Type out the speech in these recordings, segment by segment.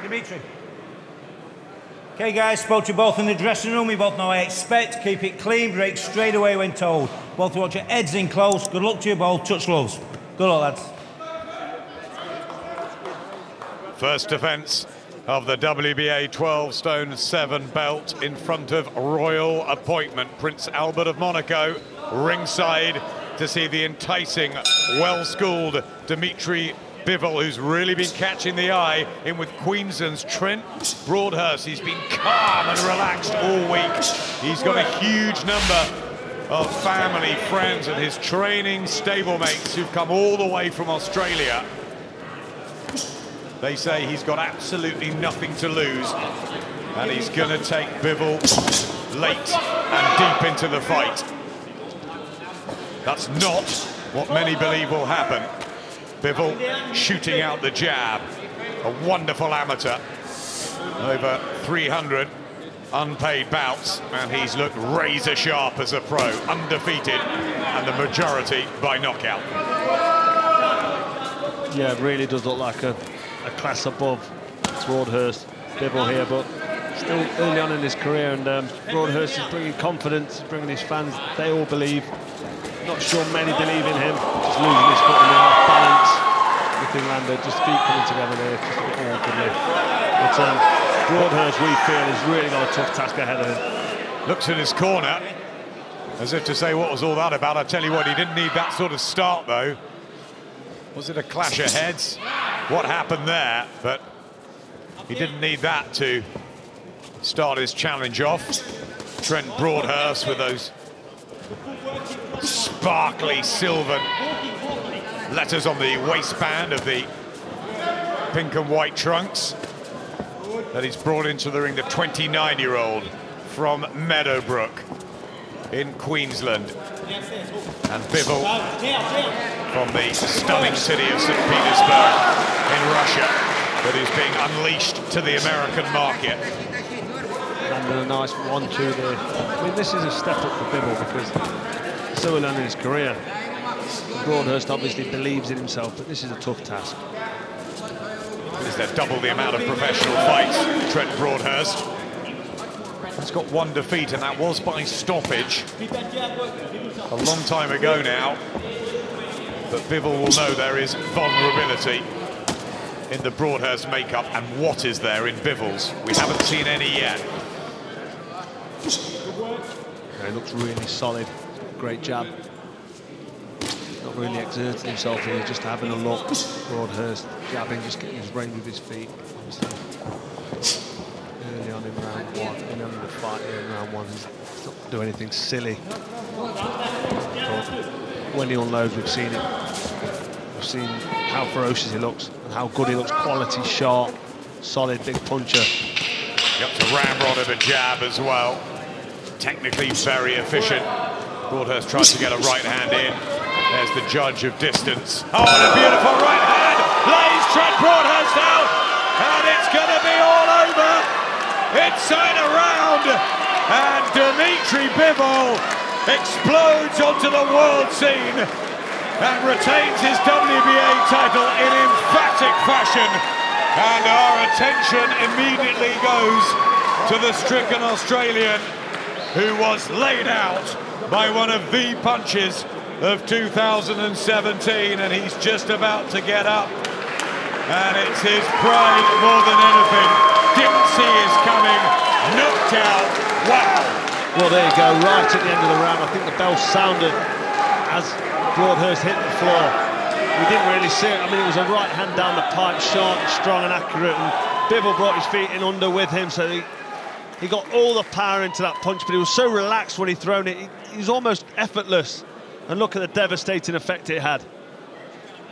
Dmitry. Okay, guys, spoke to you both in the dressing room. We both know I expect. Keep it clean, break straight away when told. Both watch your heads in close. Good luck to you both. Touch gloves. Good luck, lads. First defence of the WBA 12 stone 7 belt in front of royal appointment. Prince Albert of Monaco, ringside to see the enticing, well-schooled Dmitry Bivol, who's really been catching the eye, in with Queensland's Trent Broadhurst. He's been calm and relaxed all week. He's got a huge number of family, friends, and his training stablemates who've come all the way from Australia. They say he's got absolutely nothing to lose, and he's going to take Bivol late and deep into the fight. That's not what many believe will happen. Bivol shooting out the jab, a wonderful amateur, over 300 unpaid bouts, and he's looked razor sharp as a pro, undefeated, and the majority by knockout. Yeah, it really does look like a class above Broadhurst. Bivol here, but still early on in his career, and Broadhurst is bringing confidence, bringing his fans. They all believe. Not sure many believe in him. Just losing his foot in the off balance. Nothing landed, just feet coming together there, just a bit awkwardly. But Broadhurst, we feel, has really got a tough task ahead of him. Looks in his corner, as if to say, what was all that about? I tell you what, he didn't need that sort of start, though. Was it a clash of heads? What happened there? But he didn't need that to start his challenge off. Trent Broadhurst with those sparkly silver letters on the waistband of the pink and white trunks that he's brought into the ring, the 29-year-old from Meadowbrook in Queensland. And Bivol from the stunning city of St. Petersburg in Russia, that is being unleashed to the American market. And a nice 1-2 there. I mean, this is a step up for Bivol because so early in his career. Broadhurst obviously believes in himself, but this is a tough task. Is there double the amount of professional fights? Trent Broadhurst has got one defeat, and that was by stoppage a long time ago now. But Bivol will know there is vulnerability in the Broadhurst makeup, and what is there in Bivol's? We haven't seen any yet. Yeah, he looks really solid. Great jab. Not really exerting himself here, just having a look. Broadhurst jabbing, just getting his range with his feet. Obviously, early on in round one, and then the fight here in round one, he's not doing anything silly. But when he unloads, we've seen it. We've seen how ferocious he looks and how good he looks. Quality, sharp, solid, big puncher. Got to ramrod of a jab as well. Technically very efficient. Broadhurst tries to get a right hand in. There's the judge of distance. Oh, and a beautiful right hand. Lays Trent Broadhurst out. And it's going to be all over. Inside a round. And Dmitry Bivol explodes onto the world scene and retains his WBA title in emphatic fashion. And our attention immediately goes to the stricken Australian, who was laid out by one of the punches of 2017, and he's just about to get up. And it's his pride more than anything. Didn't see his coming, knocked out. Wow. Well, there you go, right at the end of the round. I think the bell sounded as Broadhurst hit the floor. We didn't really see it. I mean, it was a right hand down the pipe, sharp, strong and accurate, and Bivol brought his feet in under with him, so he got all the power into that punch, but he was so relaxed when he thrown it. He was almost effortless, and look at the devastating effect it had.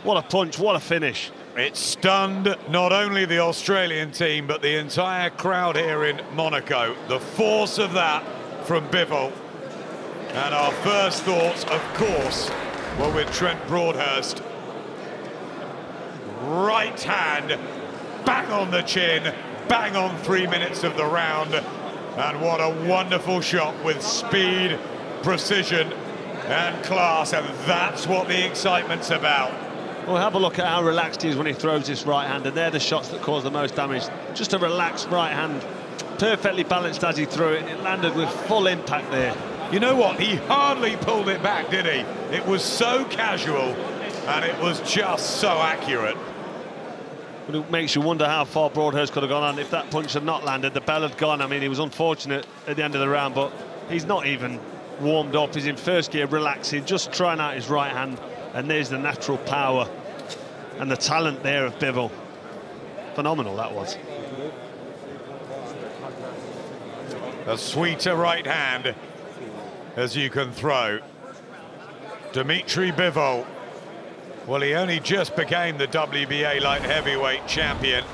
What a punch, what a finish. It stunned not only the Australian team, but the entire crowd here in Monaco. The force of that from Bivol. And our first thoughts, of course, were with Trent Broadhurst. Right hand, bang on the chin, bang on 3 minutes of the round. And what a wonderful shot with speed, precision and class. And that's what the excitement's about. Well, have a look at how relaxed he is when he throws this right hand, and they're the shots that cause the most damage. Just a relaxed right hand, perfectly balanced as he threw it, and it landed with full impact there. You know what? He hardly pulled it back, did he? It was so casual, and it was just so accurate. But it makes you wonder how far Broadhurst could have gone on if that punch had not landed. The bell had gone. I mean, he was unfortunate at the end of the round, but he's not even warmed up. He's in first gear, relaxing, just trying out his right hand, and there's the natural power and the talent there of Bivol. Phenomenal, that was. A sweeter right hand as you can throw. Dmitry Bivol. Well, he only just became the WBA light heavyweight champion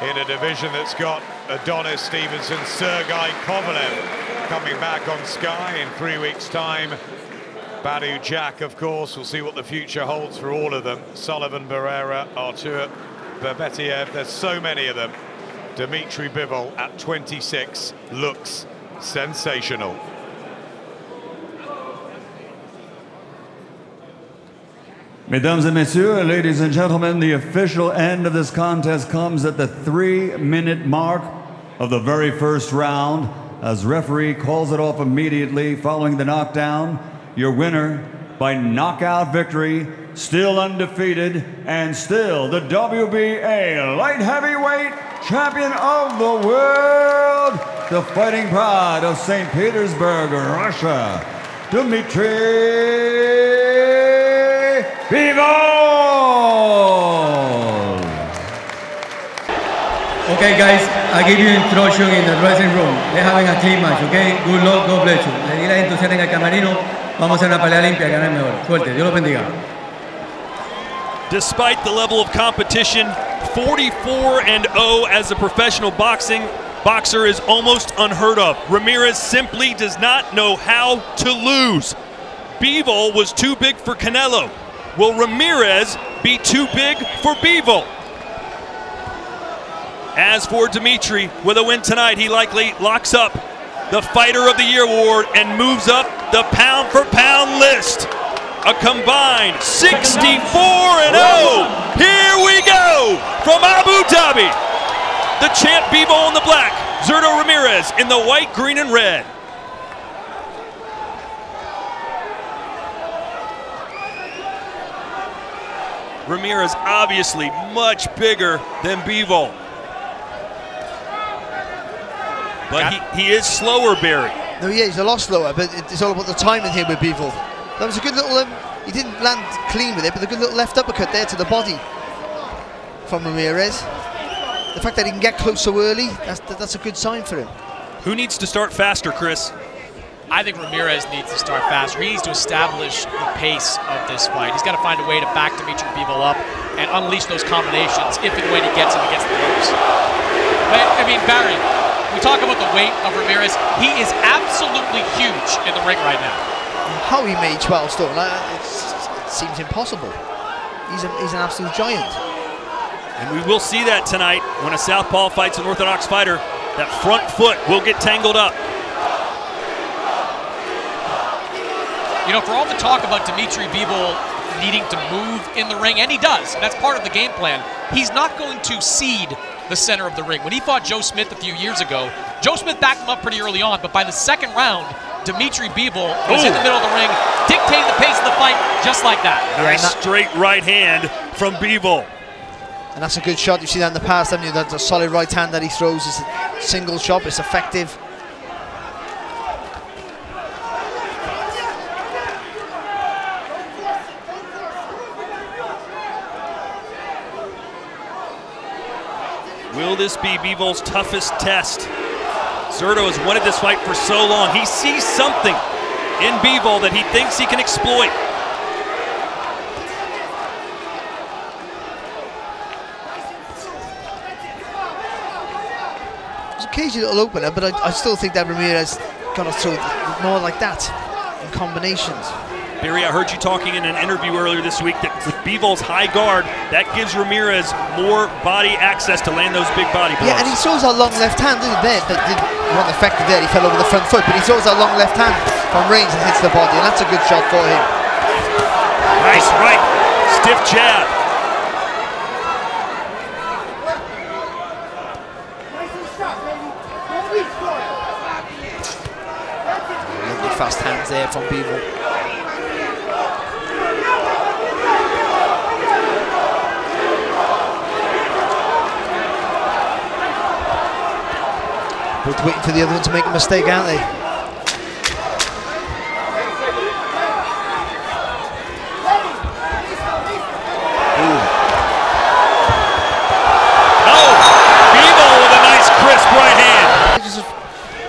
in a division that's got Adonis Stevenson, Sergei Kovalev coming back on Sky in 3 weeks' time. Badu Jack, of course. We'll see what the future holds for all of them. Sullivan Barrera, Artur Beterbiev. There's so many of them. Dmitry Bivol at 26 looks sensational. Mesdames et messieurs, ladies and gentlemen, the official end of this contest comes at the 3-minute mark of the very first round, as referee calls it off immediately following the knockdown. Your winner by knockout victory, still undefeated, and still the WBA light heavyweight champion of the world, the fighting pride of St. Petersburg, Russia, Dmitry Bivol! Okay, guys, I give you instruction in the dressing room. They're having a clean match, okay? Good luck, God bless you. Le di la instrucción en el camerino. Vamos a hacer una pelea limpia, ganar mejor. Suerte, Dios los bendiga. Despite the level of competition, 44-0 as a professional boxer is almost unheard of. Ramirez simply does not know how to lose. Bivol was too big for Canelo. Will Ramirez be too big for Bivol? As for Dmitry, with a win tonight, he likely locks up the Fighter of the Year award and moves up the pound-for-pound list. A combined 64-0. Here we go from Abu Dhabi. The champ Bivol in the black, Zurdo Ramirez in the white, green, and red. Ramirez obviously much bigger than Bivol. But he is slower, Barry. No, yeah, he's a lot slower, but it's all about the timing here with Bivol. That was a good little, he didn't land clean with it, but a good little left uppercut there to the body from Ramirez. The fact that he can get close so early, that's a good sign for him. Who needs to start faster, Chris? I think Ramirez needs to start faster. He needs to establish the pace of this fight. He's got to find a way to back Dmitry Bivol up and unleash those combinations if and when he gets him against the ropes. But, I mean, Barry, we talk about the weight of Ramirez. He is absolutely huge in the ring right now. How he made 12 stone, it seems impossible. He's an absolute giant. And we will see that tonight when a southpaw fights an orthodox fighter. That front foot will get tangled up. You know, for all the talk about Dmitry Bivol needing to move in the ring, and he does, and that's part of the game plan, he's not going to cede the center of the ring. When he fought Joe Smith a few years ago, Joe Smith backed him up pretty early on, but by the second round, Dmitry Bivol was in the middle of the ring, dictating the pace of the fight just like that. Nice straight right hand from Bivol. And that's a good shot. You've seen that in the past, haven't you? That's a solid right hand that he throws. It's a single shot, it's effective. Will this be Bivol's toughest test? Zurdo has wanted this fight for so long. He sees something in Bivol that he thinks he can exploit. It's an occasional little opener, but I still think that Ramirez gonna throw more like that in combinations. Barry, I heard you talking in an interview earlier this week that with Bivol's high guard, that gives Ramirez more body access to land those big body blows. Yeah, and he throws a long left hand, didn't he? That wasn't effective there, he fell over the front foot, but he throws a long left hand from range and hits the body, and that's a good shot for him. Nice right, stiff jab. fast hands there from Bivol. Both waiting for the other one to make a mistake, aren't they?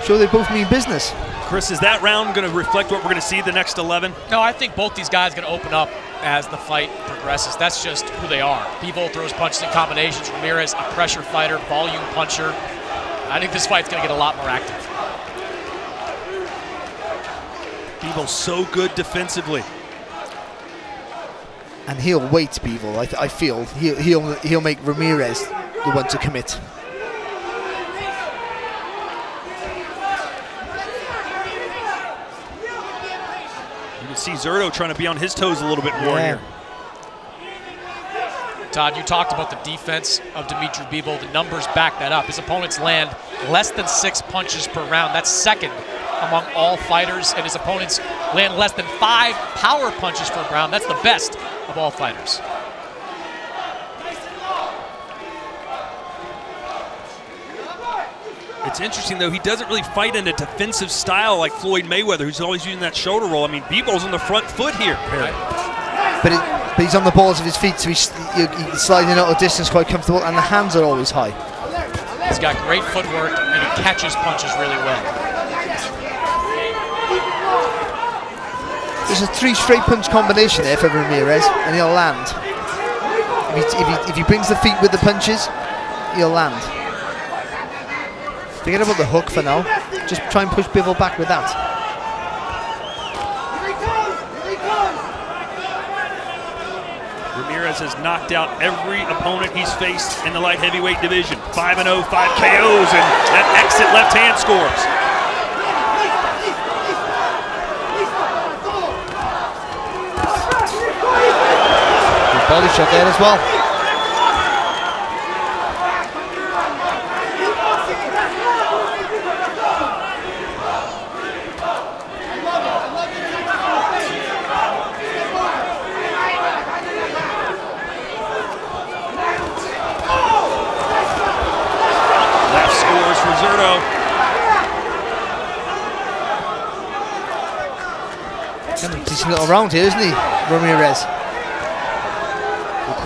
Show they both mean business. Chris, is that round going to reflect what we're going to see the next 11? No, I think both these guys are going to open up as the fight progresses. That's just who they are. Bivol throws punches in combinations. Ramirez, a pressure fighter, volume puncher. I think this fight's going to get a lot more active. Bivol's so good defensively. And he'll wait, Bivol. I feel he'll make Ramirez the one to commit. You can see Zurdo trying to be on his toes a little bit more here. Todd, you talked about the defense of Dmitry Bivol. The numbers back that up. His opponents land less than 6 punches per round. That's second among all fighters. And his opponents land less than 5 power punches per round. That's the best of all fighters. It's interesting, though, he doesn't really fight in a defensive style like Floyd Mayweather, who's always using that shoulder roll. I mean, Bivol's on the front foot here. But he's on the balls of his feet, so he's sliding out of distance quite comfortable, and the hands are always high. He's got great footwork, and he catches punches really well. There's a 3 straight punch combination there for Ramirez, and he'll land. If he brings the feet with the punches, he'll land. Forget about the hook for now. Just try and push Bivol back with that. Ramirez has knocked out every opponent he's faced in the light heavyweight division. 5-0, 5 KOs, and that exit left hand scores. Good body shot there as well. Decent little round here, isn't he, Ramirez? Well,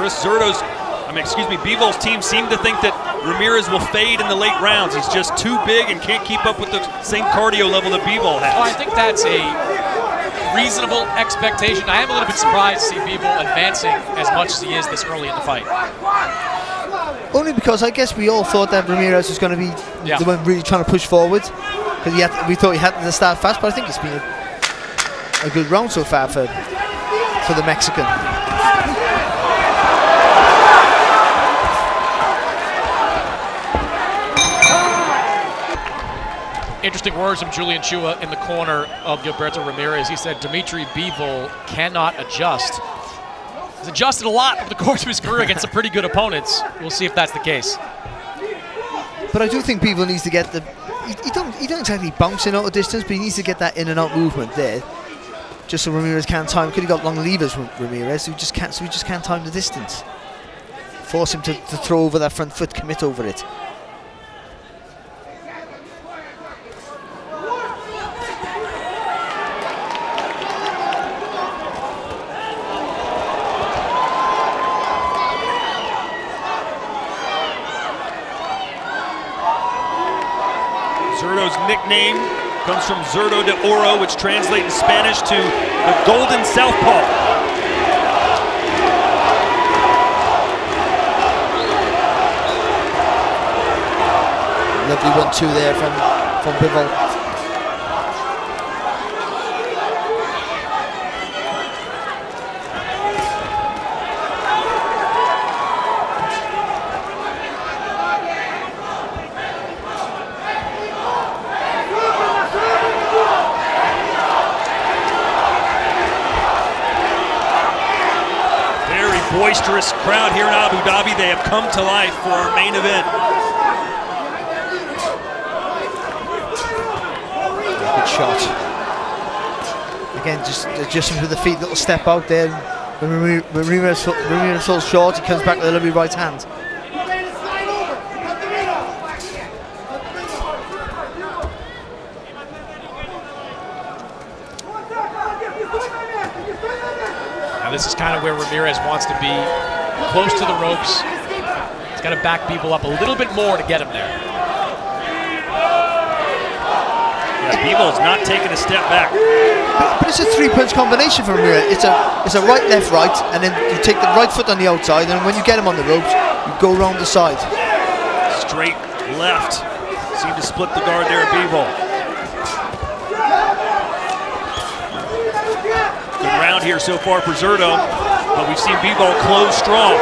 Bivol's team seemed to think that Ramirez will fade in the late rounds. He's just too big and can't keep up with the same cardio level that Bivol has. Oh, I think that's a reasonable expectation. I am a little bit surprised to see Bivol advancing as much as he is this early in the fight. Only because I guess we all thought that Ramirez was going to be the one really trying to push forward, because we thought he had to start fast, but I think it's been a good round so far for the Mexican. Interesting words from Julian Chua in the corner of Gilberto Ramirez. He said Dmitry Bivol cannot adjust. He's adjusted a lot over the course of his career against some pretty good opponents. We'll see if that's the case. But I do think Bivol needs to get the... He don't exactly bounce in out of distance, but he needs to get that in and out movement there, just so Ramirez can't time. Could have got long levers from Ramirez, so we just can't time the distance. Force him to throw over that front foot, commit over it. Zurdo's nickname comes from Zurdo de Oro, which translates in Spanish to the Golden Southpaw. Lovely 1-2 there from Bivol. Boisterous crowd here in Abu Dhabi. They have come to life for our main event. Good shot. Again, just adjustment with the feet, little step out there. When Ramirez falls short, he comes back with a lovely right hand. Now this is kind of where Ramirez wants to be, close to the ropes. He's got to back Bivol up a little bit more to get him there. Yeah, Bivol's not taking a step back. But it's a three-punch combination for Ramirez. It's a right, left, right, and then you take the right foot on the outside, and when you get him on the ropes, you go around the side. Straight left. Seemed to split the guard there at Bivol. Good round here so far for Zurdo, but we've seen Bivol close strong.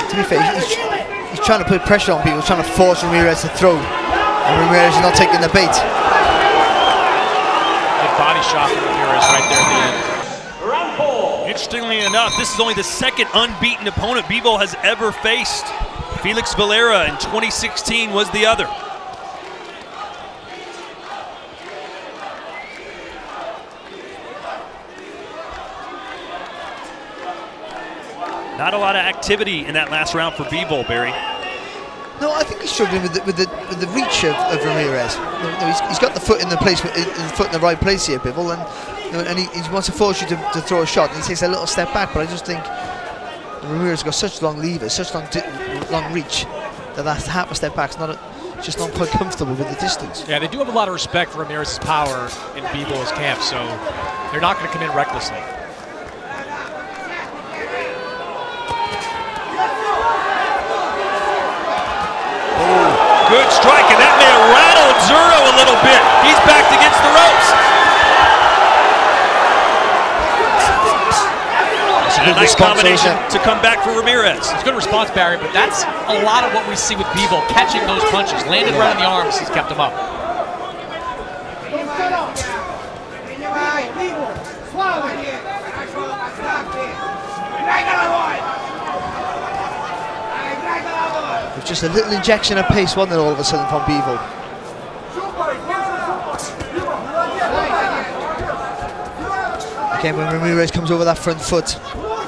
To be fair, he's trying to put pressure on people, trying to force Ramirez to throw, and Ramirez is not taking the bait. Good body shot from Ramirez right there at the end. Interestingly enough, this is only the second unbeaten opponent Bivol has ever faced. Felix Valera in 2016 was the other. Not a lot of activity in that last round for Bivol, Barry. No, I think he's struggling with the reach of Ramirez. He's got the foot in the place, the foot in the right place here, Bivol, and he wants to force you to throw a shot. And he takes a little step back, but I just think Ramirez has got such long levers, such long reach that half a step back is just not quite comfortable with the distance. Yeah, they do have a lot of respect for Ramirez's power in Bivol's camp, so they're not going to come in recklessly. Good strike, and that may have rattled Zurdo a little bit. He's backed against the ropes. And a nice combination to come back for Ramirez. It's a good response, Barry, but that's a lot of what we see with Bivol, catching those punches. Landed right in the arms, he's kept him up. Just a little injection of pace, wasn't it, all of a sudden from Bivol? Again, when Ramirez comes over that front foot,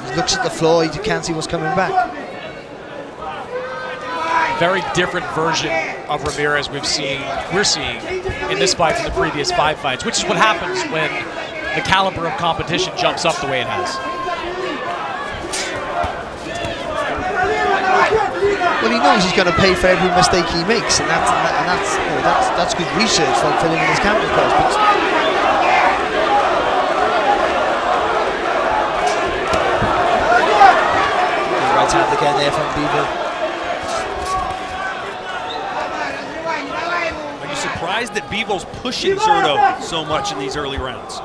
he looks at the floor, you can't see what's coming back. Very different version of Ramirez we're seeing in this fight from the previous 5 fights, which is what happens when the caliber of competition jumps up the way it has. Well, he knows he's going to pay for every mistake he makes, and that's good research for him in his camp, of course. But right hand again there from Bivol. Are you surprised that Bivol's pushing Zurdo so much in these early rounds?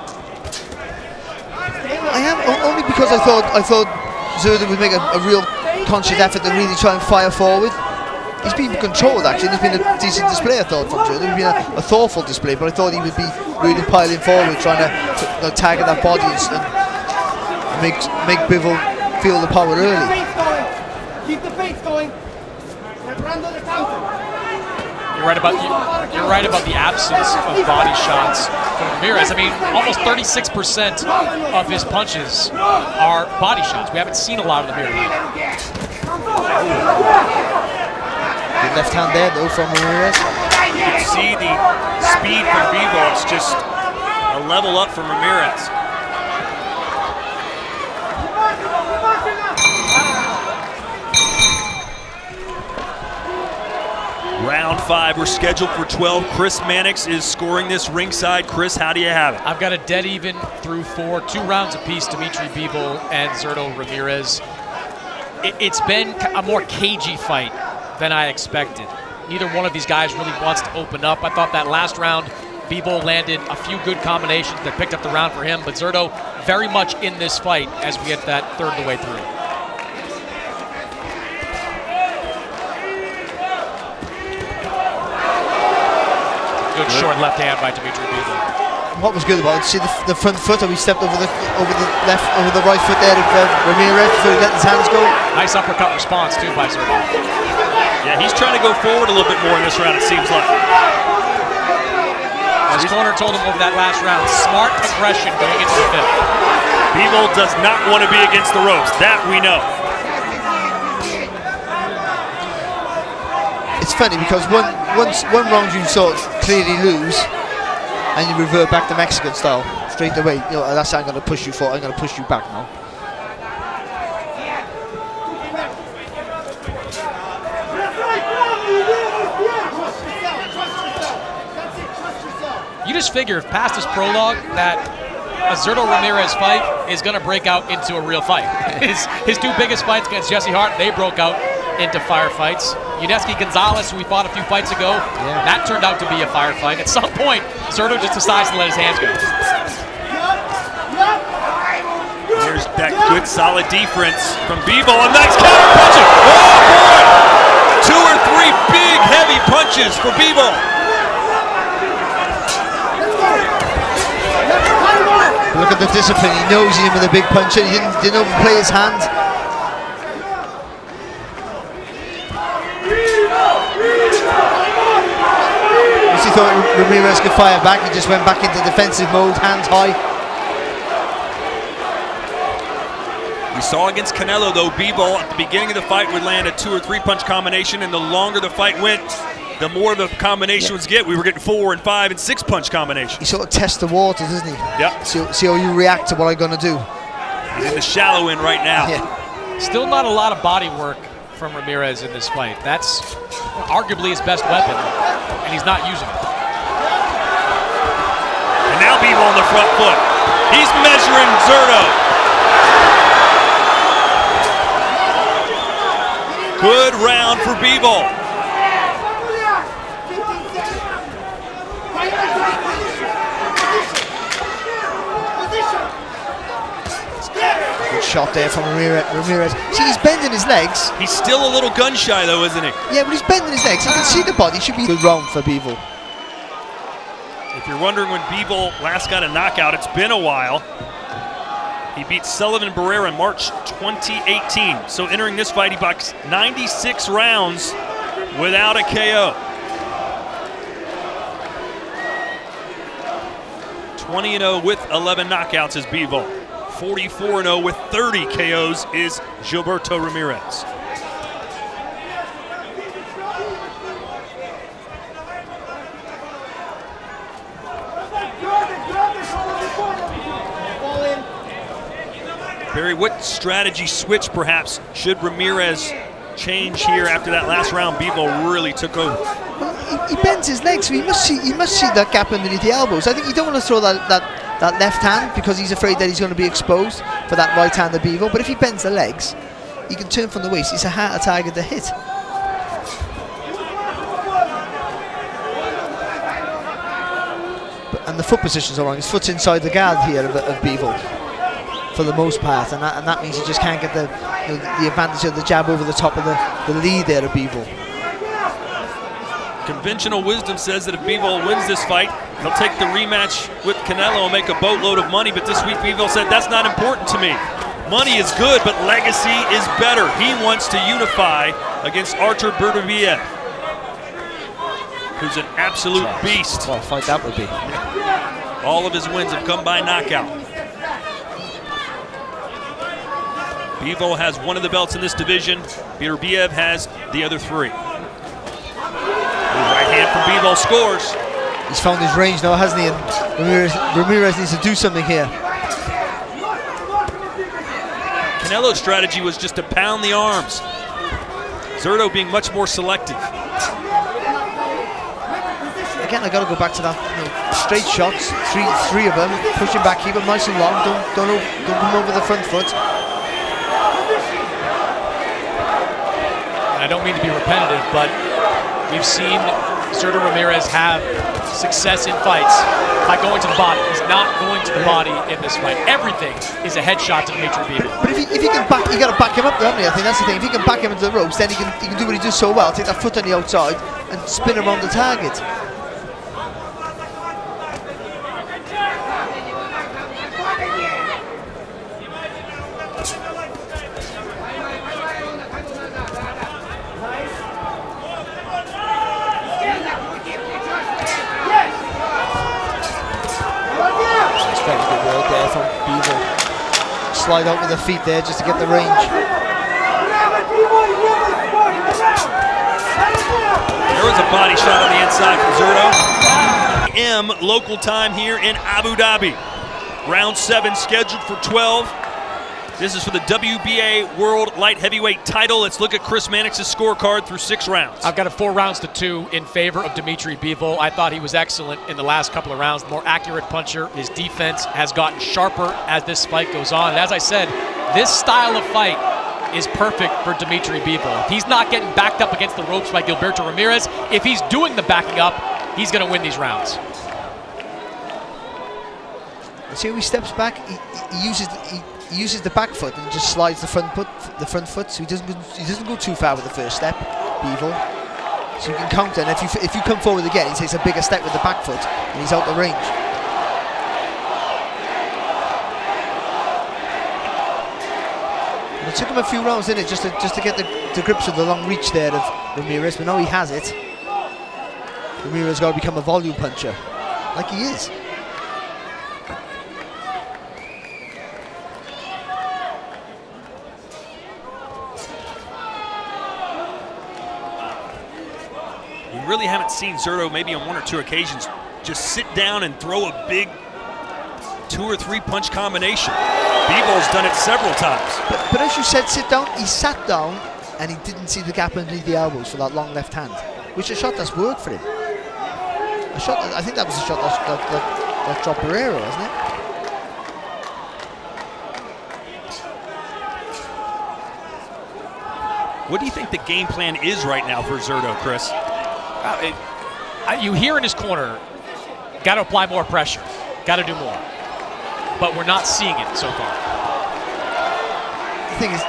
I am, only because I thought Zurdo would make a real conscious effort to really try and fire forward. He's been controlled, actually. There's been a decent display, I thought, from Zurdo. It's been a thoughtful display, but I thought he would be really piling forward, trying to target that body and make Bivol feel the power early. Keep the face going. You're right about the absence of body shots from Ramirez. I mean, almost 36% of his punches are body shots. We haven't seen a lot of them here. Good left hand there, though, from Ramirez. You can see the speed from Bivol. It's just a level up from Ramirez. Round 5, we're scheduled for 12. Chris Mannix is scoring this ringside. Chris, how do you have it? I've got a dead even through 4, 2 rounds apiece, Dmitry Bivol and Zurdo Ramirez. It's been a more cagey fight than I expected. Neither one of these guys really wants to open up. I thought that last round, Bivol landed a few good combinations that picked up the round for him, but Zurdo very much in this fight as we get that third of the way through. Good short left hand by Dmitry Bivol. What was good about it, see the front foot, how he stepped over the right foot there of Ramirez before he let his hands go. Nice uppercut response too by Zurdo. Yeah, he's trying to go forward a little bit more in this round, it seems like. His corner told him over that last round, smart aggression going into the fifth. Bivol does not want to be against the ropes, that we know. It's funny because one round you sort of clearly lose and you revert back to Mexican style straight away. You know, that's how I'm going to push you for. I'm going to push you back now. You just figure if past his prologue that a Zurdo Ramirez fight is going to break out into a real fight. His two biggest fights against Jesse Hart, they broke out into firefights. Uneski Gonzalez, who we fought a few fights ago, that turned out to be a firefight. At some point, Zurdo just decides to let his hands go. There's that good solid defense from Bivol, and nice counter punching. Oh boy! 2 or 3 big heavy punches for Bivol. Look at the discipline. He knows he's in with a big puncher. He didn't overplay his hand. Once he thought Ramirez could fire back, he just went back into defensive mode, hands high. We saw against Canelo, though, Bivol at the beginning of the fight would land a 2 or 3 punch combination, and the longer the fight went, the more the combinations get. We were getting 4 and 5 and 6 punch combinations. He sort of tests the waters, doesn't he? Yep. See how you react to what I'm going to do. He's in the shallow end right now. Yeah. Still not a lot of body work from Ramirez in this fight. That's arguably his best weapon, and he's not using it. And now Bivol on the front foot. He's measuring Zurdo. Good round for Bivol. Good shot there from Ramirez. See, he's bending his legs. He's still a little gun shy, though, isn't he? Yeah, but he's bending his legs. You can see the body. Should be a good round for Bivol. If you're wondering when Bivol last got a knockout, it's been a while. He beat Sullivan Barrera in March 2018. So entering this fight, he boxed 96 rounds without a KO. 20-0 with 11 knockouts is Bivol. 44-0 with 30 KOs is Gilberto Ramirez. Barry, what strategy switch perhaps should Ramirez change here after that last round? Bivol really took over. Well, he bends his legs, so he must see that gap underneath the elbows. I think you don't want to throw that left hand because he's afraid that he's going to be exposed for that right hand of Bivol. But if he bends the legs, he can turn from the waist. He's a harder target to hit. And the foot positions are wrong. His foot's inside the guard here of Bivol for the most part, and that means he just can't get the advantage of the jab over the top of the lead there of Bivol. Conventional wisdom says that if Bivol wins this fight, he'll take the rematch with Canelo and make a boatload of money, but this week Bivol said that's not important to me. Money is good, but legacy is better. He wants to unify against Artur Beterbiev, who's an absolute beast. What a fight that would be. All of his wins have come by knockout. Bivol has one of the belts in this division. Beterbiev has the other 3. Right hand from Bivol scores. He's found his range now, hasn't he? And Ramirez needs to do something here. Canelo's strategy was just to pound the arms. Zurdo being much more selective. Again, I got to go back to that straight shots, three of them, pushing back, keep them nice and long. Don't come over the front foot. I don't mean to be repetitive, but we've seen Zurdo Ramirez have success in fights by going to the body. He's not going to the body in this fight. Everything is a headshot to Dmitry Bivol. But if he can back, you got to back him up, haven't you? I think that's the thing. If he can back him into the ropes, then he can do what he does so well: take that foot on the outside and spin around the target. Slide out with the feet there just to get the range. There was a body shot on the inside from Zurdo. Local time here in Abu Dhabi. Round 7 scheduled for 12. This is for the WBA World Light Heavyweight title. Let's look at Chris Mannix's scorecard through 6 rounds. I've got a 4 rounds to 2 in favor of Dmitry Bivol. I thought he was excellent in the last couple of rounds. The more accurate puncher. His defense has gotten sharper as this fight goes on. And as I said, this style of fight is perfect for Dmitry Bivol. If he's not getting backed up against the ropes by Gilberto Ramirez, if he's doing the backing up, he's going to win these rounds. See how he steps back? He uses the back foot and just slides the front foot, so he doesn't go too far with the first step, Bivol. So you can counter, and if you come forward again, he takes a bigger step with the back foot, and he's out the range. And it took him a few rounds, didn't it, just to get the grips of the long reach there of Ramirez, but now he has it. Ramirez got to become a volume puncher, like he is. You really haven't seen Zurdo, maybe on 1 or 2 occasions, just sit down and throw a big 2 or 3 punch combination. Bivol's done it several times. But as you said, sit down, he sat down and he didn't see the gap underneath the elbows for that long left hand, which is a shot that's worked for him. A shot, I think that was a shot that dropped Pereira, wasn't it? What do you think the game plan is right now for Zurdo, Chris? You hear in his corner, got to apply more pressure, got to do more. But we're not seeing it so far. The thing is,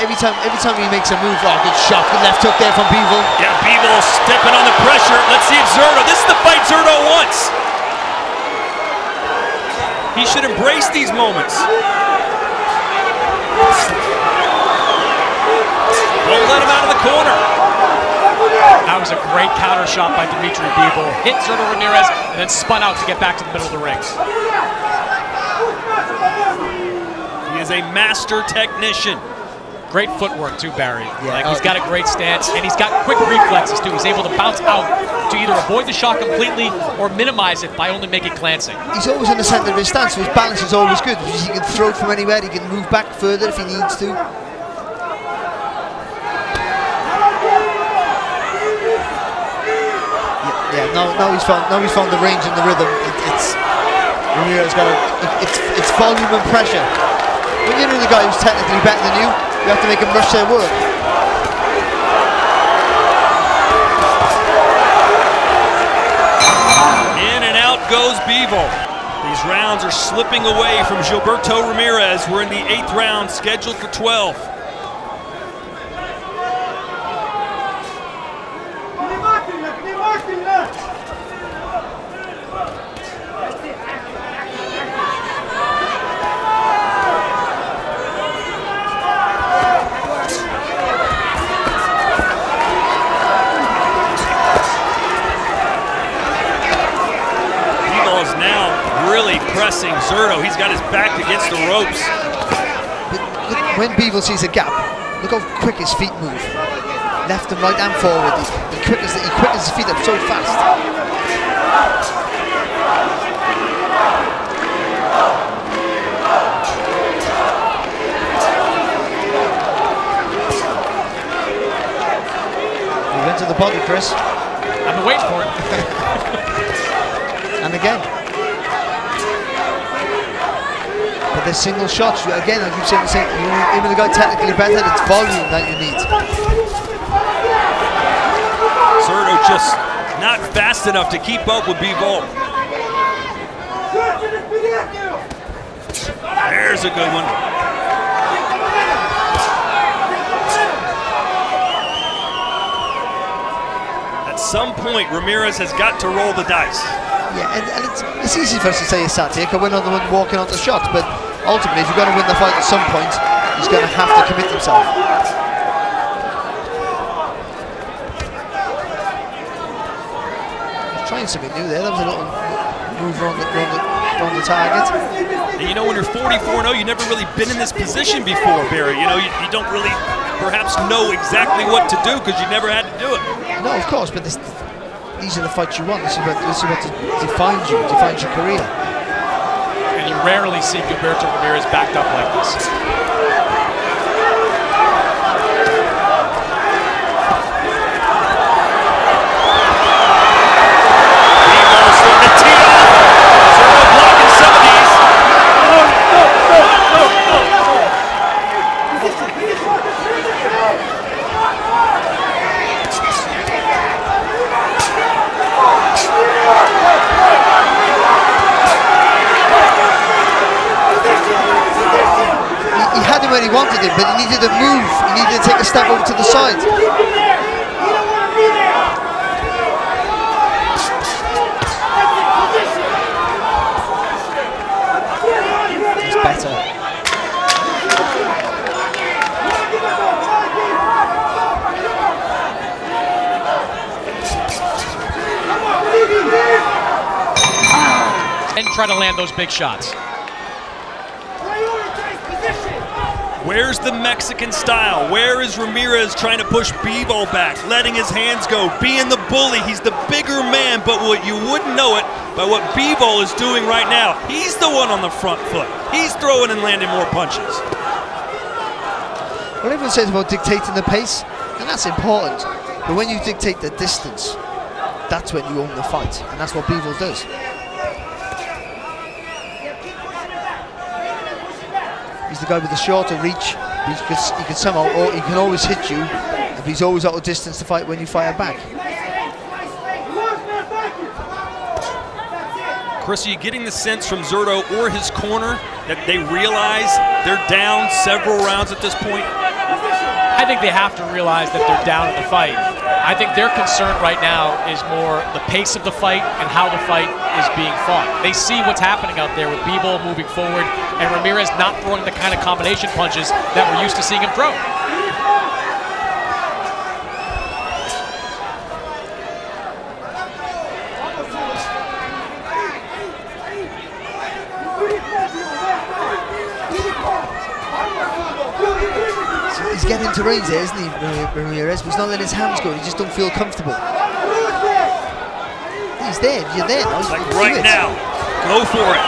every time he makes a move, oh, good shot, good left hook there from Bivol. Yeah, Bivol stepping on the pressure. Let's see if Zurdo, this is the fight Zurdo wants. He should embrace these moments. Don't let him out of the corner. That was a great counter shot by Dmitry Bivol. Hit Zurdo Ramirez and then spun out to get back to the middle of the ring. He is a master technician. Great footwork too, Barry. Yeah, he's got a great stance and he's got quick reflexes too. He's able to bounce out to either avoid the shot completely or minimize it by only making glancing. He's always in the center of his stance, so his balance is always good. He can throw it from anywhere, he can move back further if he needs to. Yeah, now he's found the range and the rhythm. Ramirez got it's volume and pressure. When you're the guy who's technically better than you have to make him rush their work. In and out goes Bivol. These rounds are slipping away from Gilberto Ramirez. We're in the 8th round, scheduled for 12. Pressing Zurdo, he's got his back against the ropes. But when Bivol sees a gap, look how quick his feet move. Left and right and forward. He quickens his feet up so fast. He went to the body, Chris. I've been waiting for it. And again. But they're single shots. Again, I keep saying the same. Even the guy technically better, it's volume that you need. Zurdo just not fast enough to keep up with Bivol. There's a good one. At some point, Ramirez has got to roll the dice. Yeah, and it's easy for us to say he's sat here, can win on the one walking on the shots, but ultimately, if you're going to win the fight at some point, he's going to have to commit himself. He's trying something new there. That was a little move on the target. And you know, when you're 44-0, you've never really been in this position before, Barry. You know, you don't really perhaps know exactly what to do because you never had to do it. No, of course, but these are the fights you want. This is what defines you, defines your career. And you rarely see Gilberto Ramirez backed up like this. Where he wanted it, but he needed to move. He needed to take a step over to the side. He's better. And try to land those big shots. Where's the Mexican style? Where is Ramirez trying to push Bivol back, letting his hands go, being the bully? He's the bigger man, but what you wouldn't know it by what Bivol is doing right now. He's the one on the front foot. He's throwing and landing more punches. Well, everyone says about dictating the pace, and that's important. But when you dictate the distance, that's when you own the fight, and that's what Bivol does. He's the guy with the shorter reach. He can somehow, or he can always hit you, and he's always out of distance to fight when you fire back. Chris, are you getting the sense from Zurdo or his corner that they realize they're down several rounds at this point? I think they have to realize that they're down in the fight. I think their concern right now is more the pace of the fight and how the fight is being fought. They see what's happening out there with Bivol moving forward and Ramirez not throwing the kind of combination punches that we're used to seeing him throw. He's getting into range there, isn't he, Ramirez? But he's not letting his hands go. He just don't feel comfortable. He's there. You're there. Now. Like right now. Go for it.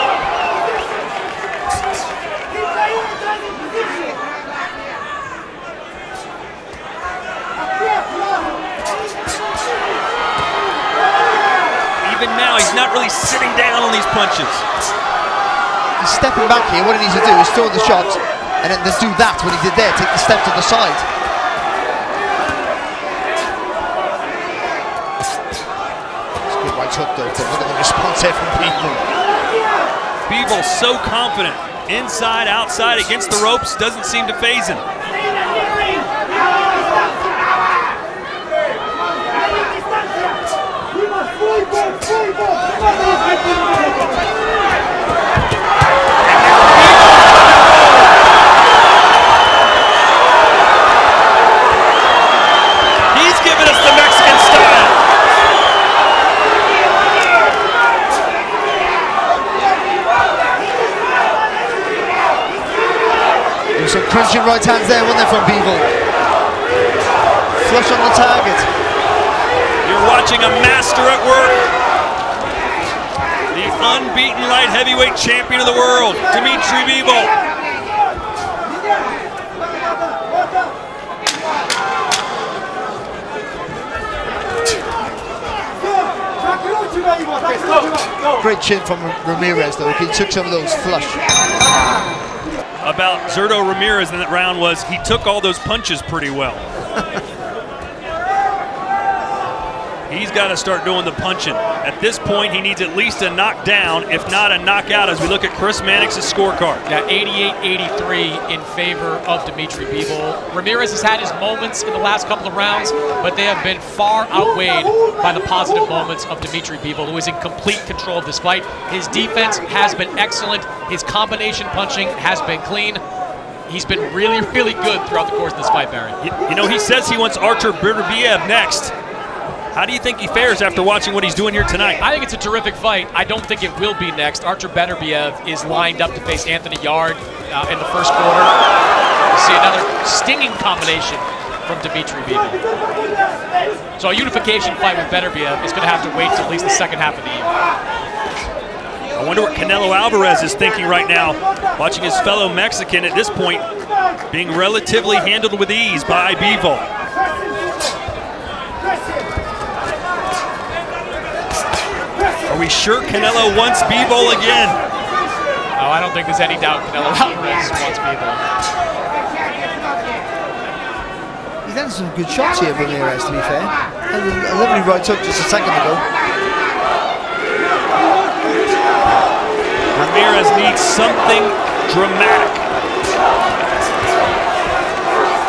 Even now, he's not really sitting down on these punches. He's stepping back here. What he needs to do is throw the shot. And then do that, what he did there, take the step to the side. It's a good right hook though, but look at the response here from Bivol. Bivol so confident, inside, outside, against the ropes, doesn't seem to faze him. Some crunching right hands there, wasn't there, from Bivol? Flush on the target. You're watching a master at work. The unbeaten light heavyweight champion of the world, Dmitry Bivol. Great chin from Ramirez though, he took some of those flush. about Zurdo Ramirez in that round was he took all those punches pretty well. He's got to start doing the punching. At this point, he needs at least a knockdown, if not a knockout, as we look at Chris Mannix's scorecard. Yeah, 88-83 in favor of Dmitry Bivol. Ramirez has had his moments in the last couple of rounds, but they have been far outweighed by the positive moments of Dmitry Bivol, who is in complete control of this fight. His defense has been excellent. His combination punching has been clean. He's been really, really good throughout the course of this fight, Barry. You know, he says he wants Artur Beterbiev next. How do you think he fares after watching what he's doing here tonight? I think it's a terrific fight. I don't think it will be next. Artur Beterbiev is lined up to face Anthony Yarde in the first quarter. We'll see another stinging combination from Dmitry Bivol. So a unification fight with Beterbiev is going to have to wait till at least the second half of the year. I wonder what Canelo Alvarez is thinking right now, watching his fellow Mexican at this point being relatively handled with ease by Bivol. Are we sure Canelo wants Bivol again? Oh, I don't think there's any doubt Canelo Alvarez wants Bivol. He's done some good shots here, Ramirez, to be fair. And a lovely right hook just a second ago. Ramirez needs something dramatic.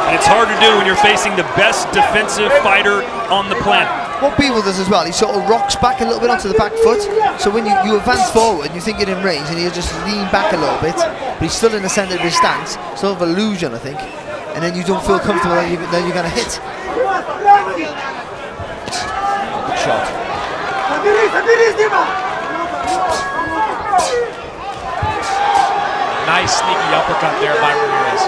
And it's hard to do when you're facing the best defensive fighter on the planet. What Bivol does as well, he sort of rocks back a little bit onto the back foot. So when you advance forward, you think you're in range, and he'll just lean back a little bit. But he's still in the centre of his stance. Sort of illusion, I think. And then you don't feel comfortable that you're going to hit. Good shot. Nice sneaky uppercut there by Ramirez.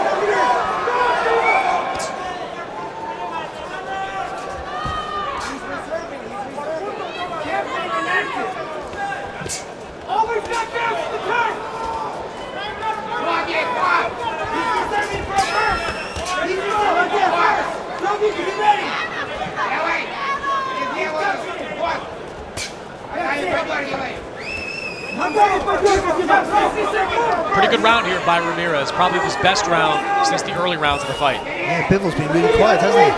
Pretty good round here by Ramirez. Probably his best round since the early rounds of the fight. Yeah, Bivol's been really quiet, hasn't he?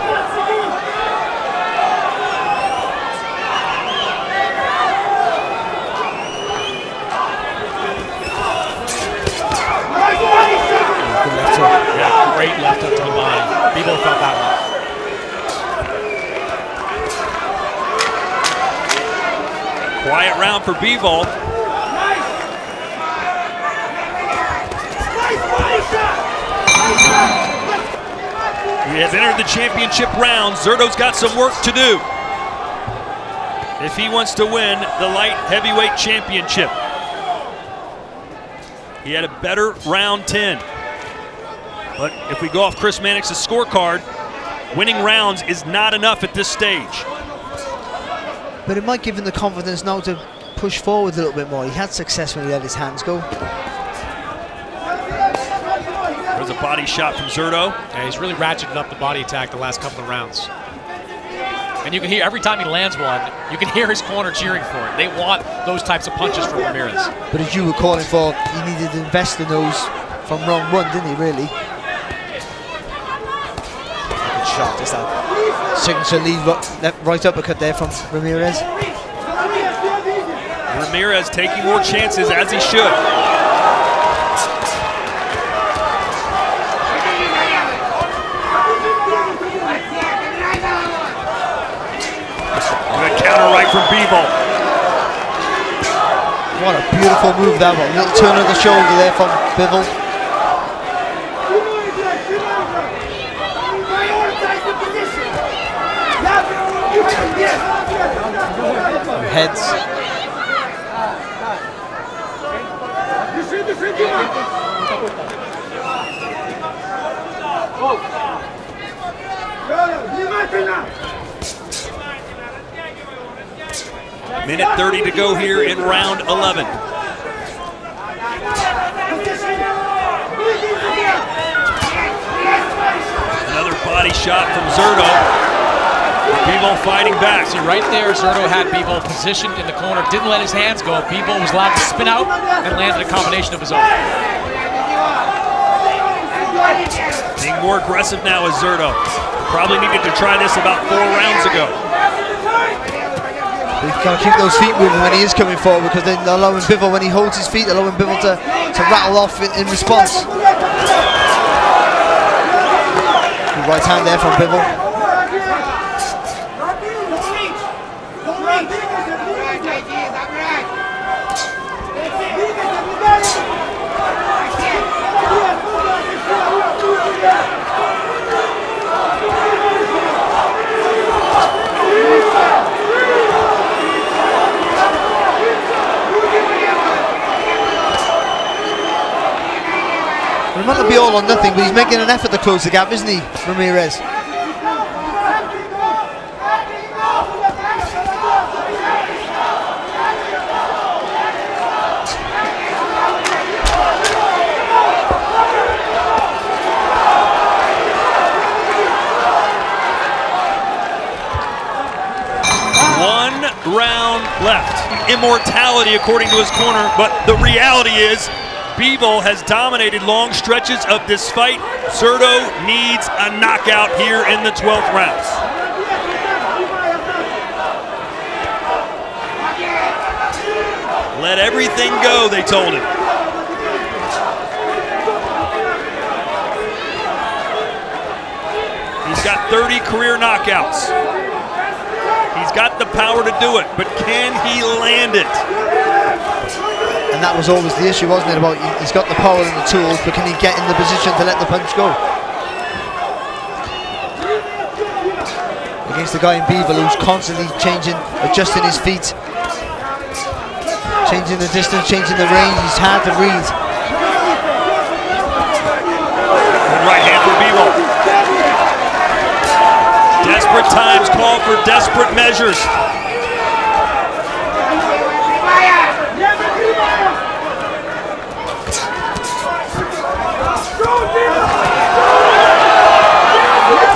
Good left hook. Yeah, great left hook to the body. Bivol felt that one. Quiet round for Bivol. He has entered the championship round. Zurdo's got some work to do if he wants to win the light heavyweight championship. He had a better round 10. But if we go off Chris Mannix's scorecard, winning rounds is not enough at this stage. But it might give him the confidence now to push forward a little bit more. He had success when he let his hands go. There's a body shot from Zurdo. Yeah, he's really ratcheted up the body attack the last couple of rounds. And you can hear, every time he lands one, you can hear his corner cheering for it. They want those types of punches from Ramirez. But as you were calling for, he needed to invest in those from round one, didn't he, really? Good shot, just that signature lead right uppercut there from Ramirez. Ramirez taking more chances, as he should. Good counter right from Bivol. What a beautiful move that one. Little turn of the shoulder there from Bivol. Heads. Minute 30 to go here in round 11. Another body shot from Zurdo. Bivol fighting back. See, right there, Zurdo had Bivol positioned in the corner, didn't let his hands go. Bivol was allowed to spin out and landed a combination of his own. Being more aggressive now is Zurdo. Probably needed to try this about 4 rounds ago. He's got to keep those feet moving when he is coming forward, because then allowing Bivol, when he holds his feet, allowing Bivol to rattle off in response. Good right hand there from Bivol. It might not be all or nothing, but he's making an effort to close the gap, isn't he, Ramirez? One round left. Immortality according to his corner, but the reality is Bivol has dominated long stretches of this fight. Zurdo needs a knockout here in the 12th round. Let everything go, they told him. He's got 30 career knockouts. He's got the power to do it, but can he land it? And that was always the issue, wasn't it? About he's got the power and the tools, but can he get in the position to let the punch go? Against the guy in Bivol who's constantly changing, adjusting his feet, changing the distance, changing the range. He's hard to read. Right hand for Bivol. Desperate times call for desperate measures.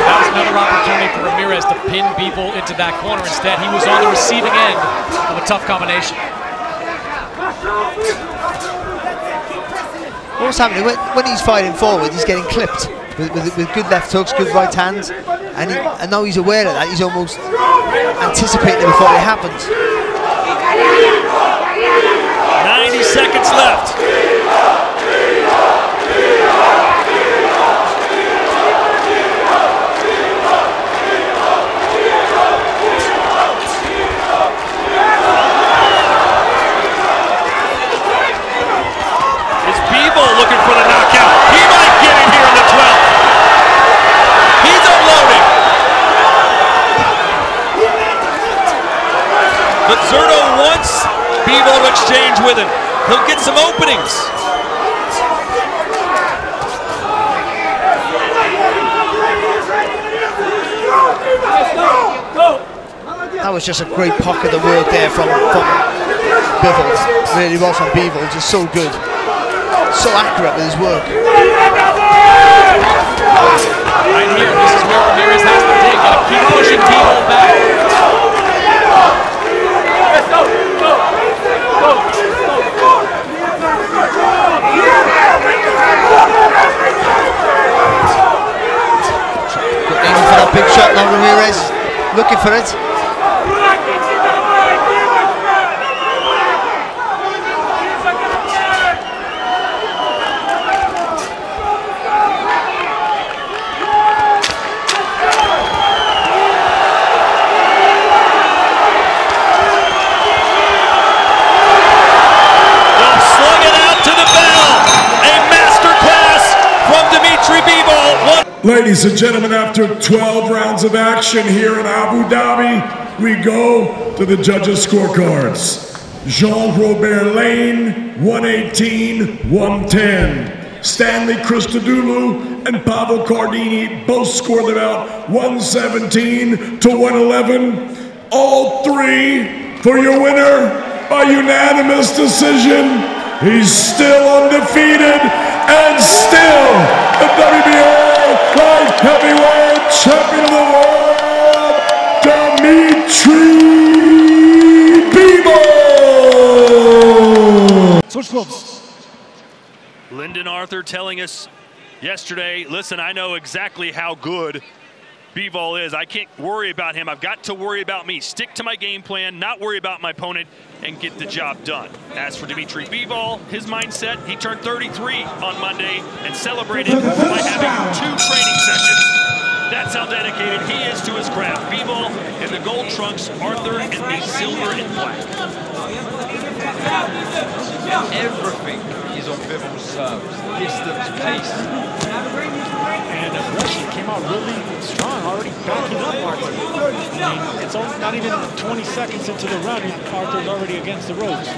That was another opportunity for Ramirez to pin Bivol into that corner. Instead, he was on the receiving end of a tough combination. What's happening? When he's fighting forward, he's getting clipped with good left hooks, good right hands, and now he's aware of that. He's almost anticipating it before it happens. 90 seconds left. Looking for the knockout. He might get it here in the 12th. He's unloading. But Zurdo wants Bivol to exchange with him. He'll get some openings. That was just a great pocket of work there from Bivol. Really was from Bivol, just so good. So accurate with his work. Right here, this is where Ramirez has to dig. Gotta keep pushing Bivol back. Aiming for that big shot now, Ramirez. Looking for it. Ladies and gentlemen, after 12 rounds of action here in Abu Dhabi, we go to the judges' scorecards. Jean-Robert Lane, 118-110. Stanley Christodoulou and Pavel Cardini both scored the bout 117-111. All three for your winner by unanimous decision. He's still undefeated and still the WBO light heavyweight champion of the world, Dmitry Bivol. Lyndon Arthur telling us yesterday. Listen, I know exactly how good Bivol is. I can't worry about him. I've got to worry about me. Stick to my game plan, not worry about my opponent, and get the job done. As for Dmitry Bivol, his mindset, he turned 33 on Monday and celebrated by having 2 training sessions. That's how dedicated he is to his craft. Bivol in the gold trunks, Arthur in the silver and black. Everything is on Bivol's serves. Distance, pace. And aggression came out really strong, already backing up Arthur. I mean, it's not even 20 seconds into the run, Arthur's already against the ropes.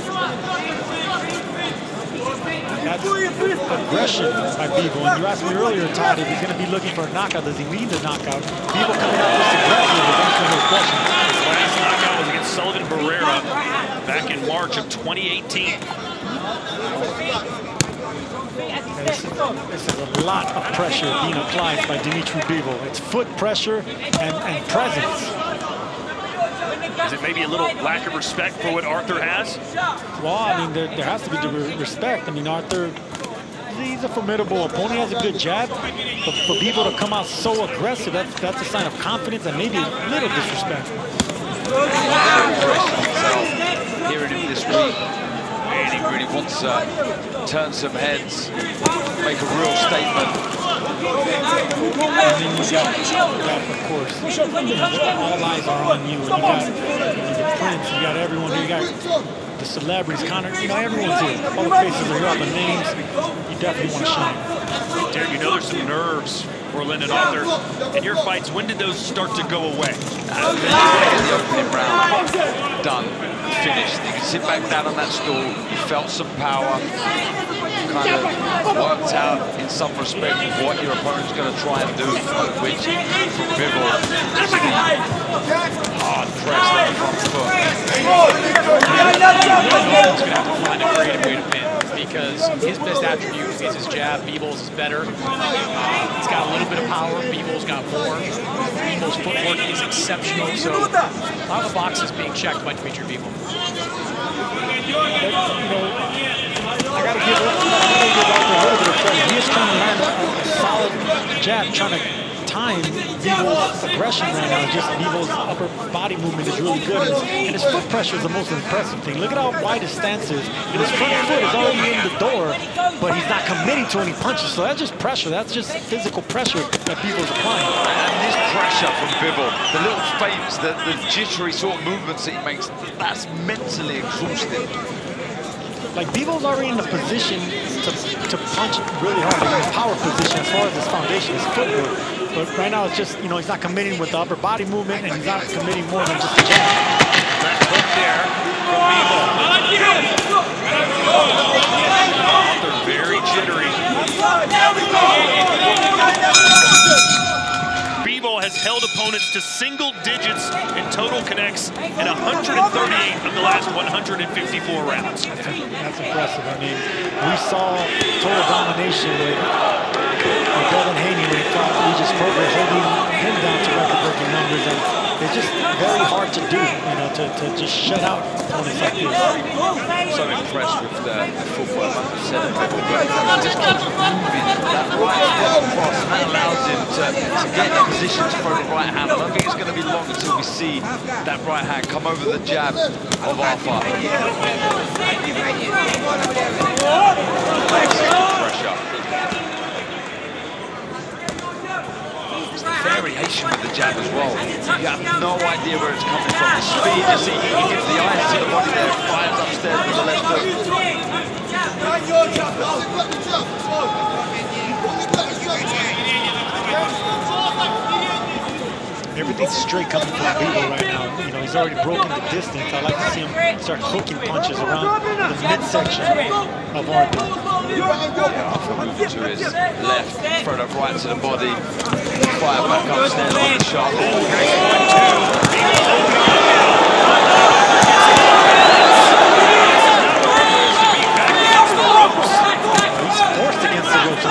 That's aggression by Bivol. And you asked me earlier, Todd, if he's going to be looking for a knockout, does he need the knockout? Bivol coming out this aggressive is answering those questions. His last knockout was against Sullivan Barrera back in March of 2018. This is a lot of pressure being applied by Dmitry Bivol. It's foot pressure and presence. Is it maybe a little lack of respect for what Arthur has? Well, I mean, there has to be the respect. I mean, Arthur, he's a formidable opponent. He has a good jab. But for Bivol to come out so aggressive, that's a sign of confidence and maybe a little disrespect. Hearing him this week, really wants to turn some heads, make a real statement. And then you got, of course, all eyes are on you. And you got the Prince, you got everyone here, you got the celebrities, Conor, everyone's here. All the faces are here, all the names. You definitely want to shine. Derek, there's some nerves for Lyndon Arthur. In your fights, when did those start to go away? The opening round, done, finished. You can sit back down on that stool. You felt some power. Kind of worked out in some respect what your opponent's going to try and do, which from Bivol, hard press that front foot. He's going to have to find a creative way to pin because his best attribute is his jab. Bivol's is better. He's got a little bit of power. Bivol's got more. Bivol's footwork is exceptional. So a lot of the boxes being checked by Dmitry Bivol. I gotta give Arthur a little bit of credit. He is trying to land a solid jab, trying to time Bivol's aggression right now. Just Bivol's upper body movement is really good, and his foot pressure is the most impressive thing. Look at how wide his stance is, and his front foot is already in the door, but he's not committing to any punches. So that's just pressure. That's just physical pressure that Bivol's applying. And this pressure from Bivol, the little feints, the jittery sort of movements that he makes, that's mentally exhausting. Like, Bivol's already in the position to punch really hard, like in his power position as far as his foundation, his footwork. But right now it's just, he's not committing with the upper body movement, and he's not committing more than just a jab. That hook there from Bivol. Arthur very jittery. Bivol has held opponents to single digits in total connects in 138 of the last 154 rounds. That's impressive. I mean, we saw total domination with Devin Haney when he fought Regis Progress, holding him down to record-breaking numbers, and it's just very hard to do, to just shut out opponents like this. I'm so impressed with the footwork, like I said, but he just keeps moving that right foot across, and that allows him to get in a position to throw the right hand. I don't think it's going to be long until we see that right hand come over the jab of Arthur. Pressure. It's the variation with the jab as well. You have no idea where it's coming from. The speed, you see, he gives the eyes to the body there, fires upstairs with the left hook. Everything's straight coming from Bivol right now. He's already broken the distance. I like to see him start hooking punches around the midsection of Arthur. Arthur moving to his left, throw that right to the body, fire back upstairs on the shot. He's forced against the ropes.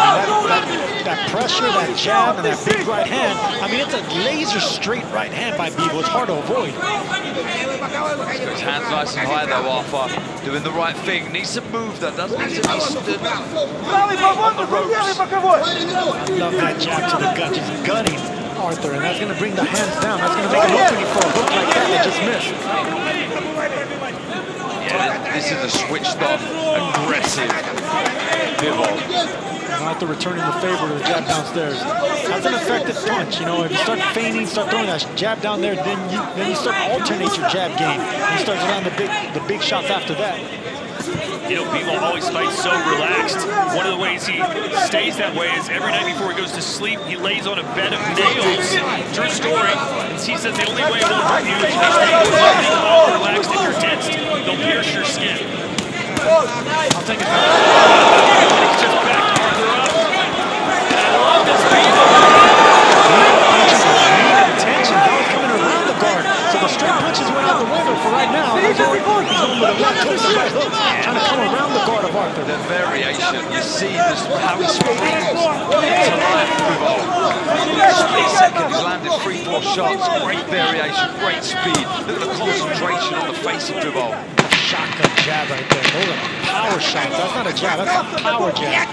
That pressure, that jab, and that big right hand. I mean, it's a laser straight right hand by Bivol. It's hard to avoid. His hands nice and high though, Arthur. Doing the right thing. Needs to move that, doesn't need to be stood on the ropes. I love that jab to the gut, just gutting Arthur, and that's going to bring the hands down. That's going to make an opening for a hook like that that just missed. Yeah, this is a switched on, aggressive Bivol. Arthur returning the favor to the jab downstairs. That's an effective punch. You know, if you start feigning, start throwing that jab down there, then you start to alternate your jab game. You start to land the big shots after that. You know, Bivol always fights so relaxed. One of the ways he stays that way is every night before he goes to sleep, he lays on a bed of nails. True story. And he says the only way it won't hurt you is if you stay all relaxed. If you're tensed, they'll pierce your skin. I'll take it. He's just backed Arthur up. And I love this Bivol. Attention, that was coming around the guard. So the straight punches went out the window for right now. He's going with a left hook, the right hook, trying to come around the guard of Arthur. The variation, you see this, how he springs to life, Bivol. Split second, he's landed 3-4 shots. Great variation, great speed. Look at the concentration on the face of Bivol. Shotgun jab right there. Those are power shots. That's not a jab, that's a power jab.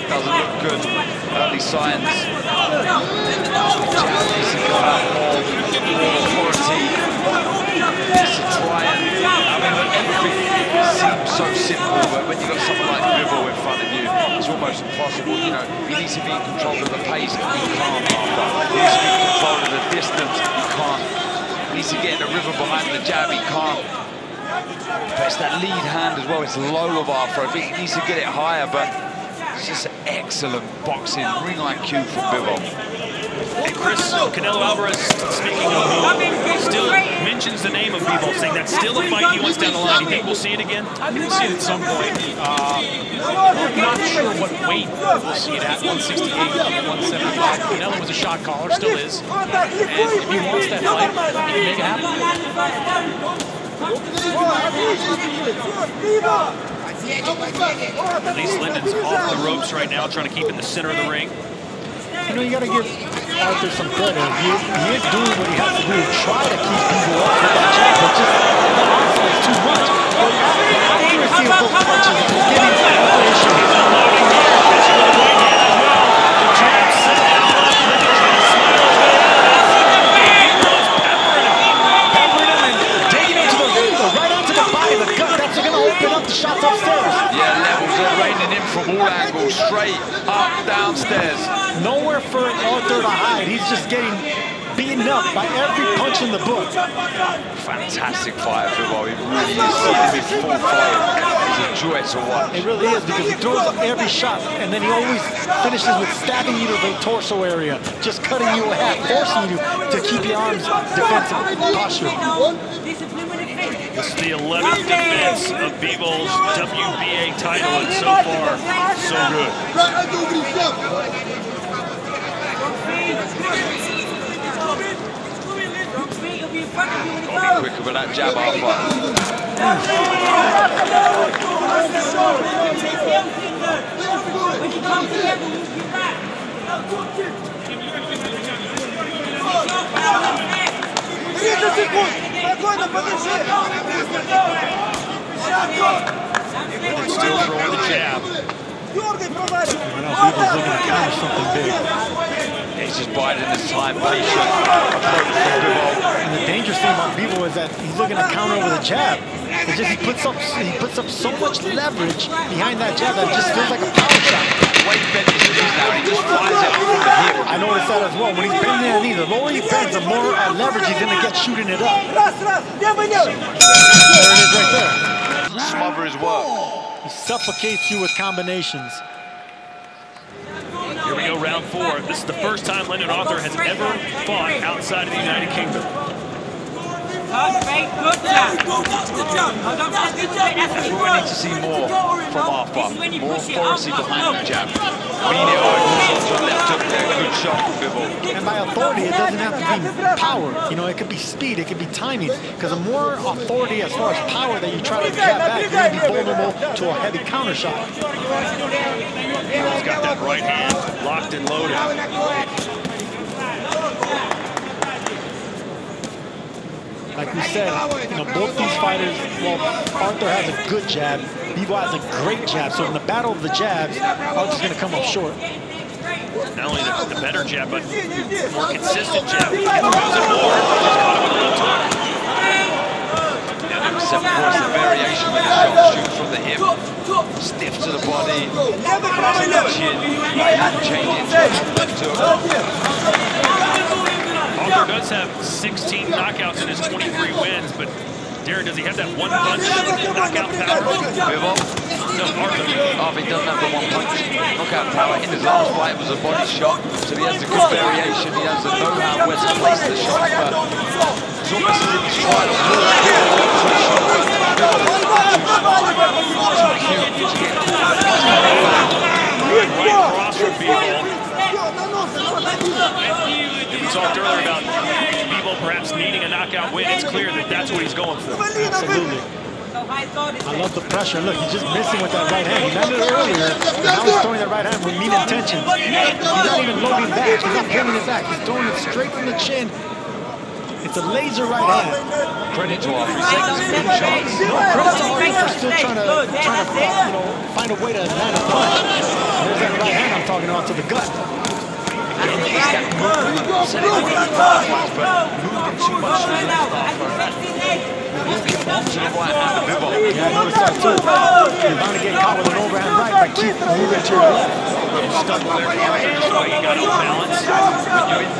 Doesn't look good. Early signs. Needs to come out more authority. Needs to try and, everything seems so simple, but when you've got someone like Bivol in front of you, it's almost impossible. You know, he needs to be in control of the pace. He can't, Arthur. He needs to be in control of the distance. He can't. He needs to get in the rhythm behind the jab. He can't. But it's that lead hand as well. It's low of Arthur. He needs to get it higher, but it's just excellent boxing, ring IQ from Bivol. Hey Chris, Canelo Alvarez, speaking of, still mentions the name of Bivol, saying that's still a fight he wants down the line. Do you think we'll see it again? I think we'll see it at some point. I'm not sure what weight we'll see it at, 168, 175. Canelo was a shot caller, still is. And if he wants that fight, he can make it happen. At least Lyndon's off the ropes right now, trying to keep in the center of the ring. You know, you got to give Arthur some credit. He is doing what he has to do to try to keep people up with that jab, but just the onslaught is too much. The accuracy of those punches is getting another issue. He's unloading here, catching with the right hand as well. The jab set out. Lyndon trying to smile his way out. Peppering him and digging into the right onto the body, the gut. That's going to open up the shots upstairs. Yeah, levels are raining in from all angles, straight up, downstairs. Nowhere for Arthur to hide. He's just getting beaten up by every punch in the book. Fantastic fight, Bivol. He really is seeing him in full flow. It's a joy to watch. It really is, because he throws up every shot, and then he always finishes with stabbing you to the torso area, just cutting you in half, forcing you to keep your arms defensive posture. This is the 11th defense of Bivol's WBA title, and so far, so good. Gotta be quicker with that jab, Arthur. Still throwing the jab. Bivol's looking to counter something big. He's just biding his time, patient approach from Bivol. And the dangerous thing about Bivol is that he's looking to counter with a jab. It's just he puts up so much leverage behind that jab that it just feels like a power shot. The way he bends his knees now, he just flies it from the hip. I noticed that as well. When he's bending the knee, the lower he bends, the more leverage he's going to get shooting it up. There it is right there. Smother his work. He suffocates you with combinations. Here we go, round 4. This is the first time Lyndon Arthur has ever fought outside of the United Kingdom. That's what we need to see more from Arthur. More authority behind the jab. Being it over, left hook there, good shot from Bivol. And by authority, it doesn't have to be power. You know, it could be speed, it could be timing. Because the more authority as far as power that you try to jab back, you're going to be vulnerable to a heavy counter shot. He's got that right hand locked and loaded. Like we said, you know, both these fighters, well, Arthur has a good jab, Bivol has a great jab. So in the battle of the jabs, Arthur's going to come up short. Not only the better jab, but more consistent jab. He gets moves it more. Just caught him with a little time. Number 7 for us, the variation with the shot, shoot from the hip, stiff to the body, to the chin, change into a left hook. Arthur does have 16 knockouts in his 23 wins, but Darren, does he have that one punch knockout power? Bivol? No, Arthur. He doesn't have the one punch knockout power. In his last fight, it was a body shot, so he has the good variation. He has the know-how where to place the shots, but it's almost as if he's trying to pull right across from Bivol. We talked earlier about Bivol perhaps needing a knockout win. It's clear that that's what he's going for. Absolutely. I love the pressure. Look, he's just missing with that right hand. He landed it earlier, and now he's throwing that right hand with mean intentions. He's not even loading back. He's not pulling it back. He's throwing it straight from the chin. It's a laser right hand. Credit to Arthur. He's taking some good shots. No, credit to Arthur for still trying to you know, find a way to land a punch. There's that right hand I'm talking about to the gut. It's that movement. I said it already twice, but moving too much to the left, Arthur. Walking onto the right hand of Bivol. Yeah, I noticed that too. You're bound to get caught with an overhand right, but keep moving to your left. He's stuck there, just like he got off balance. When you're in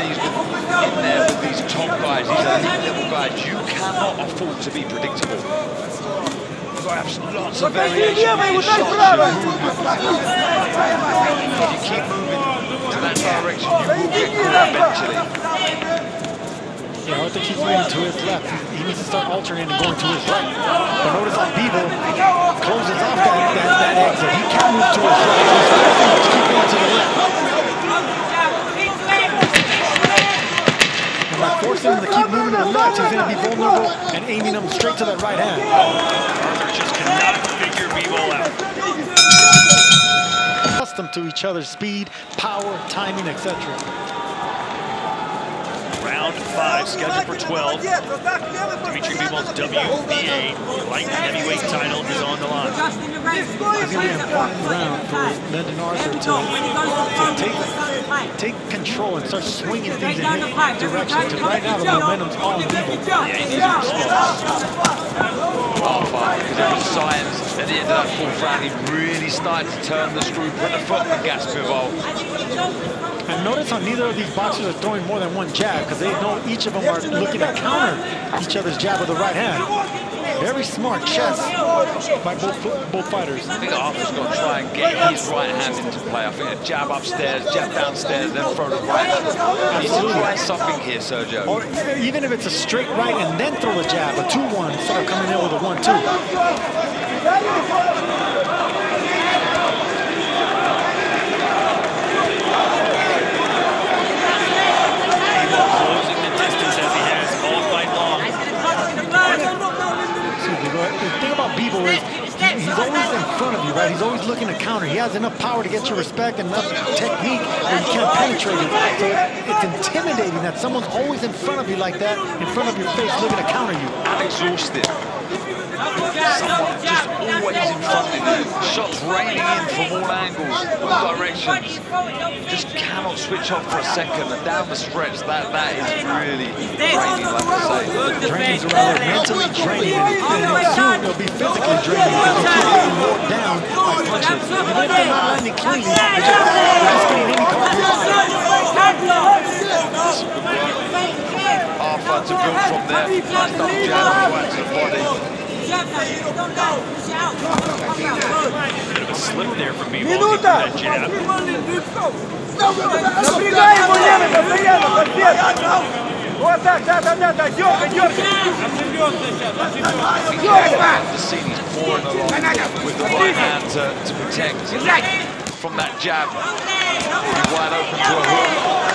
there with these top guys, these elite level guys, you cannot afford to be predictable. You've got to have lots of variation in your shots, your movement. If you keep moving to that direction, you will get caught eventually. Yeah, Arthur keeps moving to his left. He needs to start alternating and going to his right. But notice how Bivol closes off that exit. He can't move to his right. He's keep going to the left. And by forcing him to keep moving to the left, he's going to be vulnerable and aiming him straight to that right hand. Arthur just cannot figure Bivol out. Accustomed to each other's speed, power, timing, etc. Round 5, scheduled for 12. Dmitry Bivol's WBA light heavyweight title is on the line. It's going to be an important round for Lyndon Arthur to take control and start swinging things in his direction. Because right now the momentum's on Bivol. Because there was signs at the end of that 4th round, he really started to turn the screw, put the foot on the gas, Bivol. And notice how neither of these boxers are throwing more than one jab, because they know each of them are looking to counter each other's jab with the right hand. Very smart chess by both fighters. I think Arthur's got to try and get his right hand into play. I think a jab upstairs, jab downstairs, then throw the right hand. He needs to try something here, Sergio. Or even if it's a straight right and then throw a jab, a 2-1 instead of coming in with a 1-2. The thing about Bivol is he's always in front of you, right? He's always looking to counter. He has enough power to get your respect and enough technique where you can't penetrate him. So it's intimidating that someone's always in front of you like that, in front of your face, looking to counter you. Exhausted. Someone just always in front of you. Shots raining in from all angles, all directions. Just cannot switch off for a second. And down the stretch, that is really draining, like I say. Draining is rather mentally draining, and soon it'll be physically draining because you keep getting worn down by punches. Even if they're not landing cleanly, they're just getting in and coming Arthur to build from there. Nice double jab right to the body. Bit of a slip there from Bivol. That jab. Вот так, да, дергай, дергай. The scene is pouring along with the right hand to protect from that jab. He's wide open to a hook.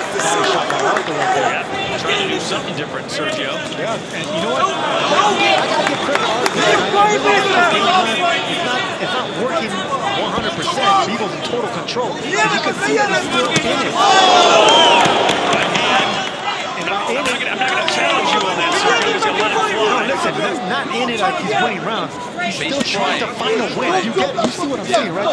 Yeah, trying to do something different, Sergio. Yeah, and you know what? I gotta give credit to Artur. It's not working 100%. Bivol's in total control. You can see that he's still in it. I'm not going to challenge you on that, Sergio. He's going to let it fly. No, listen, that's not in it like he's winning rounds. He's still trying to find a win. You see what I'm saying, right?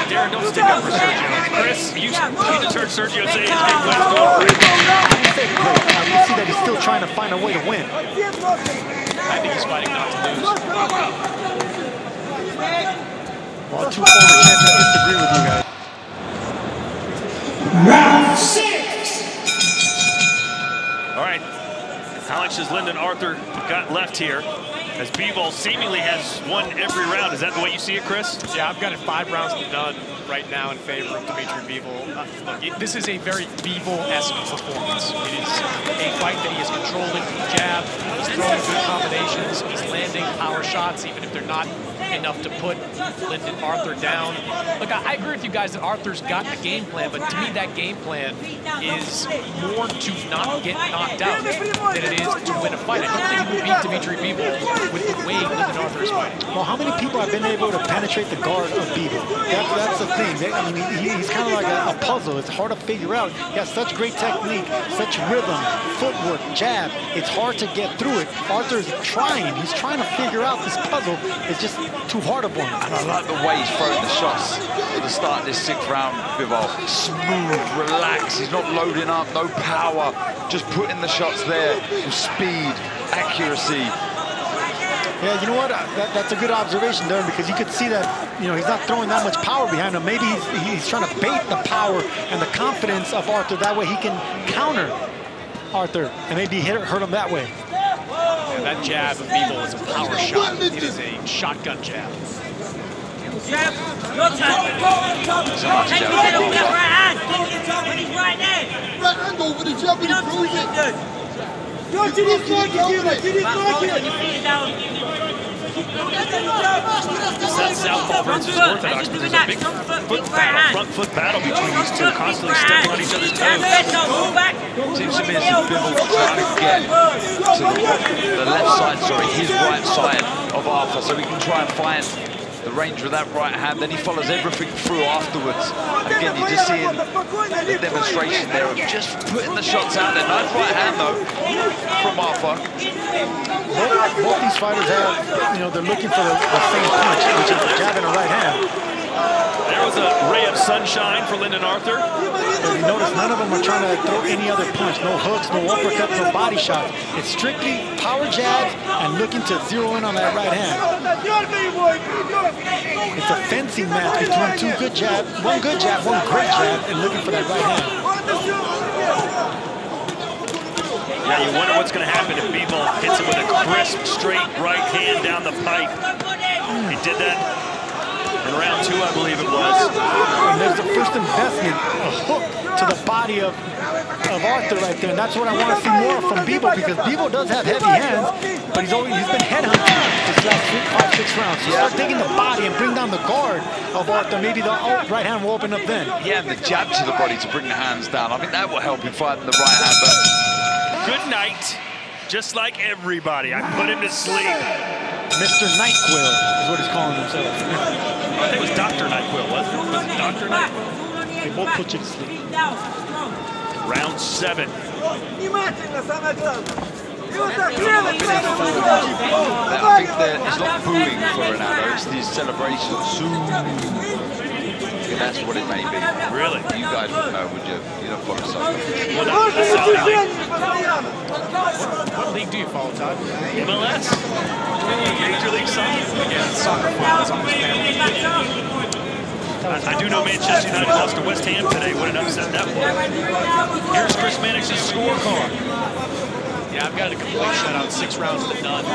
Darren, don't stick up for Sergio. Chris, you just heard Sergio say he's getting wins going for You see that he's still trying to find a way to win. I think he's fighting not to lose. Well, two former champions disagree with you guys. Round 6. All right, how much has Lyndon Arthur got left here? As Bivol seemingly has won every round. Is that the way you see it, Chris? Yeah, I've got it 5 rounds to none right now in favor of Dmitry Bivol. Look, this is a very Bivol-esque performance. It is a fight that he is controlling with the jab. He's throwing good combinations. He's landing power shots, even if they're not enough to put Lyndon Arthur down. Look, I agree with you guys that Arthur's got a game plan, but to me that game plan is more to not get knocked out than it is to win a fight. I don't think he would beat Dmitry Bivol with the way Lyndon Arthur is fighting. Well, how many people have been able to penetrate the guard of Bivol? That's the thing. I mean, he's kind of like a puzzle. It's hard to figure out. He has such great technique, such rhythm, footwork, jab. It's hard to get through it. Arthur's trying. He's trying to figure out this puzzle. It's just too hard of one. And I like the way he's throwing the shots at the start of this 6th round, Bivol. Smooth, relaxed, he's not loading up, no power, just putting the shots there with speed, accuracy. Yeah, you know what? That's a good observation, Darren, because you could see that, you know, he's not throwing that much power behind him. Maybe he's trying to bait the power and the confidence of Arthur. That way he can counter Arthur and maybe hurt him that way. Yeah, that jab of Bivol is a power shot. It is a shotgun jab. Jab, your turn. Take your head off that right hand. When he's right there. Right hand over the jab and Don't do what you do. Go to this leg, give it, Put your feet down. That southpaw versus orthodox, but there's a big front foot battle between these two, constantly stepping on each other's toes. Seems to me as if Bivol's trying to get to the left side, sorry, his right side of Arthur, so he can try and find the range with that right hand. Then he follows everything through afterwards. And again, you're just seeing the demonstration there of just putting the shots out there. Nice right hand though from Arthur. Both these fighters have, you know, they're looking for the same punch, which is a jab and a right hand. There was a ray of sunshine for Lyndon Arthur. But you notice none of them are trying to throw any other punch. No hooks, no uppercuts, no body shots. It's strictly power jabs and looking to zero in on that right hand. It's a fencing match between two good jabs, one good jab, one great jab, and looking for that right hand. Yeah, you wonder what's going to happen if Bivol hits him with a crisp, straight right hand down the pipe. He did that in round 2, I believe it was. And there's the first investment, a hook to the body of Arthur right there, and that's what I want to see more from Bivol, because Bivol does have heavy hands, but he's been headhunting this last 5-6 rounds. So start taking the body and bring down the guard of Arthur. Maybe the right hand will open up then. Yeah, and the jab to the body to bring the hands down. I think that will help him fighting the right hand. But good night, just like everybody. I put him to sleep. Mr. NyQuil is what he's calling himself. I think it was Dr. NyQuil, wasn't it? Was it Dr. NyQuil? They both put you to sleep. Round 7. I think that it's not booing for Ronaldo, it's these celebrations. Yeah, that's what it may be. Really? You guys would know, would you? You don't follow soccer. Well, not the Saudi league. What league do you follow, Todd? MLS. Major League Soccer. Yeah, soccer fans on this panel. I do know Manchester United lost to West Ham today. What an upset that was. Here's Chris Mannix's scorecard. Yeah, I've got a complete shutout, 6 rounds to none in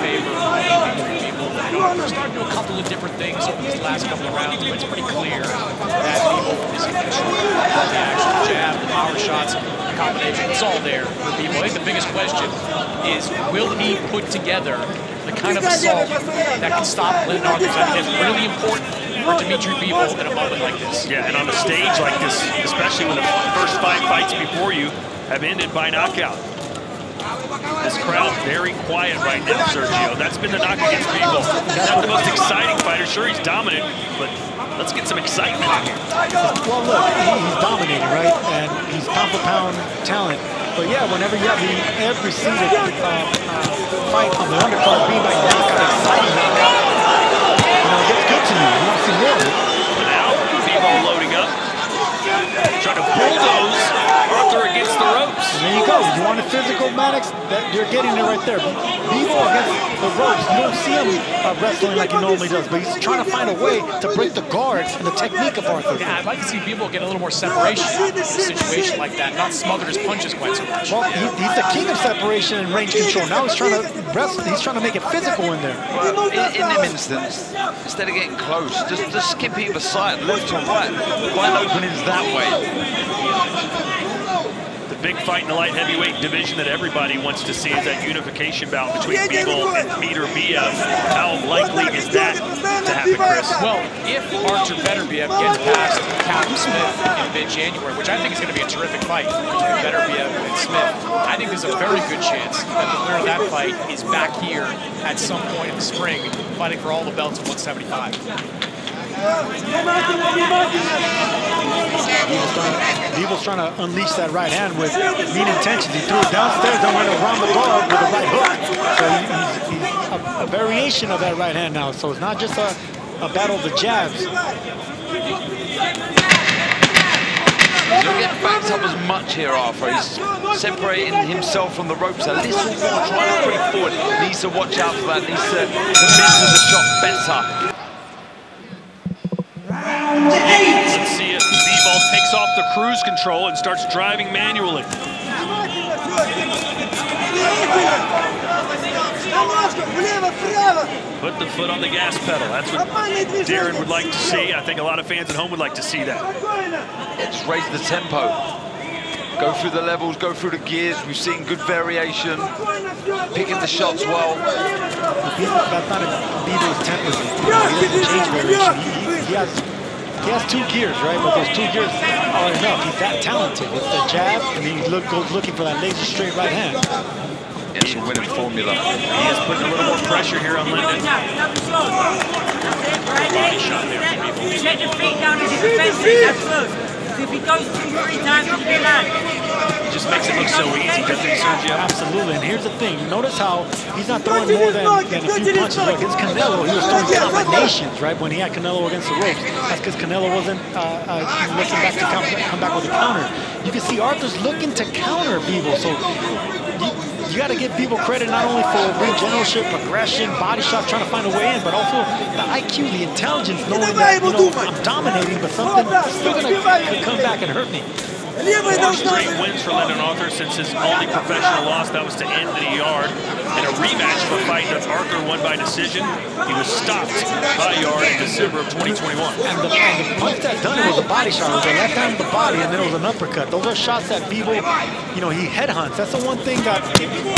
favor of people. You know, we're starting to do a couple of different things over these last couple of rounds, but it's pretty clear that Bivol is in control of the actual jab, the power shots. combination. It's all there for Bivol. I think the biggest question is, will he put together the kind of assault that can stop Lyndon Arthur? I think that's really important for Dmitry Bivol in a moment like this. Yeah, and on a stage like this, especially when the first 5 fights before you have ended by knockout. This crowd very quiet right now, Sergio. That's been the knock against Bivol. He's not the most exciting fighter. Sure, he's dominant, but let's get some excitement in here. Well, look, he's dominating, right? And he's pound-for-pound talent. But yeah, whenever you have the every single fight on the undercard being like knockout, exciting knockout, it gets good to you. You want to see more of it. But now, Bivol loading up, trying to bulldoze Arthur against the ropes. And there you go. You want a physical, Maddox? You're getting it right there. Bivol against the ropes. You don't see him wrestling like he normally does, but he's trying to find a way to break the guard and the technique of Arthur. Yeah, I'd like to see Bivol get a little more separation in a situation like that, not smother his punches quite so much. Well, he's the king of separation and range control. Now he's trying to wrestle. He's trying to make it physical in there. Well, in them instance, instead of getting close, just skip either side, left to right. Find openings that way. Big fight in the light heavyweight division that everybody wants to see is that unification bout between Bivol and Dmitry Bivol. How likely is that to happen, Chris? Well, if Artur Beterbiev gets past Callum Smith in mid-January, which I think is going to be a terrific fight between Beterbiev and Smith, I think there's a very good chance that the winner of that fight is back here at some point in the spring fighting for all the belts at 175. Bivol's trying to unleash that right hand with mean intentions. He threw it downstairs and went around the guard with a right hook. So he's a variation of that right hand now. So it's not just a battle of the jabs. He's not getting backed up as much here, Arthur. He's separating himself from the ropes a little more, trying to creep forward. Needs to watch out for that. Needs to commit to the shot better. Let's see it. Bivol takes off the cruise control and starts driving manually. Put the foot on the gas pedal. That's what Darren would like to see. I think a lot of fans at home would like to see that. Let's raise the tempo. Go through the levels, go through the gears. We've seen good variation. Picking the shots well. That's not Bivol's temperament. He doesn't change variation. He has 2 gears, right? But those 2 gears are enough. He's that talented. It's the jab, and then he goes looking for that laser straight right hand. It's a winning formula. He is putting a little more pressure here on Lyndon. Body shot there from Bivol. Check the feet down as he's defensive. That's good. If he goes 2 or 3 times, he'll get land. It just makes it look so easy, doesn't it, Sergio? Absolutely, and here's the thing. Notice how he's not throwing more than a few punches. Like against Canelo, he was throwing combinations, right, when he had Canelo against the ropes. That's because Canelo wasn't looking back to come back with a counter. You can see Arthur's looking to counter Bivol, so you got to give Bivol credit not only for generalship, aggression, body shot, trying to find a way in, but also the IQ, the intelligence, knowing that, I'm dominating, but something still going to come back and hurt me. 4 straight wins for Lyndon Arthur since his only professional loss. That was to Anthony Yard in a rematch for a fight that Arthur won by decision. He was stopped by Yard in December of 2021. And the punch that done it was a body shot. It was a left hand to the body, and then it was an uppercut. Those are shots that Bivol, he headhunts. That's the one thing that... There you go.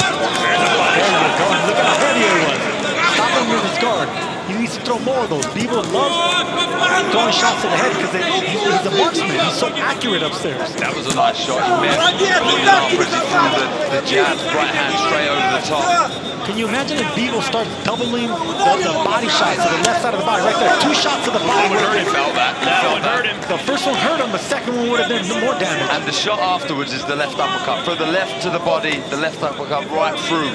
Look how heavy it was. Stop him with his guard. He needs to throw more of those. Bivol loves throwing shots to the head because he's a marksman. He's so accurate upstairs. That was a nice shot. He missed. The jab, right hand straight over the top. Can you imagine if Bivol starts doubling the body shots to the left side of the body right there? 2 shots to the body. He felt that. That one hurt him. The first one hurt him. The second one would have done more damage. And the shot afterwards is the left uppercut. From the left to the body, the left uppercut right through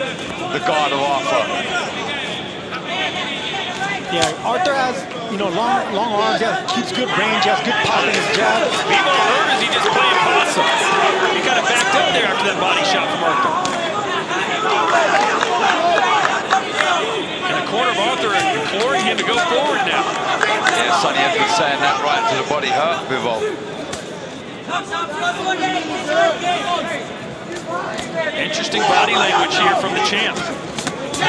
the guard of Arthur. Yeah, Arthur has, long arms. He keeps good range. He has good pop in his jab. Bivol hurt as he just played possum. He kind of backed up there after that body shot from Arthur. And the corner of Arthur imploring him to go forward now. Yeah, Sonny has been saying that right to the body hurt Bivol. Interesting body language here from the champ. You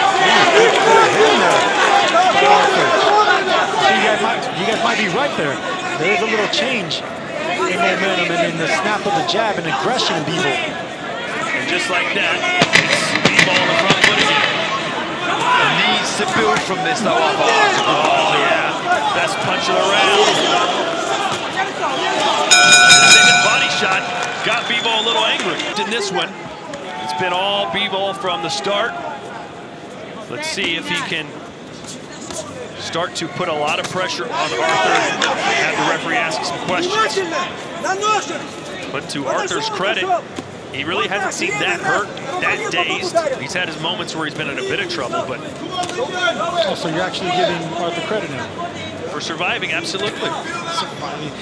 guys might be right there. There is a little change. in momentum and in the snap of the jab and aggression in Bivol. And just like that, Bivol on the front foot again. Needs to build from this though. Oh yeah, best punch of the round. Second body shot got Bivol a little angry. In this one, it's been all Bivol from the start. Let's see if he can start to put a lot of pressure on Arthur and have the referee ask some questions. But to Arthur's credit, he really hasn't seemed that hurt, that dazed. He's had his moments where he's been in a bit of trouble, but... Oh, so you're actually giving Arthur credit now? For surviving, absolutely. Surviving.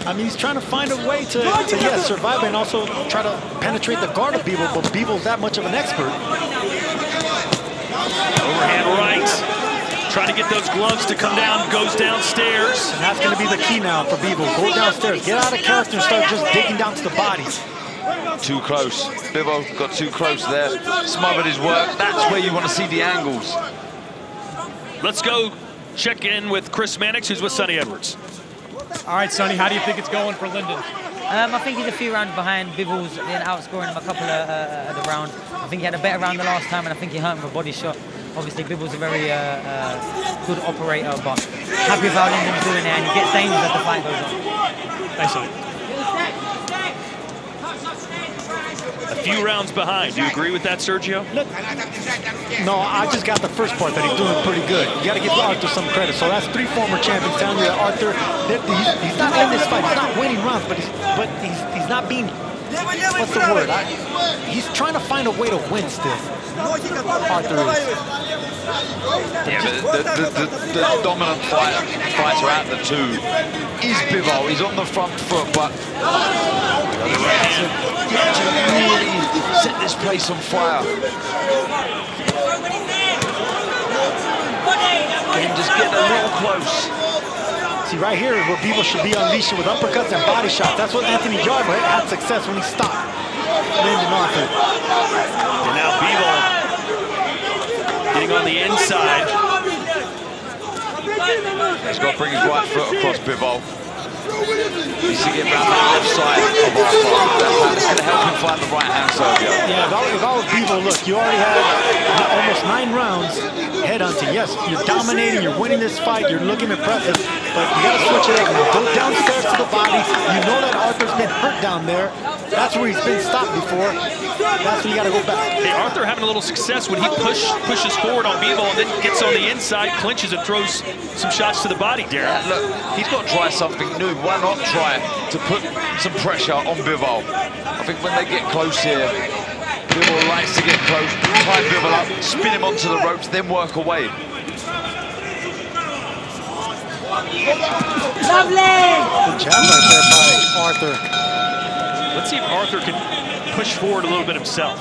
I mean, he's trying to find a way to yes, survive and also try to penetrate the guard of Bivol, but Bivol's that much of an expert. Overhand right. Trying to get those gloves to come down, goes downstairs. And that's going to be the key now for Bivol. Go downstairs, get out of character and start just digging down to the body. Too close. Bivol got too close there. Smothered his work. That's where you want to see the angles. Let's go check in with Chris Mannix, who's with Sonny Edwards. All right, Sonny, how do you think it's going for Lyndon? I think he's a few rounds behind. Bivol's been outscoring him a couple of the round. I think he had a better round the last time, and I think he hurt him with a body shot. Obviously, Bivol's a very good operator, but happy with how Lyndon's doing there, and he gets dangerous as the fight goes on. Thanks, Sonny. A few rounds behind. Do you agree with that, Sergio? Look, no, I just got the first part that he's doing pretty good. You got to give Arthur some credit. So that's 3 former champions telling you that Arthur, he's not in this fight. He's not winning rounds, but he's not being, what's the word? He's trying to find a way to win still. Arthur is. Yeah, but the dominant fighter out the two is Bivol. He's on the front foot, but you have to really set this place on fire. And just get a little close. See, right here is where Bivol should be unleashing with uppercuts and body shots. That's what Anthony Jarber had success when he stopped Lyndon Arthur. And now Bivol getting on the inside. He's got to bring his right foot across Bivol. He's to get around the left side of Arthur. That's going to help him find the right hand, Sergio. Yeah, if I was Bivol, look, you already had almost 9 rounds headhunting. Yes, you're dominating, you're winning this fight, you're looking impressive, but you got to switch it up now. Go downstairs to the body. You know that Arthur's been hurt down there. That's where he's been stopped before. That's when you got to go back. Hey, Arthur having a little success when he pushes forward on Bivol and then gets on the inside, clinches and throws some shots to the body, Darren. Yeah, look, he's got to try something new. Why not try to put some pressure on Bivol? I think when they get close here, Bivol likes to get close, tie Bivol up, spin him onto the ropes, then work away. Lovely! Good job right there by Arthur. Let's see if Arthur can push forward a little bit himself.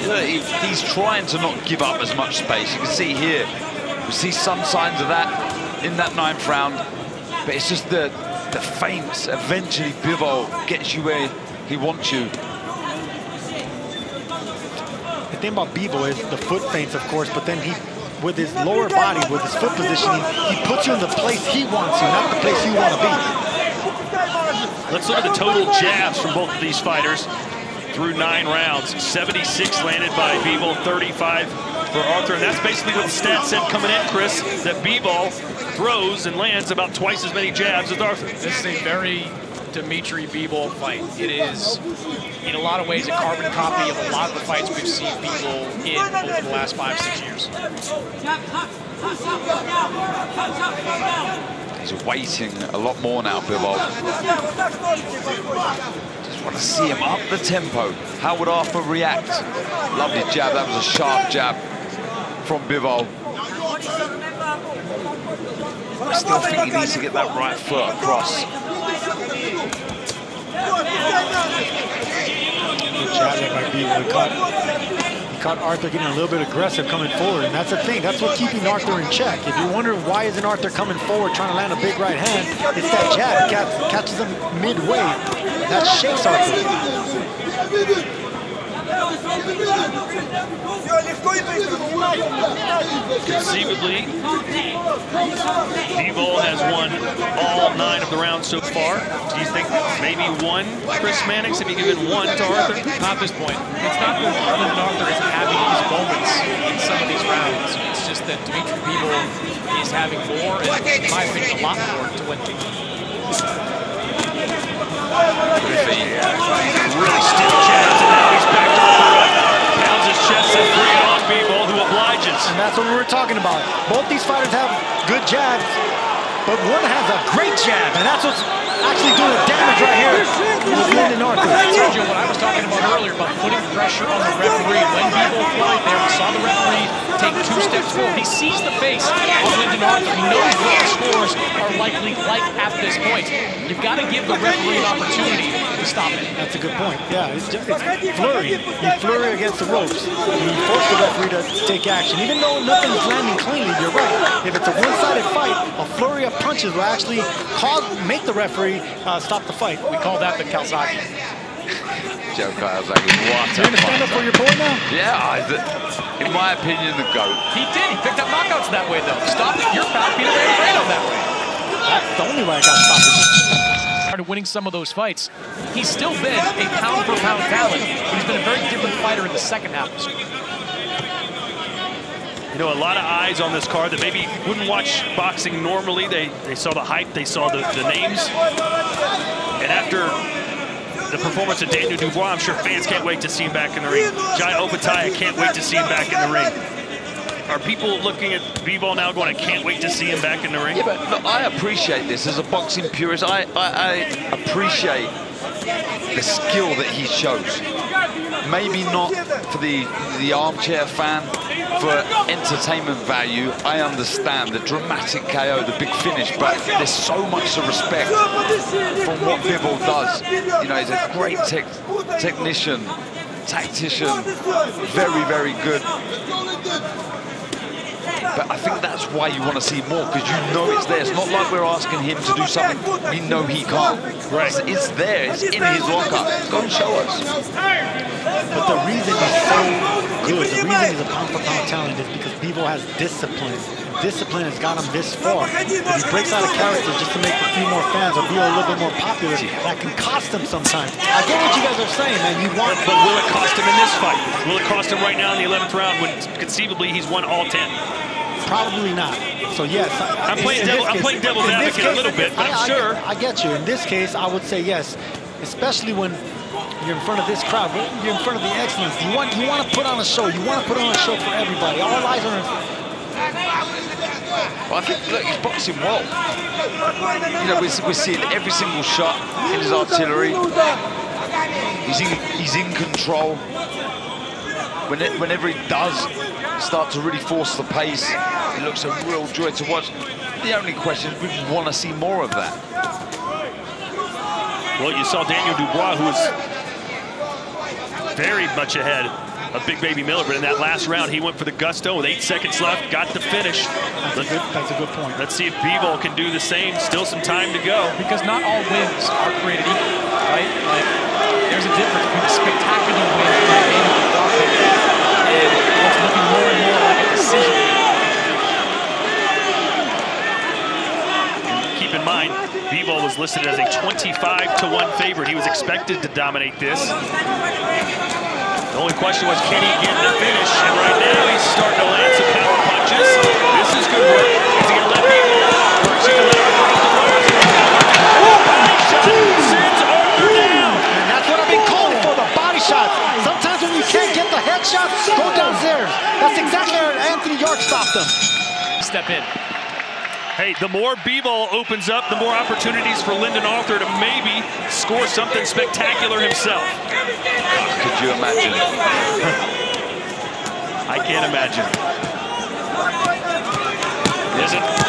You know, he's trying to not give up as much space. You can see here, we see some signs of that in that 9th round, but it's just the feints. Eventually, Bivol gets you where he wants you. The thing about Bivol is the foot feints, of course, but then he, with his lower body, with his foot positioning, he puts you in the place he wants you, not the place you want to be. Let's look at the total jabs from both of these fighters through 9 rounds. 76 landed by Bivol, 35 for Arthur, and that's basically what the stats said coming in, Chris, that Bivol throws and lands about twice as many jabs as Arthur. This is a very Dmitry Bivol fight. It is, in a lot of ways, a carbon copy of a lot of the fights we've seen Bivol in over the last 5-6 years. He's waiting a lot more now, Bivol. Just want to see him up the tempo. How would Arthur react? Lovely jab. That was a sharp jab from Bivol. I still think he needs to get that right foot across. Good jab by Bivol. He caught Arthur getting a little bit aggressive coming forward, and that's the thing. That's what's keeping Arthur in check. If you're wondering why isn't Arthur coming forward trying to land a big right hand, it's that jab. Catches him midway. That shakes Arthur. Conceivably, Bivol has won all 9 of the round so far. Do you think maybe one Chris Mannix, have you given one to Arthur? Not at this point. It's not that Lyndon Arthur is having these moments in some of these rounds. It's just that Dmitry Bivol is having more, and in my opinion, a lot more to win. Really stiff jabs, and now he's back to the right. Pounds his chest and 3 on Bivol, who obliges. And that's what we were talking about. Both these fighters have good jabs, but one has a great jab, and that's what's actually doing the damage right here with Lyndon Arthur. I told you what I was talking about earlier about putting pressure on the referee. When Bivol flight there, we saw the referee take 2 steps forward. He sees the face of Lyndon Arthur. He knows what the scores are likely like at this point. You've got to give the referee an opportunity to stop it. That's a good point. Yeah, it's flurry. You flurry against the ropes. You force the referee to take action. Even though nothing's landing cleanly, you're right. If it's a one-sided fight, a flurry of punches will actually make the referee stop the fight. We call that the Calzaghe. Joe Calzaghe, what You're going to stand up for your boy now? Yeah, in my opinion, the GOAT. He did. He picked up knockouts that way, though. Stop your foul, Peter Van that way. That's the only way I got stopped. Started winning some of those fights. He's still been a pound-for-pound talent, but he's been a very different fighter in the second half. You know, a lot of eyes on this card that maybe wouldn't watch boxing normally. They saw the hype, they saw the names. And after the performance of Daniel Dubois, I'm sure fans can't wait to see him back in the ring. Jai Opetaia can't wait to see him back in the ring. Are people looking at Bivol now going, I can't wait to see him back in the ring? Yeah, but look, I appreciate this as a boxing purist. I appreciate the skill that he shows. Maybe not for the armchair fan, for entertainment value. I understand the dramatic KO, the big finish, but there's so much to respect from what Bivol does. You know, he's a great technician, tactician, very, very good. But I think that's why you want to see more, because you know it's there. It's not like we're asking him to do something we know he can't. Right. It's there. It's in his locker. Go and show us. But the reason he's so good, the reason he's a pound-for-pound talent is because Bivol has discipline. Discipline has got him this far. If he breaks out of character just to make a few more fans or be a little bit more popular, that can cost him sometimes. I get what you guys are saying, man. You want, but will it cost him in this fight? Will it cost him right now in the 11th round when conceivably he's won all 10? Probably not. So yes, I'm playing devil's advocate a little bit, but I'm sure. I get you. In this case, I would say yes, especially when you're in front of this crowd. You're in front of the excellence. You want to put on a show. You want to put on a show for everybody. All eyes are on. Well, I think, look, he's boxing well. You know, we're seeing every single shot in his artillery. He's in control. Whenever he does start to really force the pace, it looks a real joy to watch. The only question is we want to see more of that. Well, you saw Daniel Dubois, who was very much ahead of Big Baby Miller, but in that last round, he went for the gusto with 8 seconds left, got the finish. That's a good point. Let's see if Bivol can do the same. Still some time to go. Because not all wins are created equal, right? Like, there's a difference between a spectacular win and what's looking more and more like a decision. Keep in mind, Bivol was listed as a 25-1 favorite. He was expected to dominate this. The only question was, can he get the finish? And right now, he's starting to land some power punches. This is good work. Is he going to let Bivol work? Is he going to let Arthur off the ropes? Body shot sends Arthur down. And that's what I've been calling for, the body shots. Sometimes when you can't get the headshot, go downstairs. That's exactly how Anthony York stopped him. Step in. Hey, the more Bivol opens up, the more opportunities for Lyndon Arthur to maybe score something spectacular himself. Could you imagine? I can't imagine.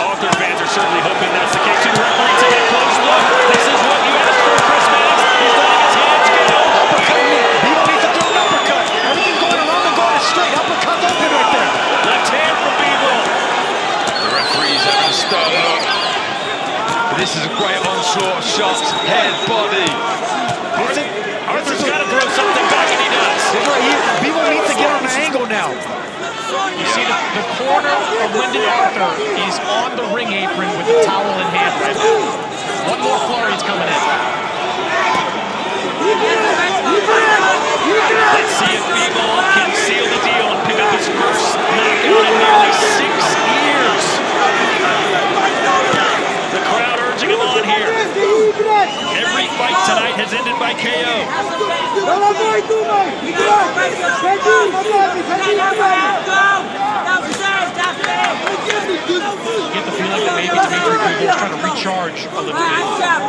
Arthur fans are certainly hoping that's the case. The referee taking a close look. This is what you asked for, Chris Mannix. He's letting his hands go. Uppercut. Bivol needs to do an uppercut. Everything going around and going straight. Uppercut open right there. Left hand from Bivol. The referee's having a stern look. This is a great onslaught of shots. Head, body. Arthur's got to throw something back, and he does. Bivol needs to get on the angle now. You see the corner of Lyndon Arthur is on the ring apron with the towel in hand right now. Every fight tonight has ended by KO. You get the feeling that maybe Dmitry Bivol is trying to recharge a little bit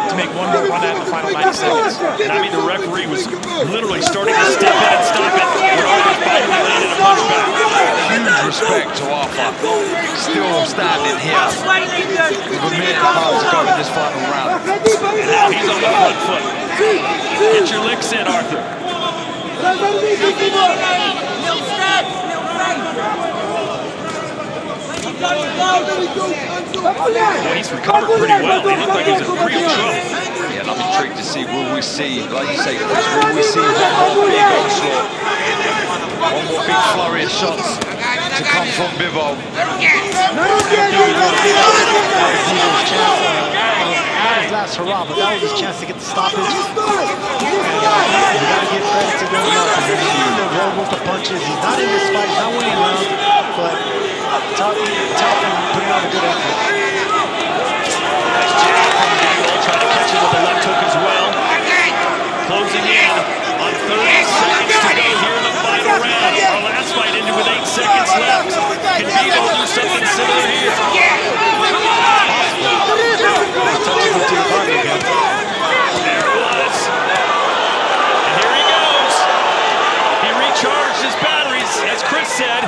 to make one more run at the final 90 seconds. And I mean, the referee was literally starting to step in and stop it when Arthur finally landed a punch back. Huge respect to Arthur. Still standing here with a minute and a half to go in this final round. And now he's on the front foot. Get your licks in, Arthur. Well, he's recovered pretty well. He looked like he was in real trouble. Yeah, and I'm intrigued to see, will we see, like you say, Chris, will we see one more big onslaught? One more big flurry of shots to come from Bivol. His last hurrah, but that was his chance to get the stoppage. You gotta give credit to Lyndon Arthur. He's in the roll with the punches. He's not in this fight, he's not winning rounds, but tough and putting on a good effort. Nice jab from Bivol, trying to catch him with the left hook as well. Closing in on 30 seconds to go here in the final round. Our last fight ended with 8 seconds left. Can Bivol do something similar here? There it was. And here he goes. He recharged his batteries, as Chris said.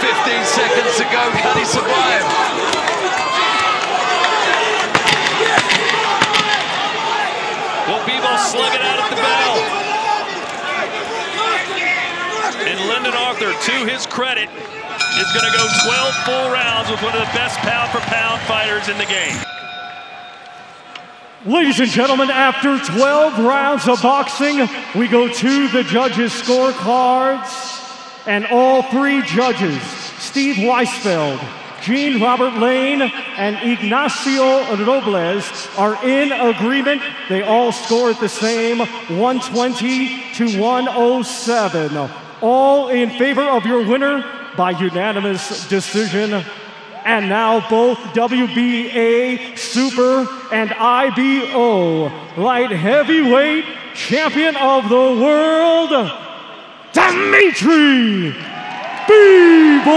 15 seconds to go. Can he survive? Well, Bivol slugging out at the bell. And Lyndon Arthur, to his credit, is going to go 12 full rounds with one of the best pound-for-pound fighters in the game. Ladies and gentlemen, after 12 rounds of boxing, we go to the judges' scorecards. And all 3 judges, Steve Weisfeld, Jean Robert Lane, and Ignacio Robles, are in agreement. They all scored the same, 120 to 107. All in favor of your winner by unanimous decision. And now both WBA, Super, and IBO light heavyweight champion of the world, Dmitry Bivol.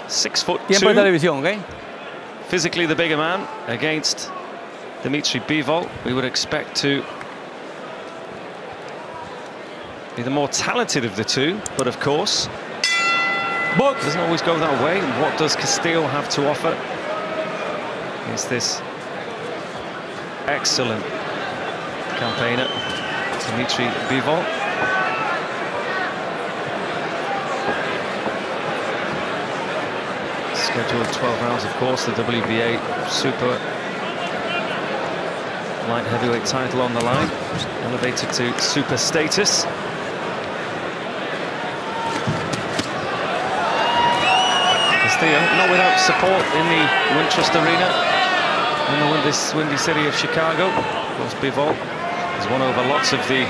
6'2". Tiempo de televisión, okay? Physically the bigger man against Dmitry Bivol. We would expect to be the more talented of the two, but of course, doesn't always go that way. And what does Castillo have to offer? Is this excellent campaigner, Dmitry Bivol. Scheduled 12 rounds, of course, the WBA Super light heavyweight title on the line, elevated to super status. Castillo, not without support in the Wintrust Arena in the windy city of Chicago. Of course, Bivol is one over lots of the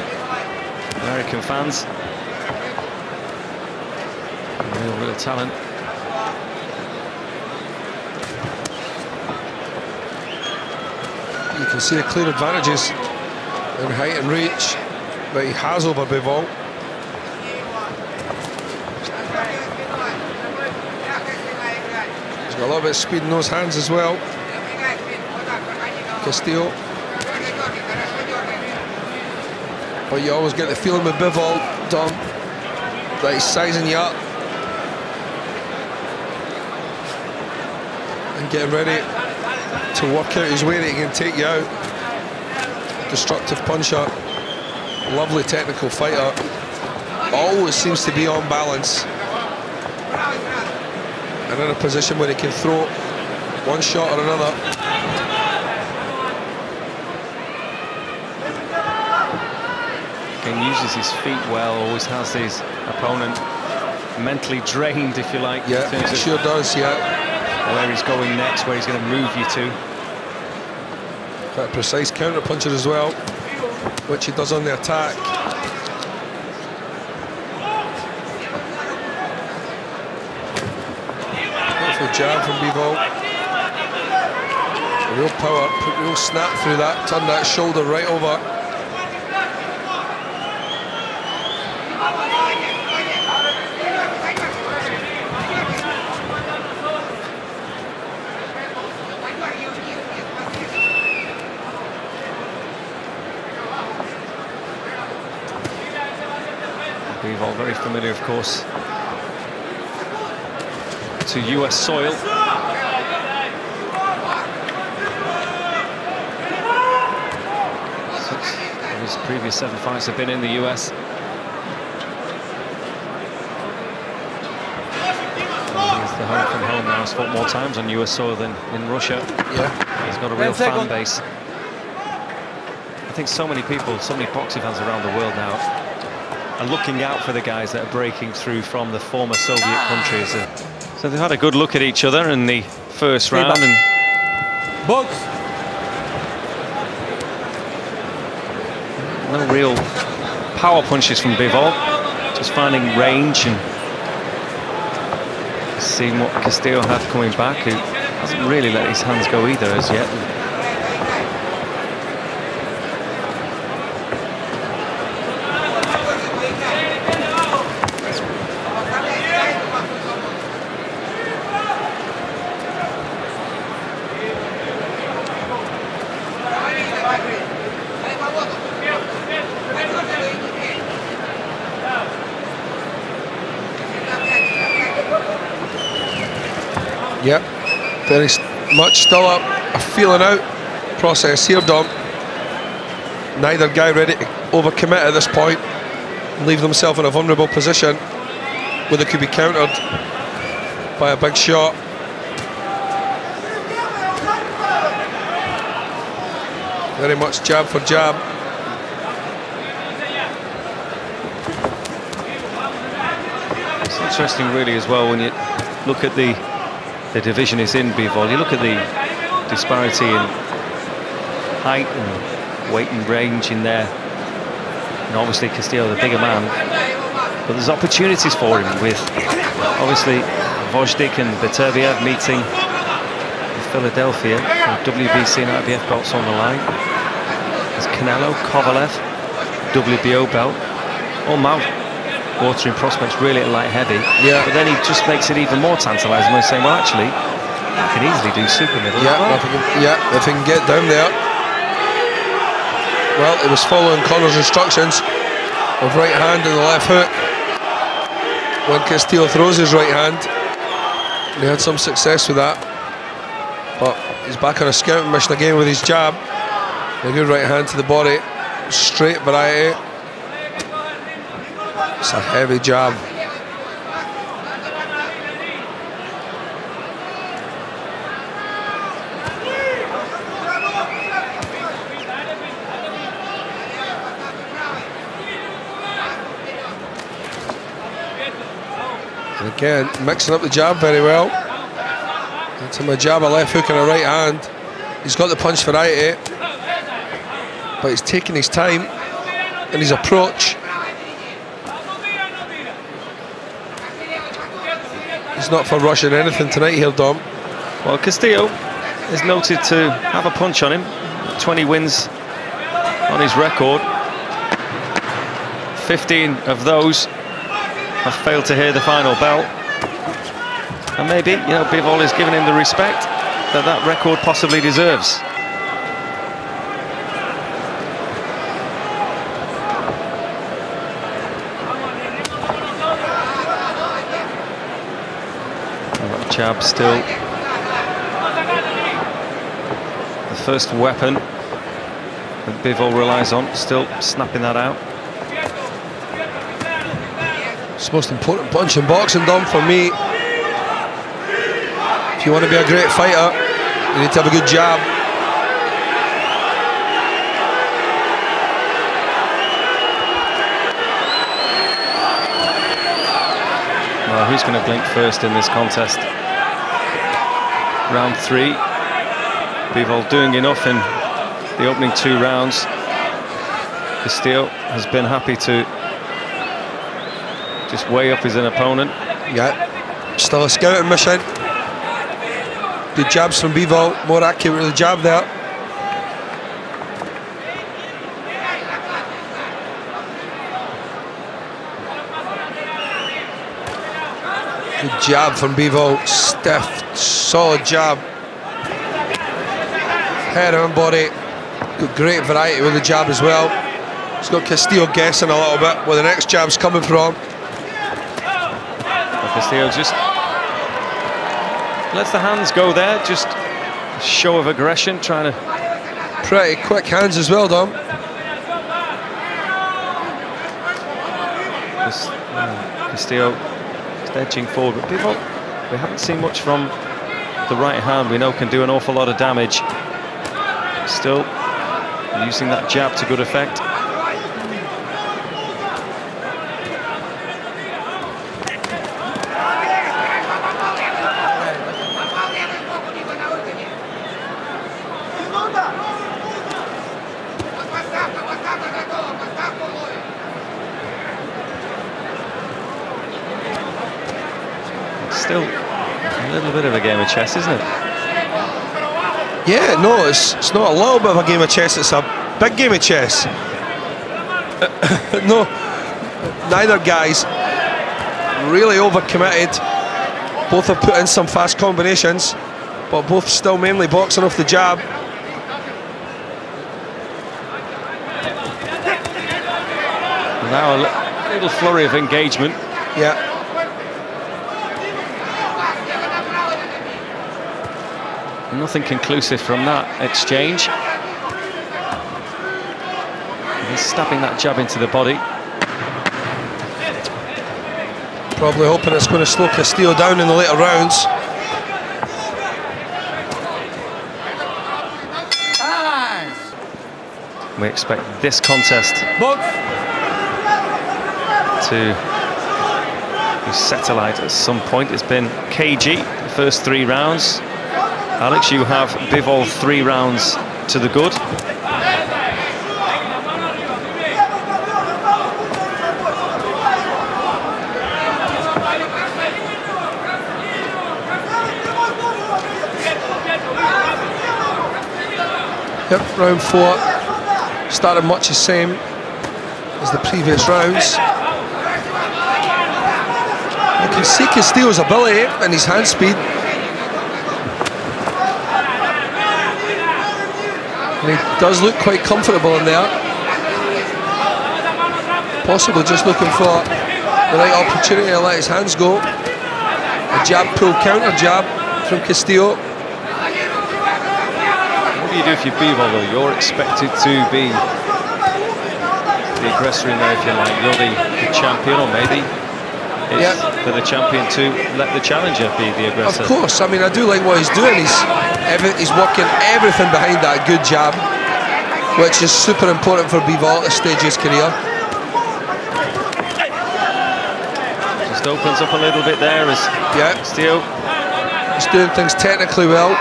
American fans. Real talent. You can see the clear advantages in height and reach that he has over Bivol. He's got a little bit of speed in those hands as well, Castillo. But you always get the feeling with Bivol, Dom, that he's sizing you up and getting ready to work out his way that he can take you out. Destructive puncher, lovely technical fighter, always seems to be on balance and in a position where he can throw one shot or another. Again, uses his feet well, always has his opponent mentally drained, if you like. Yeah, he sure does, yeah. Where he's going next, where he's going to move you to. Quite a precise counter puncher as well, which he does on the attack. Beautiful jab from Bivol. Real power, put real snap through that, turned that shoulder right over. Bivol very familiar, of course, to US soil. His previous 7 fights have been in the US. He's the home from home now. He's fought more times on US soil than in Russia. Yeah. He's got a real fan base. I think so many people, so many boxing fans around the world now are looking out for the guys that are breaking through from the former Soviet countries. So they've had a good look at each other in the first round. And box. No real power punches from Bivol, just finding range and seeing what Castillo had coming back, who hasn't really let his hands go either as yet. Yep, very much still a feeling out process here, Dom. Neither guy ready to overcommit at this point, leave themselves in a vulnerable position where they could be countered by a big shot. Very much jab for jab. It's interesting really as well when you look at the division is in Bivol. You look at the disparity in height and weight and range in there. And obviously Castillo, the bigger man. But there's opportunities for him with, obviously, Vojdik and Beterbiev meeting in Philadelphia. WBC and IBF belts on the line. There's Canelo, Kovalev, WBO belt. All mouth-watering prospects really at light heavy. Yeah. But then he just makes it even more tantalising when he's saying, well, actually, I can easily do super middle. Yeah, if he can get down there. Well, it was following Conor's instructions of right hand and the left hook. When Castillo throws his right hand, he had some success with that. But he's back on a scouting mission again with his jab. A good right hand to the body, straight variety. It's a heavy jab. And again, mixing up the jab very well. Into my jab, a left hook and a right hand. He's got the punch variety, but he's taking his time in his approach. He's not for rushing anything tonight here, Dom. Well, Castillo is noted to have a punch on him. 20 wins on his record. 15 of those have failed to hear the final bell. And maybe, you know, Bivol is giving him the respect that that record possibly deserves. Jab still the first weapon that Bivol relies on, still snapping that out. It's the most important punch in boxing, Dom, for me. If you want to be a great fighter, you need to have a good jab. Well, who's going to blink first in this contest? Round 3. Bivol doing enough in the opening 2 rounds. Castillo has been happy to just weigh up his opponent. Yeah, still a scouting mission. Good jabs from Bivol, more accurate with the jab there. Good jab from Bivol, stiff, solid jab. Head and body, got great variety with the jab as well. It's got Castillo guessing a little bit where the next jab's coming from. Castillo just lets the hands go there, just a show of aggression, trying to... Pretty quick hands as well, Dom. Castillo is edging forward, but Bivol, we haven't seen much from the right hand. We know can do an awful lot of damage. Still using that jab to good effect. Still a little bit of a game of chess, isn't it? Yeah, no, it's not a little bit of a game of chess, it's a big game of chess. No, neither guys really overcommitted. Both have put in some fast combinations, but both still mainly boxing off the jab. Now a little flurry of engagement. Yeah. Nothing conclusive from that exchange. He's stabbing that jab into the body. Probably hoping it's going to slow Castillo down in the later rounds. We expect this contest to be satellite at some point. It's been cagey the first 3 rounds. Alex, you have Bivol 3 rounds to the good. Yep, round 4 started much the same as the previous rounds. You can see Castillo's ability and his hand speed. And he does look quite comfortable in there. Possibly just looking for the right opportunity to let his hands go. A jab, pull, counter jab from Castillo. What do you do if you're Bivol, though? You're expected to be the aggressor in there, if you like. You're the champion, or maybe it's for the champion to let the challenger be the aggressor. Of course, I mean, I do like what he's doing. He's working everything behind that good jab, which is super important for Bivol at this stage of his career. Just opens up a little bit there as Castillo. He's doing things technically well.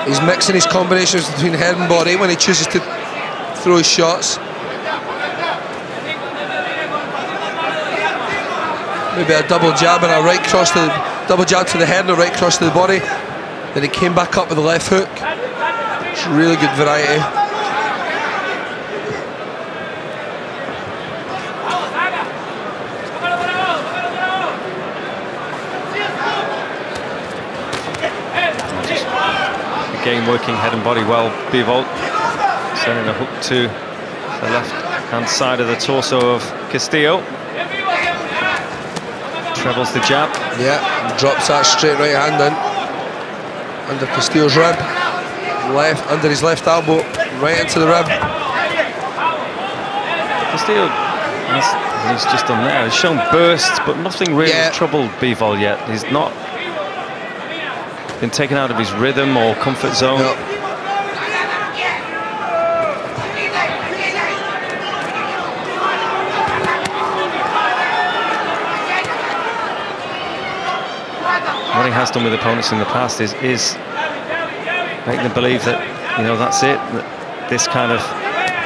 He's mixing his combinations between head and body when he chooses to throw his shots. Maybe a double jab and a right cross to the double jab to the head and a right cross to the body. Then he came back up with the left hook. It's really good variety. Again, working head and body well. Bivol sending a hook to the left-hand side of the torso of Castillo. Trebles the jab. Yeah, drops that straight right hand in. Under Castillo's rib. Under his left elbow. Right into the rib. Castillo, he's just done there. He's shown bursts, but nothing really troubled Bivol yet. He's not been taken out of his rhythm or comfort zone. No. What he has done with opponents in the past is make them believe that, you know, that's it, that this kind of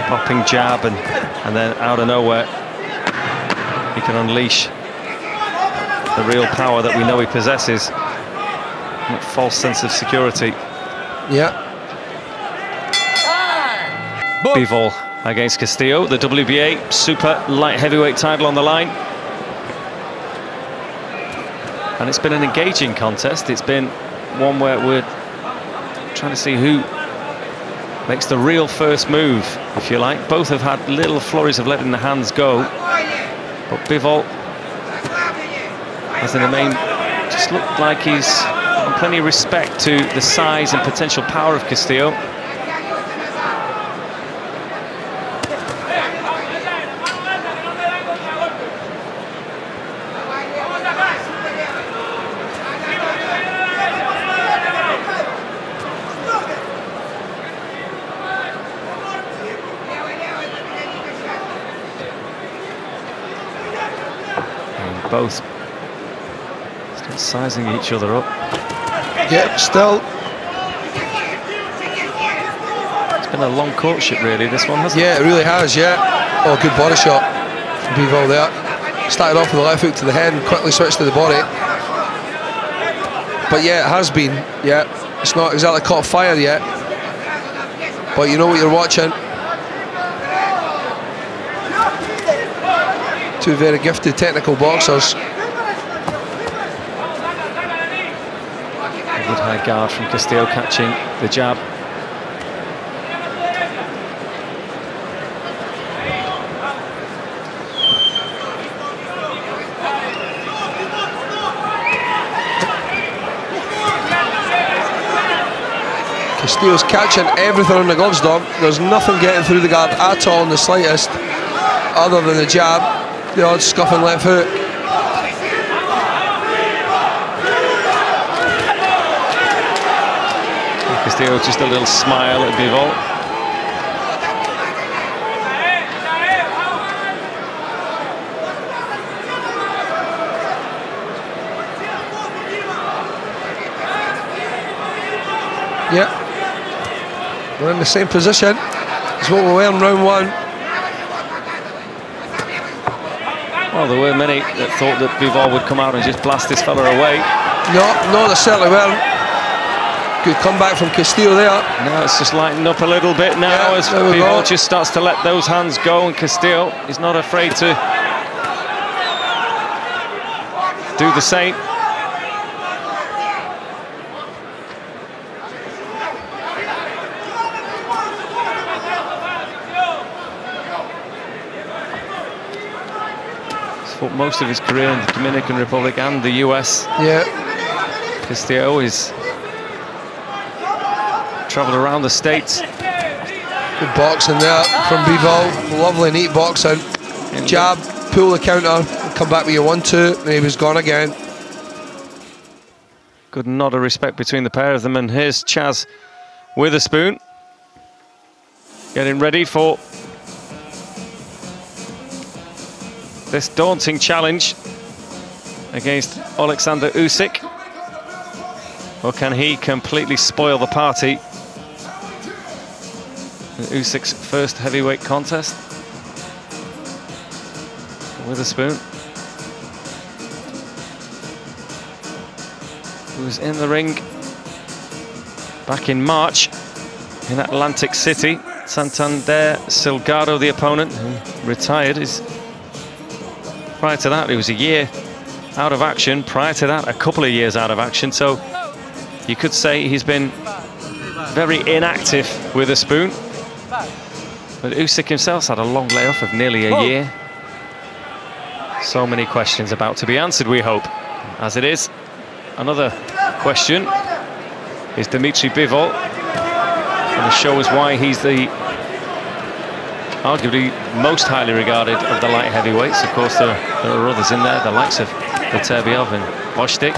popping jab and then out of nowhere he can unleash the real power that we know he possesses. That false sense of security. Yeah. Bivol against Castillo, the WBA super light heavyweight title on the line. And it's been an engaging contest. It's been one where we're trying to see who makes the real first move, if you like. Both have had little flurries of letting the hands go. But Bivol has in the main just looked like he's got plenty of respect to the size and potential power of Castillo. Both still sizing each other up. Yeah, still. It's been a long courtship, really, this one, hasn't it? Yeah, it really has, yeah. Oh, good body shot from Bivol there. Started off with a left hook to the head and quickly switched to the body. But yeah, it has been, yeah. It's not exactly caught fire yet. But you know what you're watching. Two very gifted technical boxers. A good high guard from Castillo, catching the jab. Castillo's catching everything on the gloves, Dom. There's nothing getting through the guard at all in the slightest, other than the jab. The odd scuffing left hook. Castillo just a little smile at Bivol. Yeah. We're in the same position as what we were in round one. Well, there were many that thought that Bivol would come out and just blast this fella away. No, they certainly weren't. Good comeback from Castillo there. No, it's just lightened up a little bit now, as Bivol just starts to let those hands go, and Castillo is not afraid to do the same. Most of his career in the Dominican Republic and the US. Yeah. Castillo is travelled around the States. Good boxing there from Bivol. Lovely, neat boxing. Jab, pull the counter, come back with your 1-2, and he was gone again. Good nod of respect between the pair of them, and here's Chaz Witherspoon getting ready for this daunting challenge against Alexander Usyk. Or can he completely spoil the party in Usyk's first heavyweight contest? Witherspoon, who was in the ring back in March in Atlantic City. Santander Silgado, the opponent, who retired. Prior to that, he was a year out of action. Prior to that, a couple of years out of action. So you could say he's been very inactive with a spoon. But Usyk himself's had a long layoff of nearly a year. So many questions about to be answered, we hope. As it is, another question is Dmitry Bivol. And to show us why he's the arguably most highly regarded of the light heavyweights. Of course, there are others in there, the likes of Beterbiev and Bostick.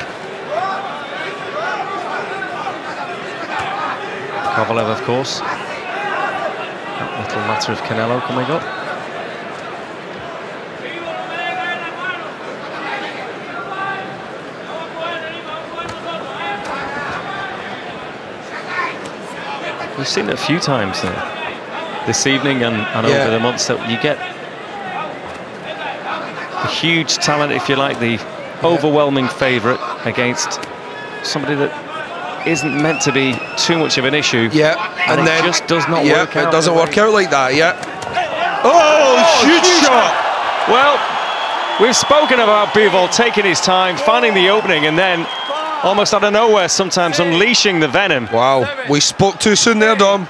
Kovalev, of course. That little matter of Canelo coming up. We've seen it a few times now. This evening and over the months, that you get the huge talent, if you like, the overwhelming favourite against somebody that isn't meant to be too much of an issue. Yeah, and it then just does not work out. It doesn't work out like that, yeah. Oh, huge shot! Well, we've spoken about Bivol taking his time, finding the opening, and then almost out of nowhere sometimes unleashing the venom. Wow, we spoke too soon there, Dom.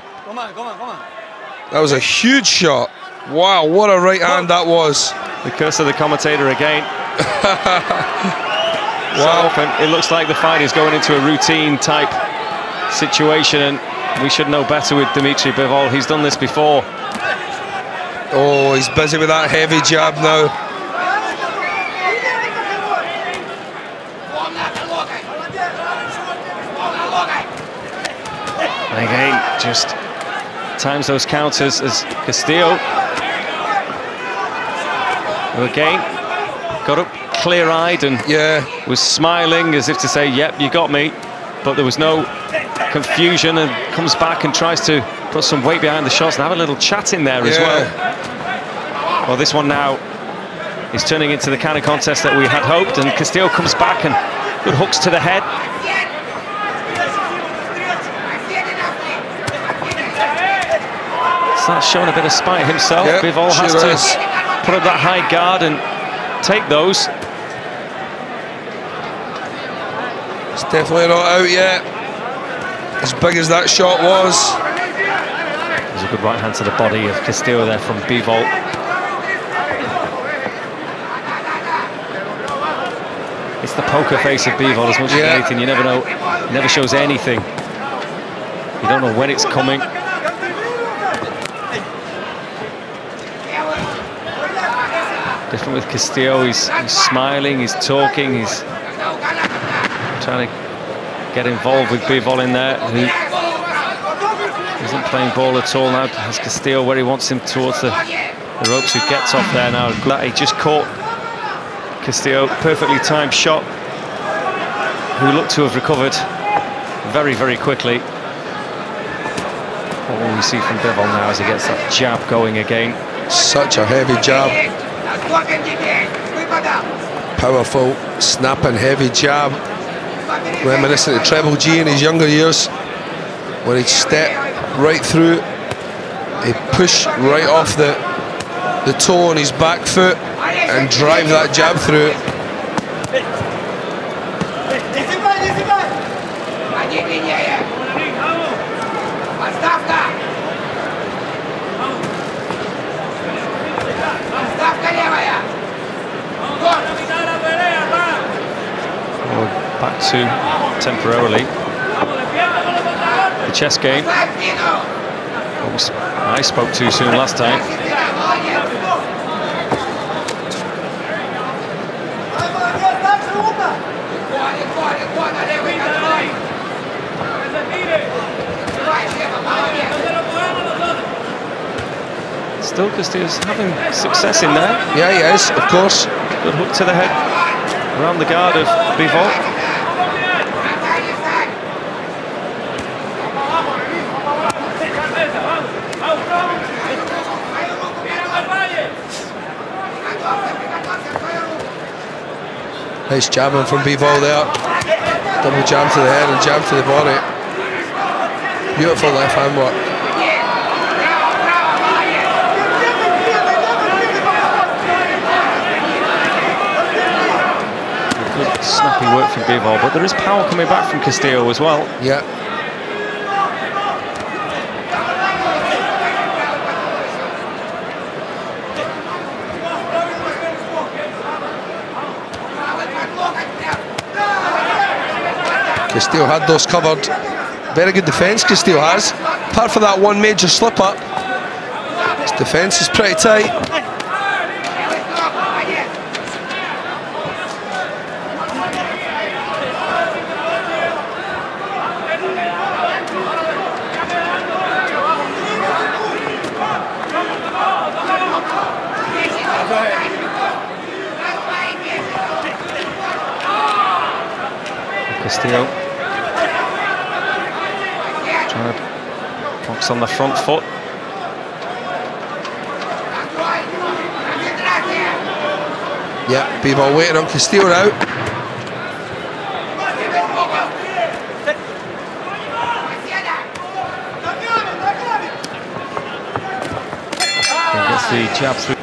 That was a huge shot. Wow, what a right hand that was. The curse of the commentator again. Wow. So often it looks like the fight is going into a routine type situation, and we should know better with Dmitry Bivol. He's done this before. Oh, he's busy with that heavy jab now. And again, just times those counters as Castillo, who again got up clear-eyed and was smiling as if to say, yep, you got me, but there was no confusion, and comes back and tries to put some weight behind the shots and have a little chat in there as well. Well, this one now is turning into the kind of contest that we had hoped, and Castillo comes back and good hooks to the head. Starts showing a bit of spite himself. Bivol has to put up that high guard and take those. It's definitely not out yet. As big as that shot was. There's a good right hand to the body of Castillo there from Bivol. It's the poker face of Bivol as much as anything. You never know. He never shows anything. You don't know when it's coming. Different with Castillo. He's smiling, he's talking, he's trying to get involved with Bivol in there, who isn't playing ball at all now. Has Castillo where he wants him towards the ropes, who gets off there now. He just caught Castillo, perfectly timed shot, who looked to have recovered very, very quickly. What will we see from Bivol now as he gets that jab going again? Such a heavy jab. Powerful, snapping, heavy jab. Reminiscent of Treble G in his younger years, when he'd step right through, he'd push right off the toe on his back foot and drive that jab through. Back to temporarily the chess game. I spoke too soon last time. Still, Castillo's having success in there. Yeah, he is, of course. Good hook to the head around the guard of Bivol. Nice jabbing from Bivol there. Double jab to the head and jab to the body. Beautiful left hand work. Good snappy work from Bivol, but there is power coming back from Castillo as well. Yeah. Castillo had those covered. Very good defence Castillo has. Apart from that one major slip up, his defence is pretty tight. Castillo trying to box on the front foot. Yeah, Bivol waiting on Castillo now. Gets the jab through.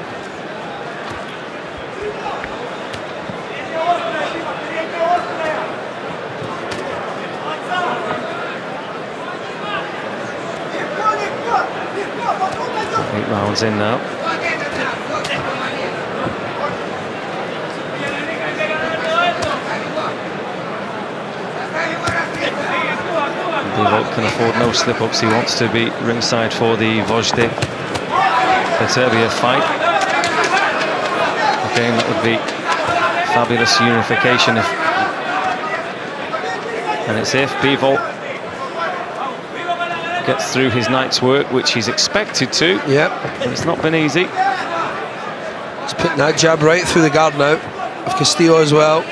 Eight rounds in now. Bivol can afford no slip-ups. He wants to be ringside for the Vojde Beterbiev fight. Again, that would be fabulous unification if, and it's if Bivol gets through his night's work, which he's expected to. Yep. But it's not been easy. He's putting that jab right through the guard now of Castillo as well.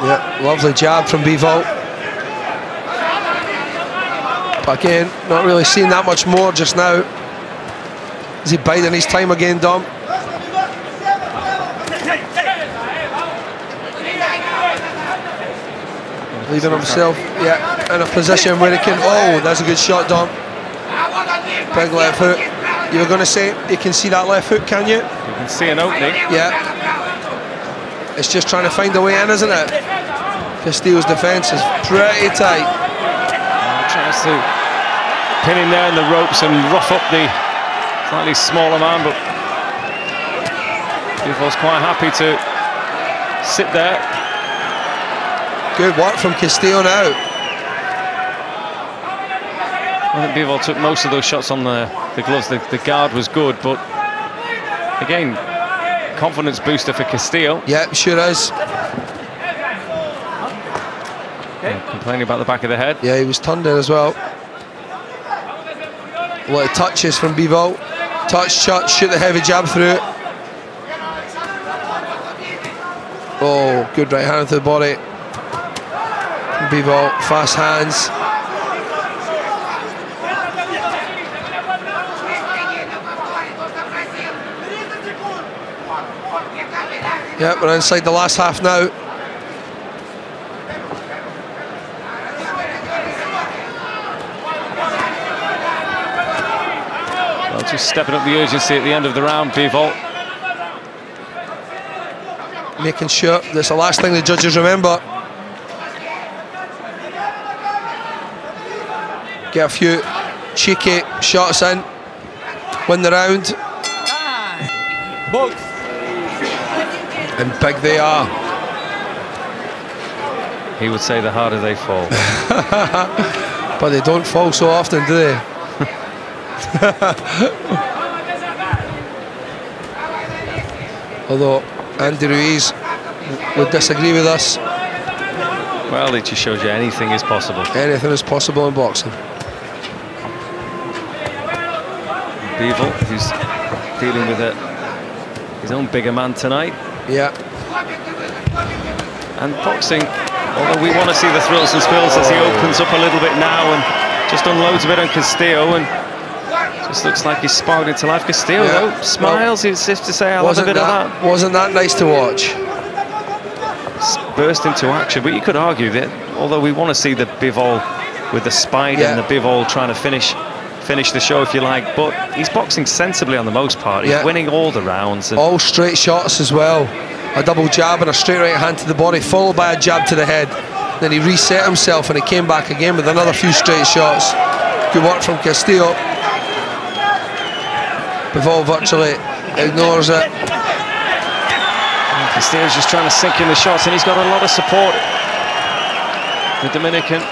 Yeah, lovely jab from Bivol. But again, not really seeing that much more just now. Is he biding his time again, Dom? Leaving himself, yeah, in a position where he can. Oh, that's a good shot, Dom. Big left hook. You were going to say you can see that left hook, can you? You can see an opening. Yeah. It's just trying to find a way in, isn't it? Castillo's defence is pretty tight. Tries to pin him there in the ropes and rough up the slightly smaller man, but Bivol's quite happy to sit there. Good work from Castillo now. I think Bivol took most of those shots on the gloves. The guard was good, but again, confidence booster for Castillo. Yeah, sure is. Complaining about the back of the head. Yeah, he was turned there as well. A lot of touches from Bivol. Touch, shot, shoot the heavy jab through it. Oh, good right hand to the body. Bivol, fast hands. Yeah, we're inside the last half now. Well, just stepping up the urgency at the end of the round, Bivol. Making sure that's the last thing the judges remember. Get a few cheeky shots in, win the round. Box. And big they are. He would say the harder they fall. But they don't fall so often, do they? Although Andy Ruiz would disagree with us. Well, it just shows you anything is possible. Anything is possible in boxing. Bivol, who's dealing with his own bigger man tonight. Yeah. And boxing, although we want to see the thrills and spills as he opens up a little bit now and just unloads a bit on Castillo and just looks like he's sparked into life. Castillo, though, smiles, as if to say, I'll have a bit of that. Wasn't that nice to watch? Burst into action, but you could argue that although we want to see the Bivol with the spine and the Bivol trying to finish the show, if you like, but he's boxing sensibly on the most part. He's winning all the rounds. And all straight shots as well. A double jab and a straight right hand to the body, followed by a jab to the head. Then he reset himself and he came back again with another few straight shots. Good work from Castillo. Bivol virtually ignores it. Castillo's just trying to sink in the shots, and he's got a lot of support. The Dominican.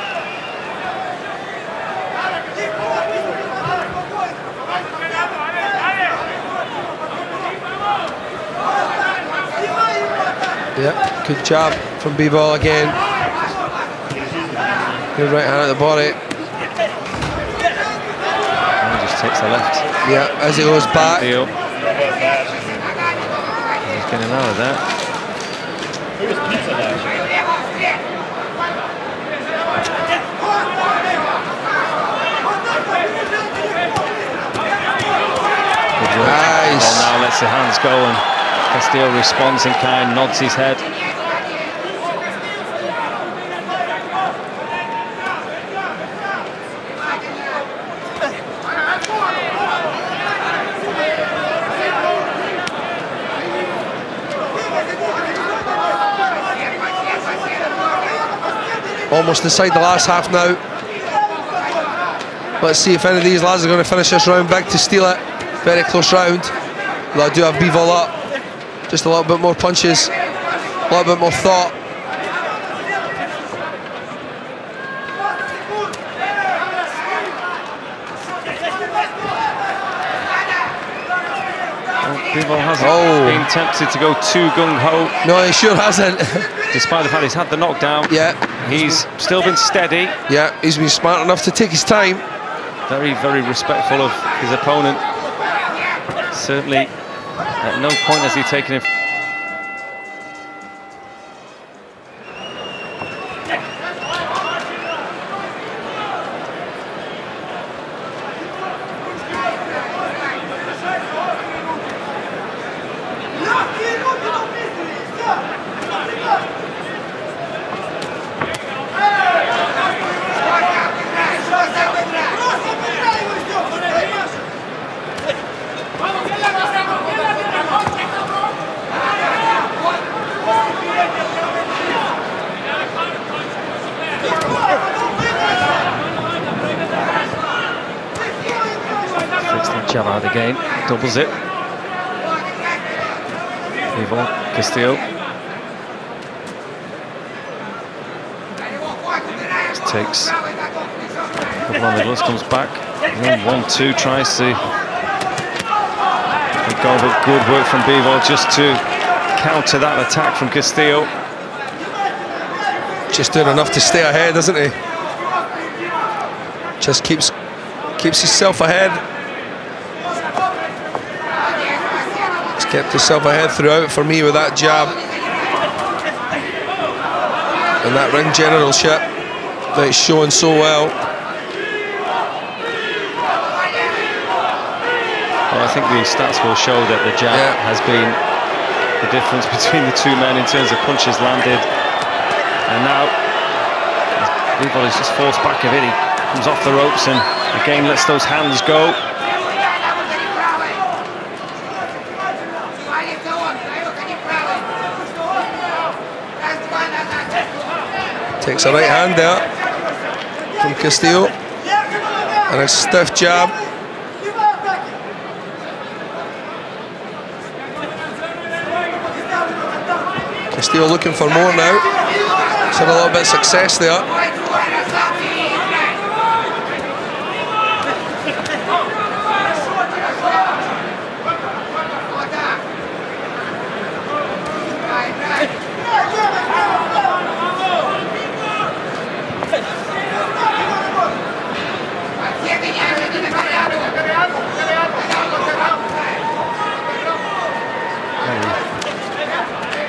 Yeah, good job from Bivol again. Good right hand at the body. And he just takes the left. Yeah, as he goes back. He's getting out of that. lets the hands go, and Castillo responds in kind, nods his head. Almost inside the last half now. Let's see if any of these lads are going to finish this round big to steal it. Very close round. But I do have Bivol up. Just a little bit more punches, a little bit more thought. Bivol hasn't been tempted to go too gung-ho. No, he sure hasn't. Despite the fact he's had the knockdown. Yeah. He's still been steady. Yeah, he's been smart enough to take his time. Very, very respectful of his opponent. Certainly, at no point has he taken him. Jab out again, doubles it. Bivol, Castillo. Just takes a couple on the gloves, comes back. 1-2, tries to go, but good work from Bivol just to counter that attack from Castillo. Just doing enough to stay ahead, isn't he? Just keeps himself ahead. Kept himself ahead throughout for me with that jab and that ring generalship that he's showing so well. Well, I think the stats will show that the jab has been the difference between the two men in terms of punches landed, and now Bivol is just forced back a bit. He comes off the ropes and again lets those hands go. Takes a right hand there from Castillo and a stiff jab. Castillo looking for more now. He's had a little bit of success there.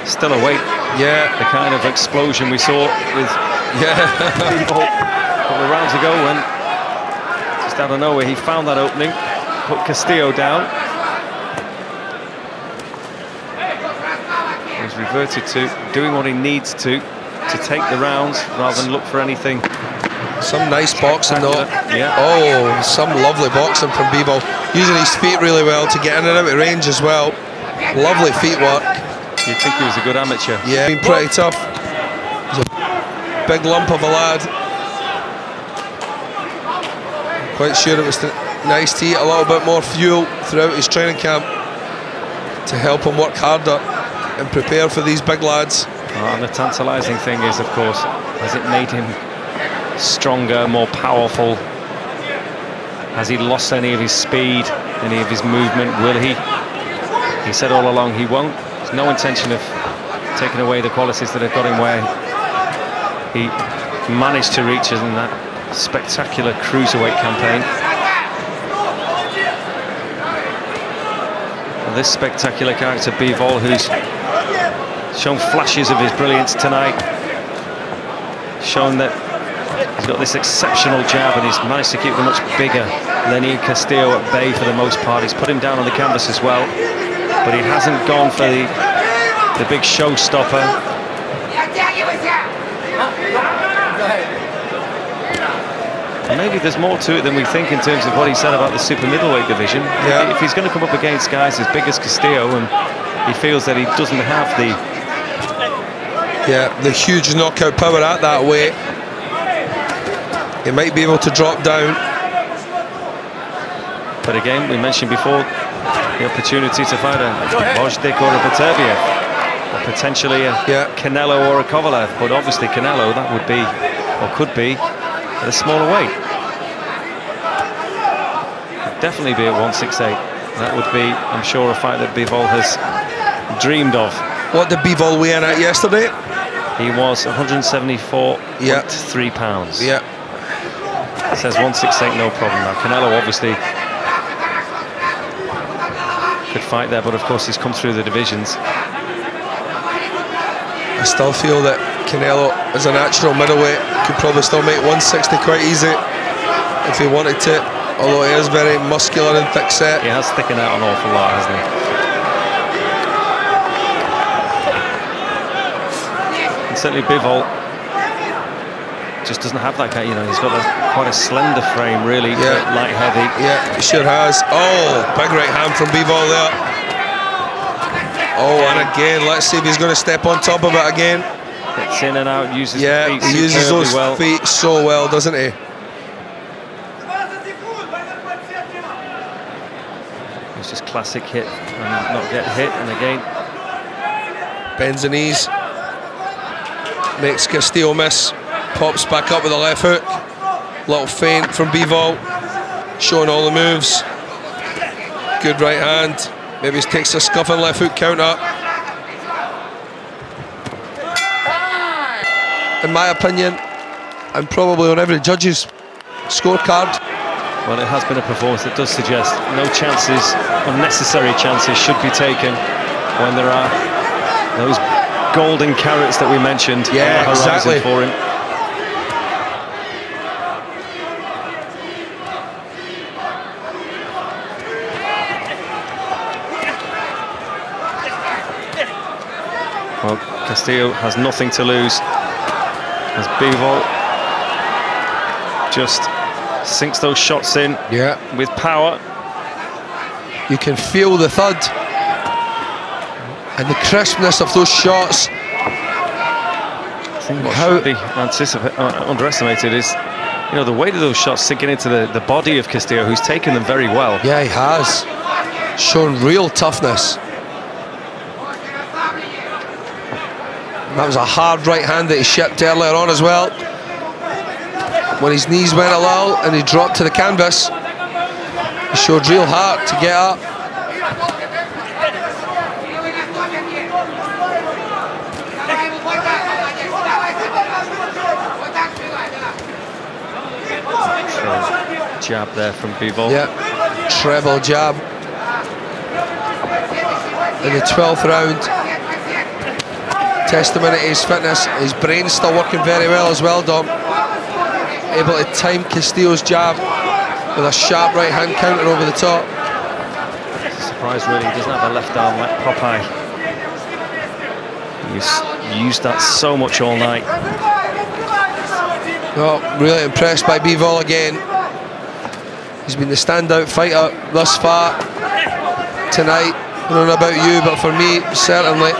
Still await the kind of explosion we saw with Bivol a couple of rounds ago when just out of nowhere he found that opening, put Castillo down. He's reverted to doing what he needs to take the rounds rather than look for anything. Some nice boxing though. Yeah. Oh, some lovely boxing from Bivol. Using his feet really well to get in and out of range as well. Lovely feet work. You'd think he was a good amateur. Yeah, been pretty tough. He's a big lump of a lad. Quite sure it was nice to eat a little bit more fuel throughout his training camp to help him work harder and prepare for these big lads. Oh, and the tantalising thing is, of course, has it made him stronger, more powerful? Has he lost any of his speed, any of his movement? Will he? He said all along he won't. There's no intention of taking away the qualities that have got him where he managed to reach in that spectacular cruiserweight campaign. And this spectacular character, Bivol, who's shown flashes of his brilliance tonight, shown that he's got this exceptional jab and he's managed to keep the much bigger Lenin Castillo at bay for the most part. He's put him down on the canvas as well. but he hasn't gone for the big showstopper. And maybe there's more to it than we think in terms of what he said about the super middleweight division. Yeah. If he's going to come up against guys as big as Castillo, and he feels that he doesn't have the huge knockout power at that weight, he might be able to drop down. But again, we mentioned before the opportunity to fight a Bojdik or a Beterbiev, or potentially a Canelo or a Kovalev. But obviously Canelo, that would be, or could be, at a smaller weight. Could definitely be at 168. That would be, I'm sure, a fight that Bivol has dreamed of. What did Bivol weigh in at yesterday? He was 174.3 pounds. Yeah. It says 168, no problem. Now Canelo obviously could fight there, but of course he's come through the divisions. I still feel that Canelo, as a natural middleweight, could probably still make 160 quite easy if he wanted to, although he is very muscular and thick set. He has thickened out an awful lot, hasn't he? And certainly Bivol just doesn't have that kind, you know, he's got quite a slender frame, really, light heavy. Yeah, he sure has. Oh, big right hand from Bivol there. Oh, and again, let's see if he's going to step on top of it again. Gets in and out, uses the feet he uses those well. feet so well, doesn't he? It's just classic hit and not get hit, and again bends the knees, makes Castillo miss, pops back up with the left hook. Little feint from Bivol, showing all the moves. Good right hand. Maybe he takes a scuffing left hook counter. In my opinion, and probably on every judge's scorecard. Well, it has been a performance that does suggest no chances, unnecessary chances should be taken when there are those golden carrots that we mentioned on the horizon for him. Well, Castillo has nothing to lose as Bivol just sinks those shots in with power. You can feel the thud and the crispness of those shots. What should be underestimated is, you know, the weight of those shots sinking into the body of Castillo, who's taken them very well. Yeah, he has. Shown real toughness. That was a hard right hand that he shipped earlier on as well. When his knees went a little and he dropped to the canvas, he showed real heart to get up. Jab there from Bivol. Yeah, treble jab. In the 12th round. Testament to his fitness. His brain's still working very well as well, Dom. Able to time Castillo's jab with a sharp right hand counter over the top. It's a surprise, really. He doesn't have a left arm like Popeye. He's used that so much all night. Oh, really impressed by Bivol again. He's been the standout fighter thus far tonight. I don't know about you, but for me, certainly.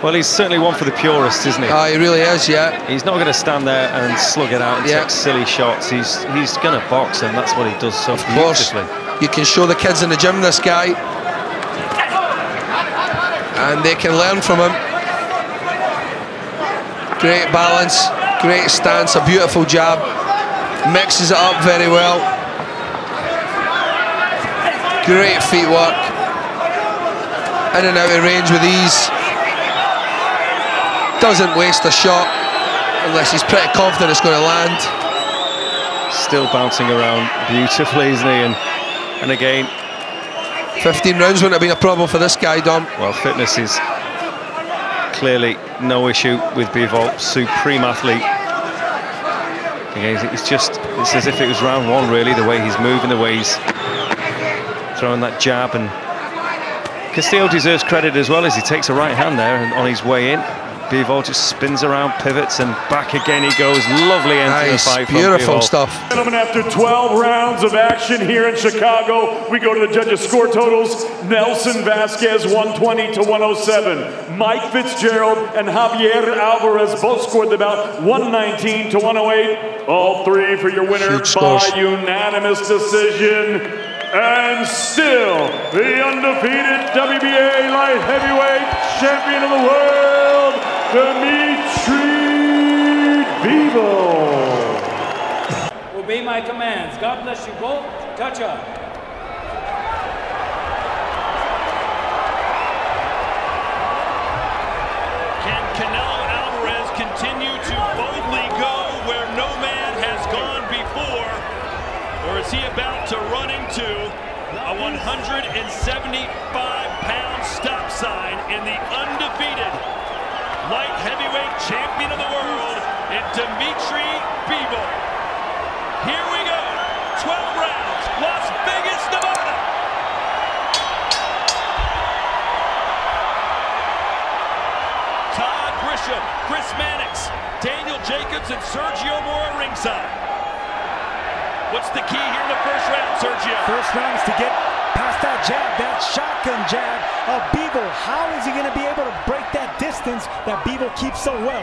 Well, he's certainly one for the purists, isn't he? Oh, he really is, yeah. He's not going to stand there and slug it out and take silly shots. He's going to box, and that's what he does so beautifully. You can show the kids in the gym this guy, and they can learn from him. Great balance, great stance, a beautiful jab. Mixes it up very well. Great feet work. In and out of range with ease. Doesn't waste a shot unless he's pretty confident it's going to land. Still bouncing around beautifully, isn't he? And again, 15 rounds wouldn't have been a problem for this guy, Dom. Well, fitness is clearly no issue with Bivol. Supreme athlete. Again, it's as if it was round one, really, the way he's moving, the way he's throwing that jab and Castillo deserves credit as well as he takes a right hand there and on his way in. Bivol just spins around, pivots, and back again he goes. Lovely end to the fight. Beautiful stuff. Gentlemen, after 12 rounds of action here in Chicago, we go to the judges' score totals. Nelson Vasquez, 120 to 107. Mike Fitzgerald and Javier Alvarez both scored the bout, 119 to 108. All three for your winner by unanimous decision. And still, the undefeated WBA light heavyweight champion of the world, Dmitry Bivol. Obey my commands. God bless you both. Touch up. Can Canelo Alvarez continue to boldly go where no man has gone before? Or is he about to run into a 175-pound stop sign in the undefeated light heavyweight champion of the world in Dmitry Bivol? Here we go, 12 rounds, Las Vegas, Nevada. Todd Grisham, Chris Mannix, Daniel Jacobs, and Sergio Mora ringside. What's the key here in the first round, Sergio? First round is to get past that jab, that shotgun jab of Bivol. How is he going to be able to break that distance that Bivol keeps so well?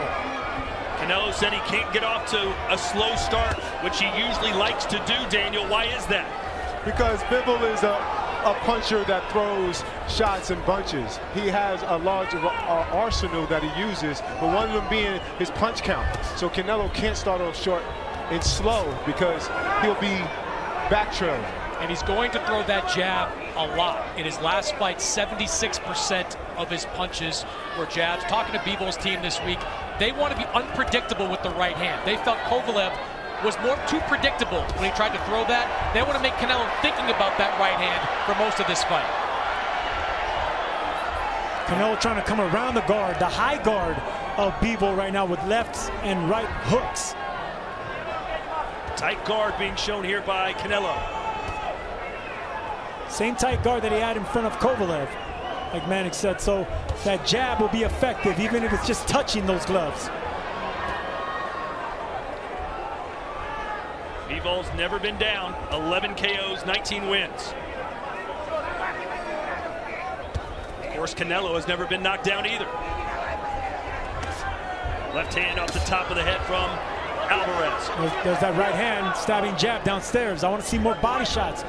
Canelo said he can't get off to a slow start, which he usually likes to do, Daniel. Why is that? Because Bivol is a puncher that throws shots and bunches. He has a large arsenal that he uses, but one of them being his punch count. So Canelo can't start off short and slow because he'll be back trailing. And he's going to throw that jab a lot. In his last fight, 76% of his punches were jabs. Talking to Bivol's team this week, they want to be unpredictable with the right hand. They felt Kovalev was too predictable when he tried to throw that. They want to make Canelo thinking about that right hand for most of this fight. Canelo trying to come around the guard, the high guard of Bivol right now with lefts and right hooks. Tight guard being shown here by Canelo. Same tight guard that he had in front of Kovalev, like Mannix said. So that jab will be effective, even if it's just touching those gloves. Bivol's never been down. 11 KOs, 19 wins. Of course, Canelo has never been knocked down either. Left hand off the top of the head from Alvarez. There's that right hand stabbing jab downstairs. I want to see more body shots.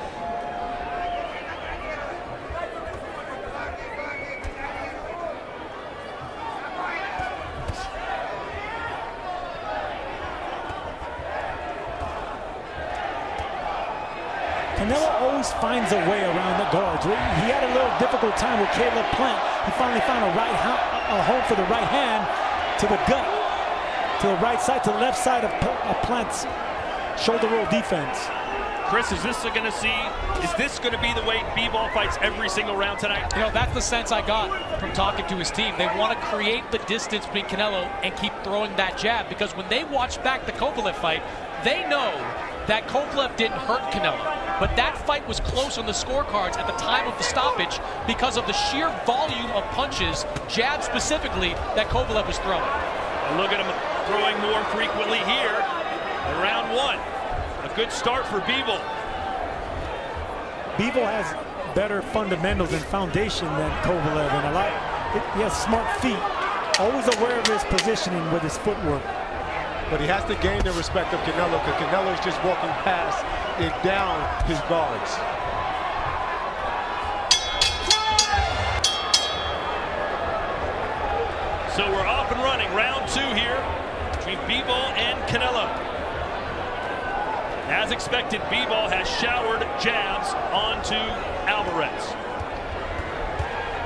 Canelo always finds a way around the guards. He had a little difficult time with Caleb Plant. He finally found a home for the right hand to the gut, to the right side, to the left side of Plant's shoulder roll defense. Chris, is this going to be the way Bivol fights every single round tonight? You know, that's the sense I got from talking to his team. They want to create the distance between Canelo and keep throwing that jab, because when they watch back the Kovalev fight, they know that Kovalev didn't hurt Canelo. But that fight was close on the scorecards at the time of the stoppage because of the sheer volume of punches, jabs specifically, that Kovalev was throwing. And look at him throwing more frequently here in round one. A good start for Bivol. Bivol has better fundamentals and foundation than Kovalev, and he has smart feet, always aware of his positioning with his footwork. But he has to gain the respect of Canelo, because Canelo is just walking past and down his guards. So we're off and running. Round two here between Bivol and Canelo. As expected, Bivol has showered jabs onto Alvarez.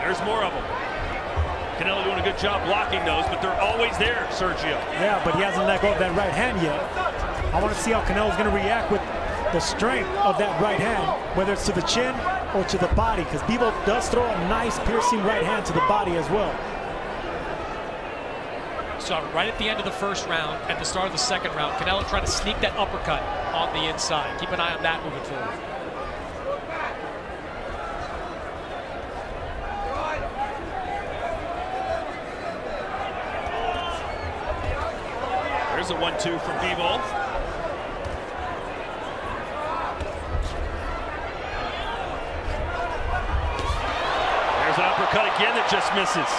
There's more of them. Canelo doing a good job blocking those, but they're always there, Sergio. Yeah, but he hasn't let go of that right hand yet. I want to see how Canelo's going to react with the strength of that right hand, whether it's to the chin or to the body, because Bivol does throw a nice piercing right hand to the body as well. So right at the end of the first round, at the start of the second round, Canelo trying to sneak that uppercut on the inside. Keep an eye on that moving forward. a 1-2 from Bivol. There's an uppercut again that just misses.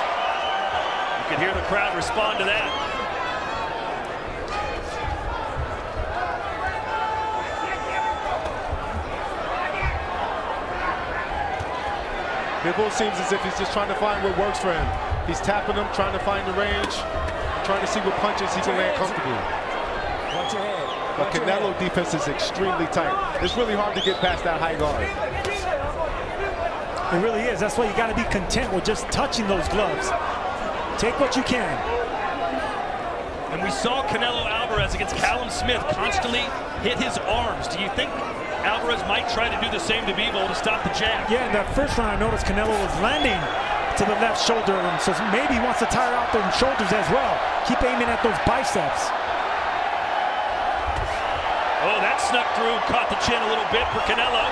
You can hear the crowd respond to that. Bivol seems as if he's just trying to find what works for him. He's tapping them, trying to find the range, trying to see what punches he can land comfortably. But Canelo defense is extremely tight. It's really hard to get past that high guard. It really is. That's why you got to be content with just touching those gloves. Take what you can. And we saw Canelo Alvarez against Callum Smith constantly hit his arms. Do you think Alvarez might try to do the same to Bivol to stop the jab? Yeah, in that first round, I noticed Canelo was landing to the left shoulder, and so maybe he wants to tire out those shoulders as well. Keep aiming at those biceps. Oh, that snuck through, caught the chin a little bit for Canelo.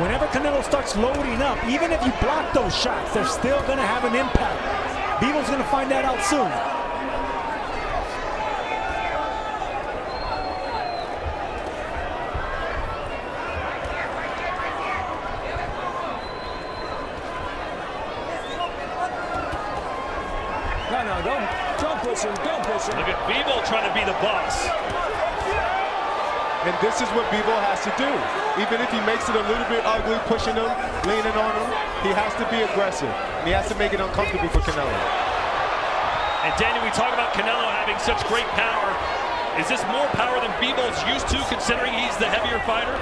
Whenever Canelo starts loading up, even if you block those shots, they're still going to have an impact. Bivol's going to find that out soon. No, don't push him, don't push him. Look at Bivol trying to be the boss. And this is what Bivol has to do. Even if he makes it a little bit ugly, pushing him, leaning on him, he has to be aggressive. He has to make it uncomfortable for Canelo. And Daniel, we talk about Canelo having such great power. Is this more power than Bivol's used to, considering he's the heavier fighter?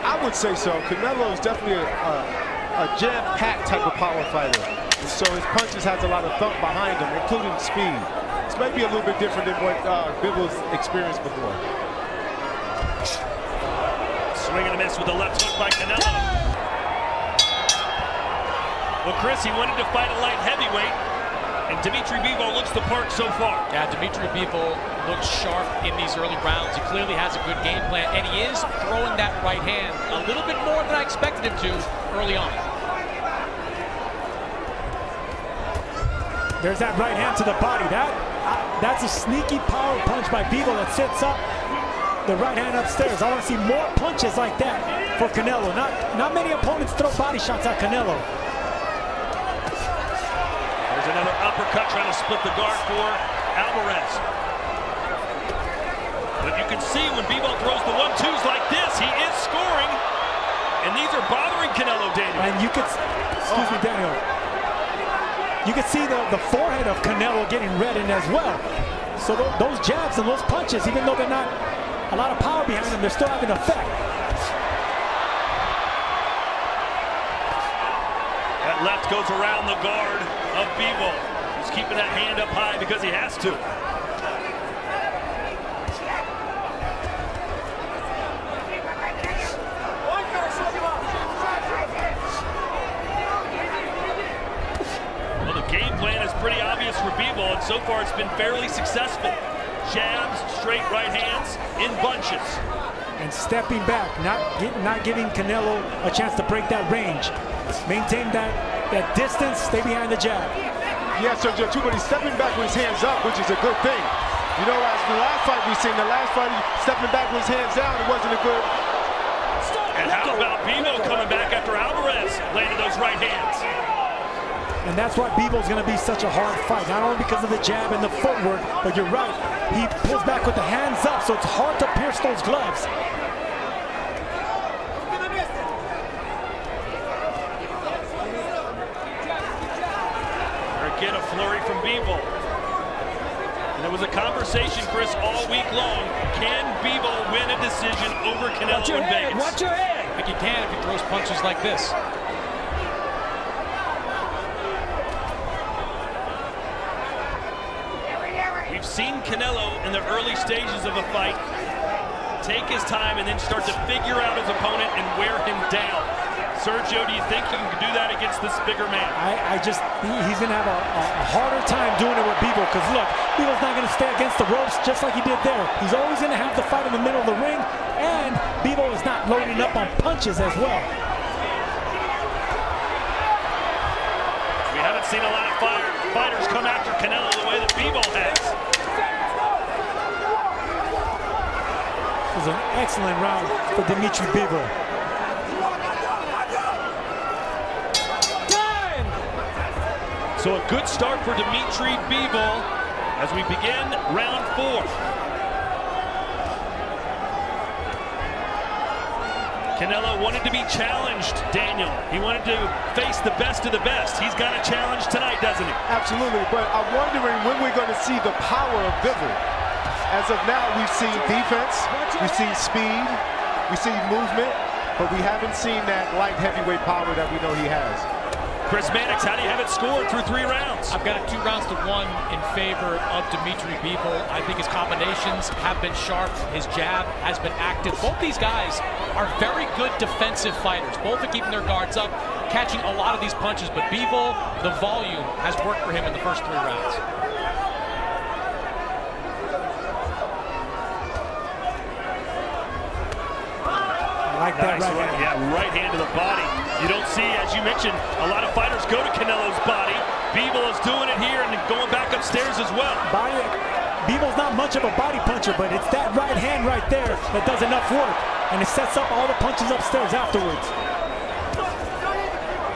I would say so. Canelo is definitely a jam-packed type of power fighter. And so his punches has a lot of thump behind him, including speed. This might be a little bit different than what Bivol's experienced before. Swing and a miss with the left hook by Canelo. Well, Chris, he wanted to fight a light heavyweight, and Dmitry Bivol looks the part so far. Yeah, Dmitry Bivol looks sharp in these early rounds. He clearly has a good game plan, and he is throwing that right hand a little bit more than I expected him to early on. There's that right hand to the body. That's a sneaky power punch by Bivol that sets up the right hand upstairs. I want to see more punches like that for Canelo. Not many opponents throw body shots at Canelo. There's another uppercut trying to split the guard for Alvarez. But you can see when Bivol throws the 1-2s like this, he is scoring. And these are bothering Canelo, Daniel. And you could, excuse me, Daniel. You can see the forehead of Canelo getting reddened as well. So those jabs and those punches, even though they're not a lot of power behind them, they're still having an effect. That left goes around the guard of Bivol. He's keeping that hand up high because he has to. Well, the game plan is pretty obvious for Bivol, and so far it's been fairly successful. Jabs, straight right hands, in bunches. And stepping back, not giving Canelo a chance to break that range. Maintain that distance, stay behind the jab. Yeah, Sergio, too, but he's stepping back with his hands up, which is a good thing. You know, as the last fight we've seen, the last fight, stepping back with his hands down, it wasn't a good. And how about Bivol coming back after Alvarez landed those right hands? And that's why Bivol's going to be such a hard fight, not only because of the jab and the footwork, but you're right, he pulls back with the hands up, so it's hard to pierce those gloves. Again, a flurry from Bivol. And there was a conversation, Chris, all week long. Can Bivol win a decision over Canelo in Vegas? Watch your head! I think he can if he throws punches like this. We've seen Canelo in the early stages of a fight take his time and then start to figure out his opponent and wear him down. Sergio, do you think he can do that against this bigger man? He's going to have a harder time doing it with Bivol, because look, Bivol's not going to stay against the ropes just like he did there. He's always going to have to fight in the middle of the ring, and Bivol is not loading up on punches as well. We haven't seen a lot of fire fighters come after Canelo the way that Bivol has. This was an excellent round for Dmitry Bivol. So a good start for Dmitry Bivol as we begin round 4. Canelo wanted to be challenged, Daniel. He wanted to face the best of the best. He's got a challenge tonight, doesn't he? Absolutely, but I'm wondering when we're going to see the power of Bivol. As of now, we've seen defense, we've seen speed, we've seen movement, but we haven't seen that light heavyweight power that we know he has. Chris Mannix, how do you have it scored through 3 rounds? I've got it 2 rounds to 1 in favor of Dmitry Bivol. I think his combinations have been sharp. His jab has been active. Both these guys are very good defensive fighters. Both are keeping their guards up, catching a lot of these punches. But Bivol, the volume has worked for him in the first 3 rounds. I like that nice right hand. Yeah, right hand to the body. You don't see, as you mentioned, a lot of fighters go to Canelo's body. Bivol is doing it here and going back upstairs as well. Bivol's not much of a body puncher, but it's that right hand right there that does enough work, and it sets up all the punches upstairs afterwards.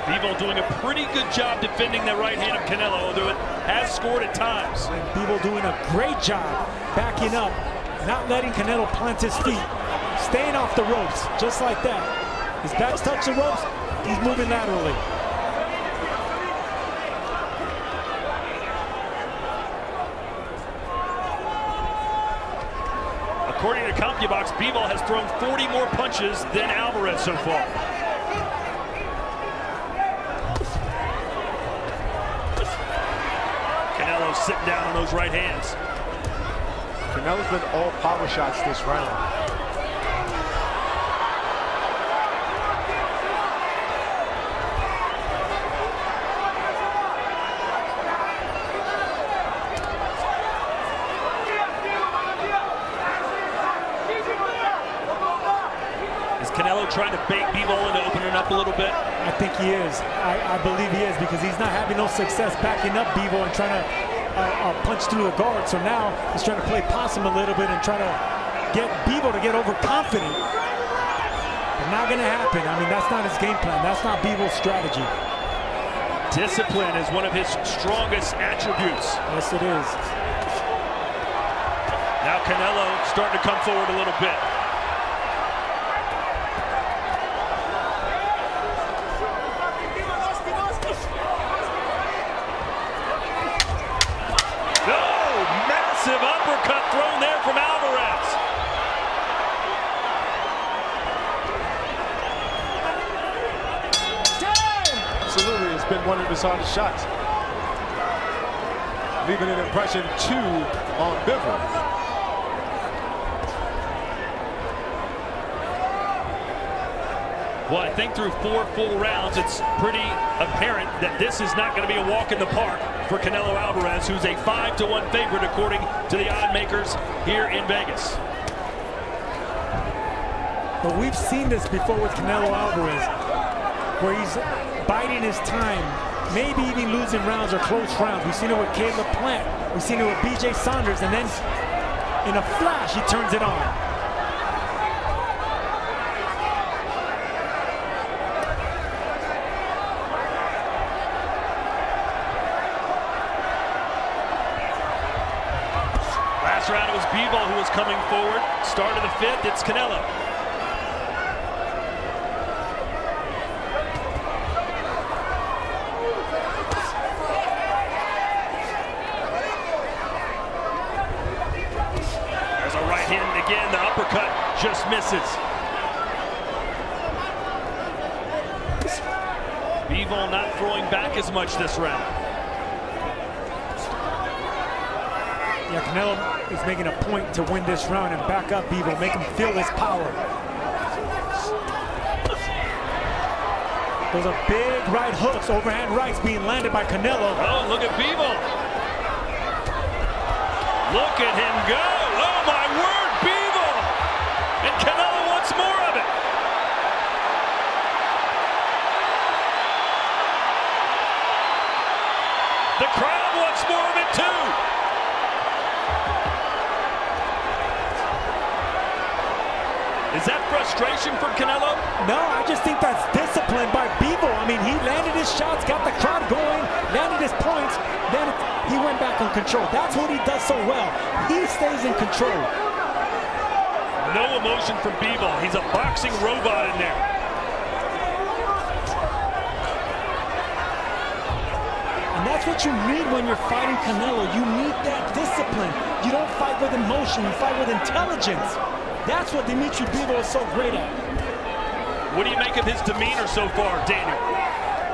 Bivol doing a pretty good job defending that right hand of Canelo, although it has scored at times. And Bivol doing a great job backing up, not letting Canelo plant his feet, staying off the ropes, just like that. His back's touch the ropes, he's moving laterally. According to CompuBox, Bivol has thrown 40 more punches than Alvarez so far. Canelo's sitting down on those right hands. Canelo's been all power shots this round. Canelo trying to bait Bivol into opening up a little bit? I think he is. I believe he is, because he's not having no success backing up Bivol and trying to punch through the guard. So now he's trying to play possum a little bit and try to get Bivol to get overconfident. But not going to happen. I mean, that's not his game plan. That's not Bivol's strategy. Discipline is one of his strongest attributes. Yes, it is. Now Canelo starting to come forward a little bit. Massive uppercut thrown there from Alvarez. Absolutely, it's been one of his hardest shots. Leaving an impression 2 on Bivol. Well, I think through 4 full rounds, it's pretty apparent that this is not going to be a walk in the park for Canelo Alvarez, who's a 5-1 favorite according to the odd makers here in Vegas. But we've seen this before with Canelo Alvarez, where he's biding his time, maybe even losing rounds or close rounds. We've seen it with Caleb Plant, we've seen it with BJ Saunders, and then in a flash, he turns it on. Last round, it was Bivol who was coming forward. Start of the 5th, it's Canelo. There's a right hand again. The uppercut just misses. Bivol not throwing back as much this round. Yeah, Canelo is making a point to win this round and back up Bivol, make him feel his power. Those are big right hooks, overhand rights being landed by Canelo. Oh, look at Bivol. Look at him go. Oh, my word, Bivol. And Canelo wants more of it. The crowd Is that frustration from Canelo? No, I just think that's discipline by Bivol. I mean, he landed his shots, got the crowd going, landed his points, then he went back on control. That's what he does so well. He stays in control. No emotion from Bivol. He's a boxing robot in there. And that's what you need when you're fighting Canelo. You need that discipline. You don't fight with emotion, you fight with intelligence. That's what Dmitry Bivol is so great at. What do you make of his demeanor so far, Daniel?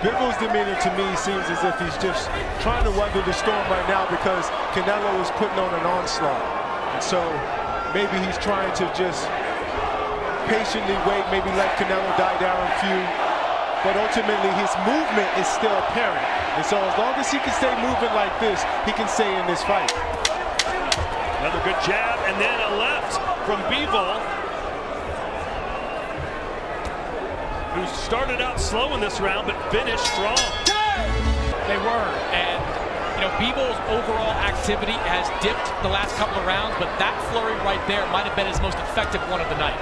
Bivol's demeanor to me seems as if he's just trying to weather the storm right now because Canelo is putting on an onslaught. And so maybe he's trying to just patiently wait, maybe let Canelo die down a few. But ultimately his movement is still apparent. And so as long as he can stay moving like this, he can stay in this fight. Another good jab and then a left from Bivol, who started out slow in this round but finished strong. They were, and you know, Bivol's overall activity has dipped the last couple of rounds, but that flurry right there might have been his most effective one of the night.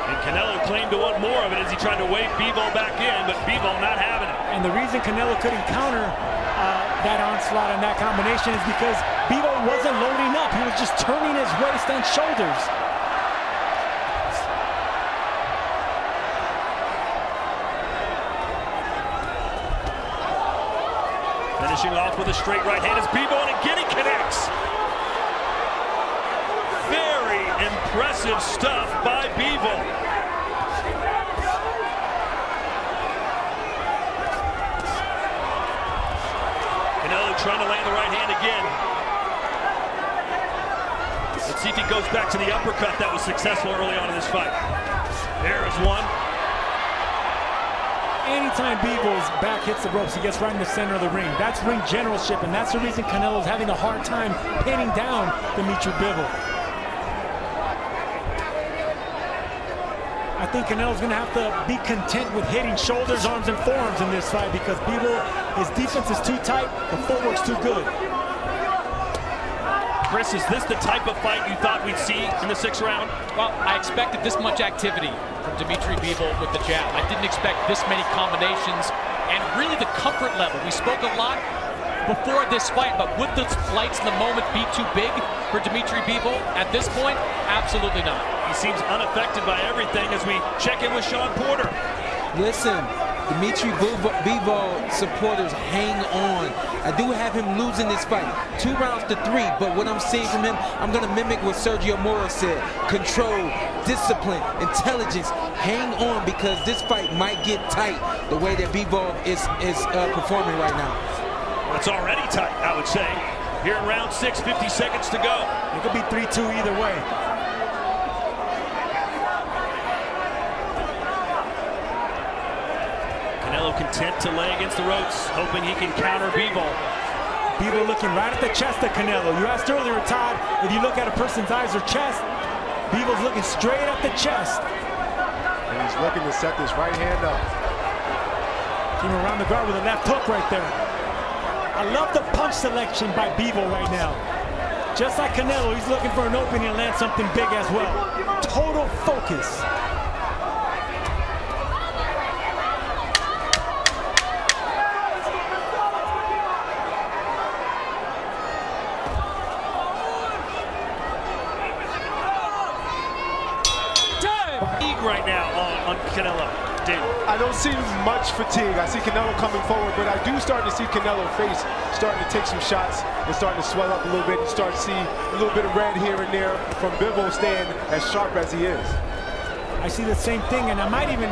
And Canelo claimed to want more of it as he tried to wave Bivol back in, but Bivol not having it. And the reason Canelo couldn't counter that onslaught and that combination is because Bivol wasn't loading up. He was just turning his waist and shoulders. Finishing off with a straight right hand is Bivol, and again he connects. Very impressive stuff by Bivol. Canelo trying to land the right hand again. Let's see if he goes back to the uppercut that was successful early on in this fight. There is one. Anytime Bivol's back hits the ropes, he gets right in the center of the ring. That's ring generalship, and that's the reason Canelo's having a hard time pinning down Dmitry Bivol. I think Canelo's going to have to be content with hitting shoulders, arms, and forearms in this fight because Bivol, his defense is too tight, the footwork's too good. Chris, is this the type of fight you thought we'd see in the 6th round? Well, I expected this much activity from Dmitry Bivol with the jab. I didn't expect this many combinations and really the comfort level. We spoke a lot before this fight, but would the lights in the moment be too big for Dmitry Bivol? At this point, absolutely not. He seems unaffected by everything as we check in with Sean Porter. Listen, Dmitry Bivol supporters, hang on. I do have him losing this fight 2 rounds to 3, but what I'm seeing from him, I'm going to mimic what Sergio Moro said. Control, discipline, intelligence. Hang on because this fight might get tight the way that Bivol is performing right now. Well, it's already tight, I would say. Here in round 6, 50 seconds to go. It could be 3-2 either way. Canelo content to lay against the ropes, hoping he can counter Bivol. Bivol looking right at the chest of Canelo. You asked earlier, Todd, if you look at a person's eyes or chest, Bivol's looking straight at the chest. And he's looking to set this right hand up. Came around the guard with a left hook right there. I love the punch selection by Bivol right now. Just like Canelo, he's looking for an opening and land something big as well. Total focus. Right now on Canelo. I don't see much fatigue. I see Canelo coming forward, but I do start to see Canelo's face starting to take some shots and starting to swell up a little bit. You start to see a little bit of red here and there from Bivol staying as sharp as he is. I see the same thing, and I might even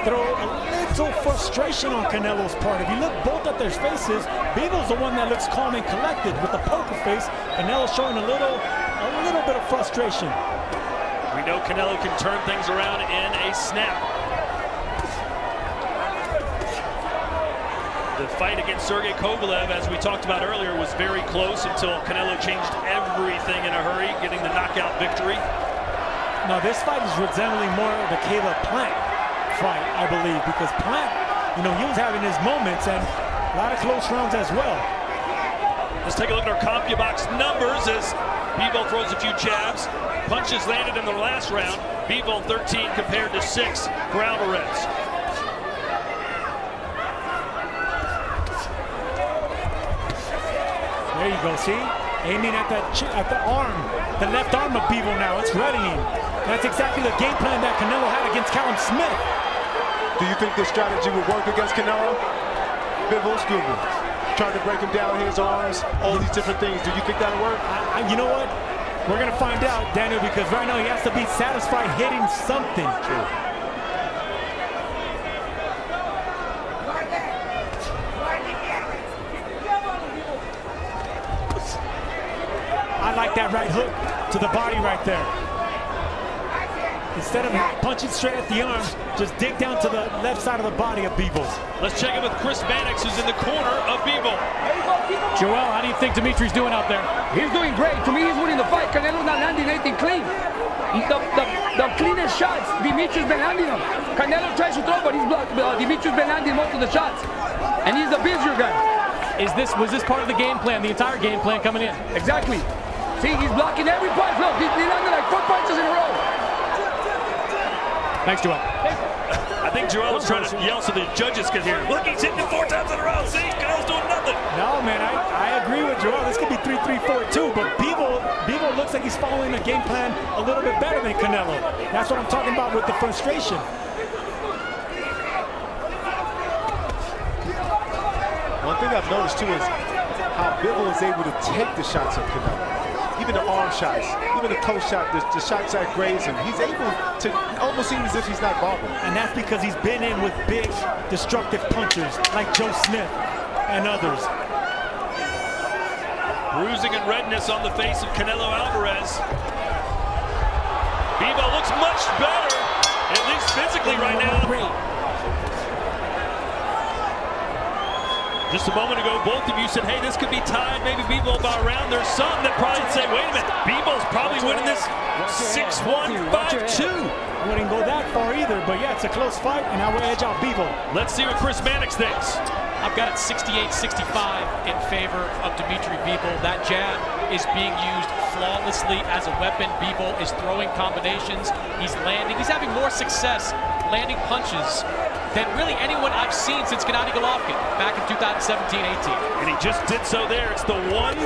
throw a little frustration on Canelo's part. If you look both at their faces, Bivol's the one that looks calm and collected with the poker face. Canelo's showing a little bit of frustration. We know Canelo can turn things around in a snap. The fight against Sergey Kovalev, as we talked about earlier, was very close until Canelo changed everything in a hurry, getting the knockout victory. Now this fight is resembling more of the Caleb Plant fight, I believe, because Plant, you know, he was having his moments and a lot of close rounds as well. Let's take a look at our CompuBox numbers as Bivol throws a few jabs. Punches landed in the last round. Bivol 13 compared to 6 for Alvarez. There you go, see? Aiming at the arm, the left arm of Bivol now. It's readying. That's exactly the game plan that Canelo had against Callum Smith. Do you think this strategy would work against Canelo? Bivol, excuse me. Trying to break him down, his arms, all these different things. Do you think that'll work? You know what? We're going to find out, Daniel, because right now he has to be satisfied hitting something. True. I like that right hook to the body right there. Instead of punching straight at the arms, just dig down to the left side of the body of Bivol. Let's check in with Chris Mannix, who's in the corner of Bivol. Joel, how do you think Dimitri's doing out there? He's doing great. To me, he's winning the fight. Canelo's not landing anything clean. The cleanest shots, Dimitri's been landing them. Canelo tries to throw, but Dimitri's been landing most of the shots. And he's the busier guy. Was this part of the game plan, the entire game plan coming in? Exactly. See, he's blocking every punch. Look, he landed like 4 punches in a row. Thanks, Joel. I think Joel was trying to yell so the judges could hear. Look, he's hitting it 4 times in a row. See, Canelo's doing nothing. No, man, I agree with Joel. This could be 3-3-4-2, but Bivol looks like he's following the game plan a little bit better than Canelo. That's what I'm talking about with the frustration. One thing I've noticed too is how Bivol is able to take the shots of Canelo. Even the arm shots, even the close shot, the shots that graze him. He's able to almost seem as if he's not bothered. And that's because he's been in with big, destructive punchers like Joe Smith and others. Bruising and redness on the face of Canelo Alvarez. Bivol looks much better, at least physically right now. Just a moment ago, both of you said, hey, this could be tied, maybe Bivol by a round. There's some that probably say, wait a minute, Bivol's probably winning this 6-1, 5-2. I wouldn't go that far either, but yeah, it's a close fight, and I will edge out Bivol. Let's see what Chris Mannix thinks. I've got it 68-65 in favor of Dmitry Bivol. That jab is being used flawlessly as a weapon. Bivol is throwing combinations. He's landing. He's having more success landing punches than really anyone I've seen since Gennady Golovkin back in 2017-18. And he just did so there. It's the 1-2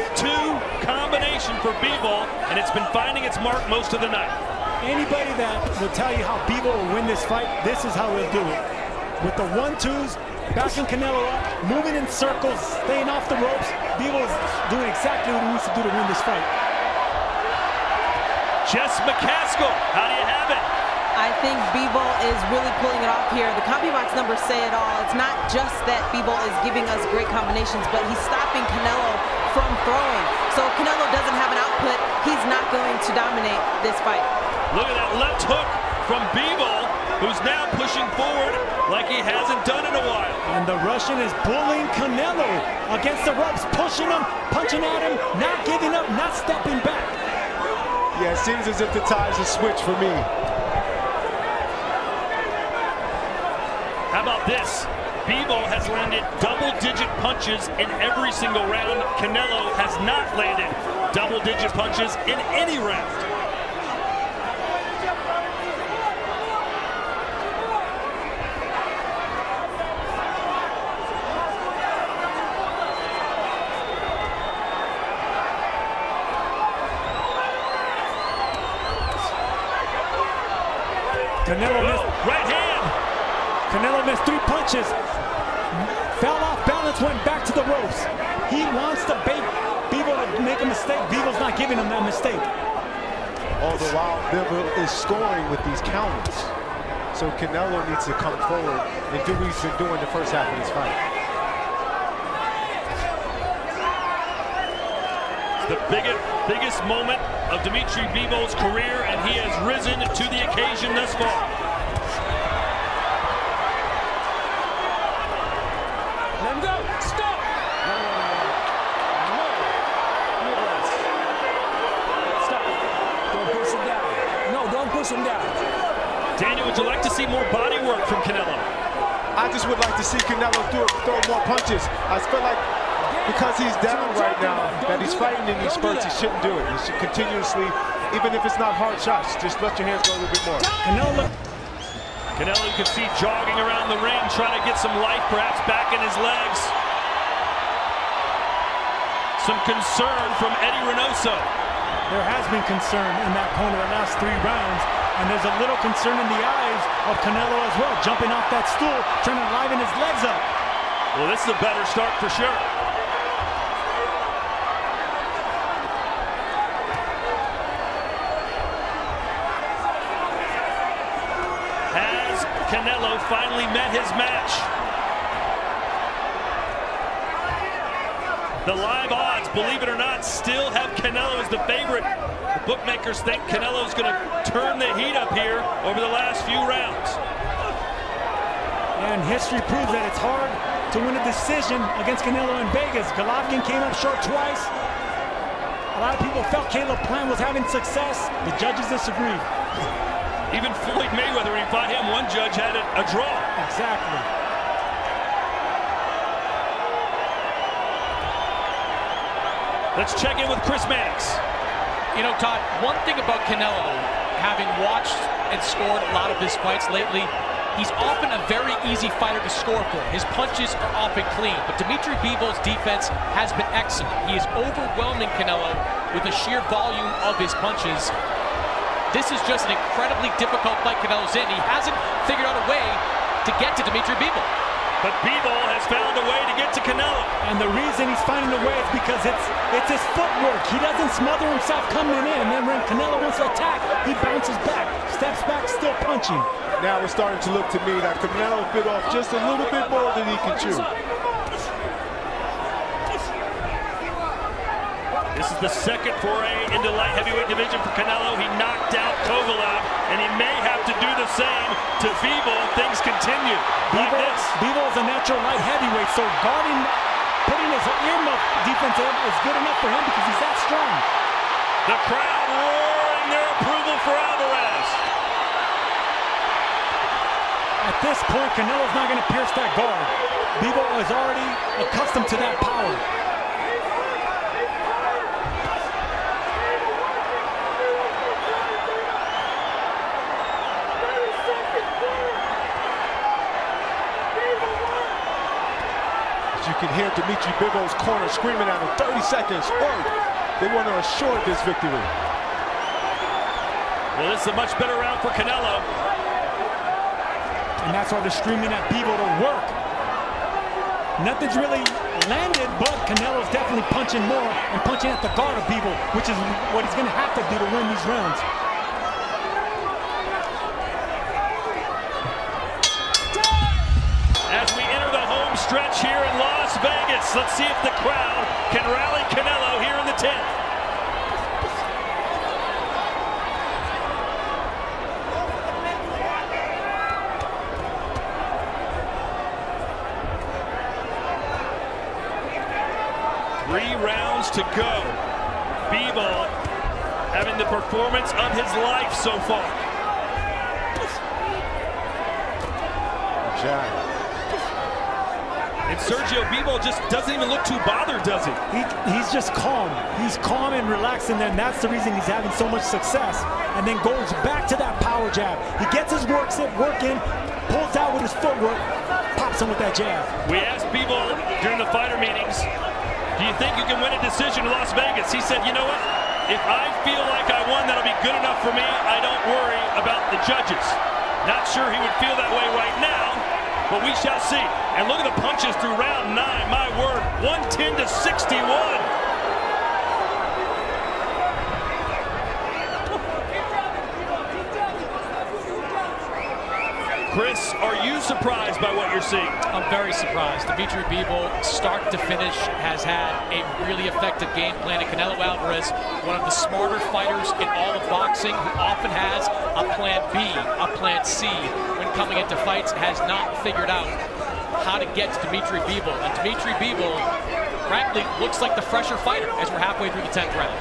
combination for Bivol, and it's been finding its mark most of the night. Anybody that will tell you how Bivol will win this fight, this is how he'll do it. With the 1-2s, backing Canelo up, moving in circles, staying off the ropes, Bivol is doing exactly what he needs to do to win this fight. Jess McCaskill, how do you have it? I think Bivol is really pulling it off here. The CompuBox numbers say it all. It's not just that Bivol is giving us great combinations, but he's stopping Canelo from throwing. So if Canelo doesn't have an output, he's not going to dominate this fight. Look at that left hook from Bivol, who's now pushing forward like he hasn't done in a while. And the Russian is bullying Canelo against the ropes, pushing him, punching at him, not giving up, not stepping back. Yeah, it seems as if the tides have switched for me. How about this? Bivol has landed double-digit punches in every single round. Canelo has not landed double-digit punches in any round. Canelo missed. Right hand. Canelo missed 3 punches. Fell off balance, went back to the ropes. He wants to bait Bivol to make a mistake. Bivol's not giving him that mistake. All the while, Bivol is scoring with these counters. So Canelo needs to come forward and do what he's been doing the first half of this fight. The biggest moment of Dmitry Bivol's career, and he has risen to the occasion thus far. Let him go. Stop. Stop. Don't push him down. No, don't push him down. Daniel, would you like to see more body work from Canelo? I just would like to see Canelo throw more punches. I feel like because he's down right now, that he's fighting in these spurts, he shouldn't do it. He should continuously, even if it's not hard shots, just let your hands go a little bit more. Canelo you can see jogging around the ring, trying to get some life perhaps back in his legs. Some concern from Eddie Reynoso. There has been concern in that corner the last 3 rounds, and there's a little concern in the eyes of Canelo as well, jumping off that stool, trying to liven his legs up. Well, this is a better start for sure. Has Canelo finally met his match? The live odds, believe it or not, still have Canelo as the favorite. The bookmakers think Canelo's going to turn the heat up here over the last few rounds. And history proves that it's hard to win a decision against Canelo in Vegas. Golovkin came up short twice. A lot of people felt Caleb Plant was having success. The judges disagreed. Even Floyd Mayweather, when he fought him, one judge had it a draw. Exactly. Let's check in with Chris Mannix. You know, Todd, one thing about Canelo, having watched and scored a lot of his fights lately, he's often a very easy fighter to score for. His punches are often clean, but Dmitry Bivol's defense has been excellent. He is overwhelming Canelo with the sheer volume of his punches. This is just an incredibly difficult fight Canelo's in. He hasn't figured out a way to get to Dmitry Bivol. But Bivol has found a way to get to Canelo. And the reason he's finding a way is because it's his footwork. He doesn't smother himself coming in. And then when Canelo wants to attack, he bounces back, steps back, still punching. Now it's starting to look to me that Canelo bit off just a little bit more than he can chew. This is the second foray into light heavyweight division for Canelo. He knocked out Kovalev, and he may have to do the same to Bivol if things continue like this. Bivol is a natural light heavyweight, so guarding, putting his earmuff defense in is good enough for him because he's that strong. The crowd roaring their approval for Alvarez. At this point, Canelo's not going to pierce that guard. Bivol is already accustomed to that power. You can hear Dmitry Bivol's corner screaming at him, 30 seconds, work. They want to assure this victory. Well, this is a much better round for Canelo. And that's why they're screaming at Bivol to work. Nothing's really landed, but Canelo's definitely punching more and punching at the guard of Bivol, which is what he's going to have to do to win these rounds. As we enter the home stretch here in Las Vegas, let's see if the crowd can rally Canelo here in the 10th. Three rounds to go. Bivol having the performance of his life so far. Jab. And Sergio Bivol just doesn't even look too bothered, does he? He's just calm. He's calm and relaxed, and then that's the reason he's having so much success. And then goes back to that power jab. He gets his work in, pulls out with his footwork, pops him with that jab. We asked Bivol during the fighter meetings, do you think you can win a decision in Las Vegas? He said, you know what? If I feel like I won, that'll be good enough for me. I don't worry about the judges. Not sure he would feel that way right now, but we shall see. And look at the punches through round 9. My word, 110 to 61. Chris, are you surprised by what you're seeing? I'm very surprised. Dmitry Bivol, start to finish, has had a really effective game plan. And Canelo Alvarez, one of the smarter fighters in all of boxing, who often has a plan B, a plan C, when coming into fights, has not figured out how to get to Dmitry Bivol. And Dmitry Bivol, frankly, looks like the fresher fighter as we're halfway through the 10th round.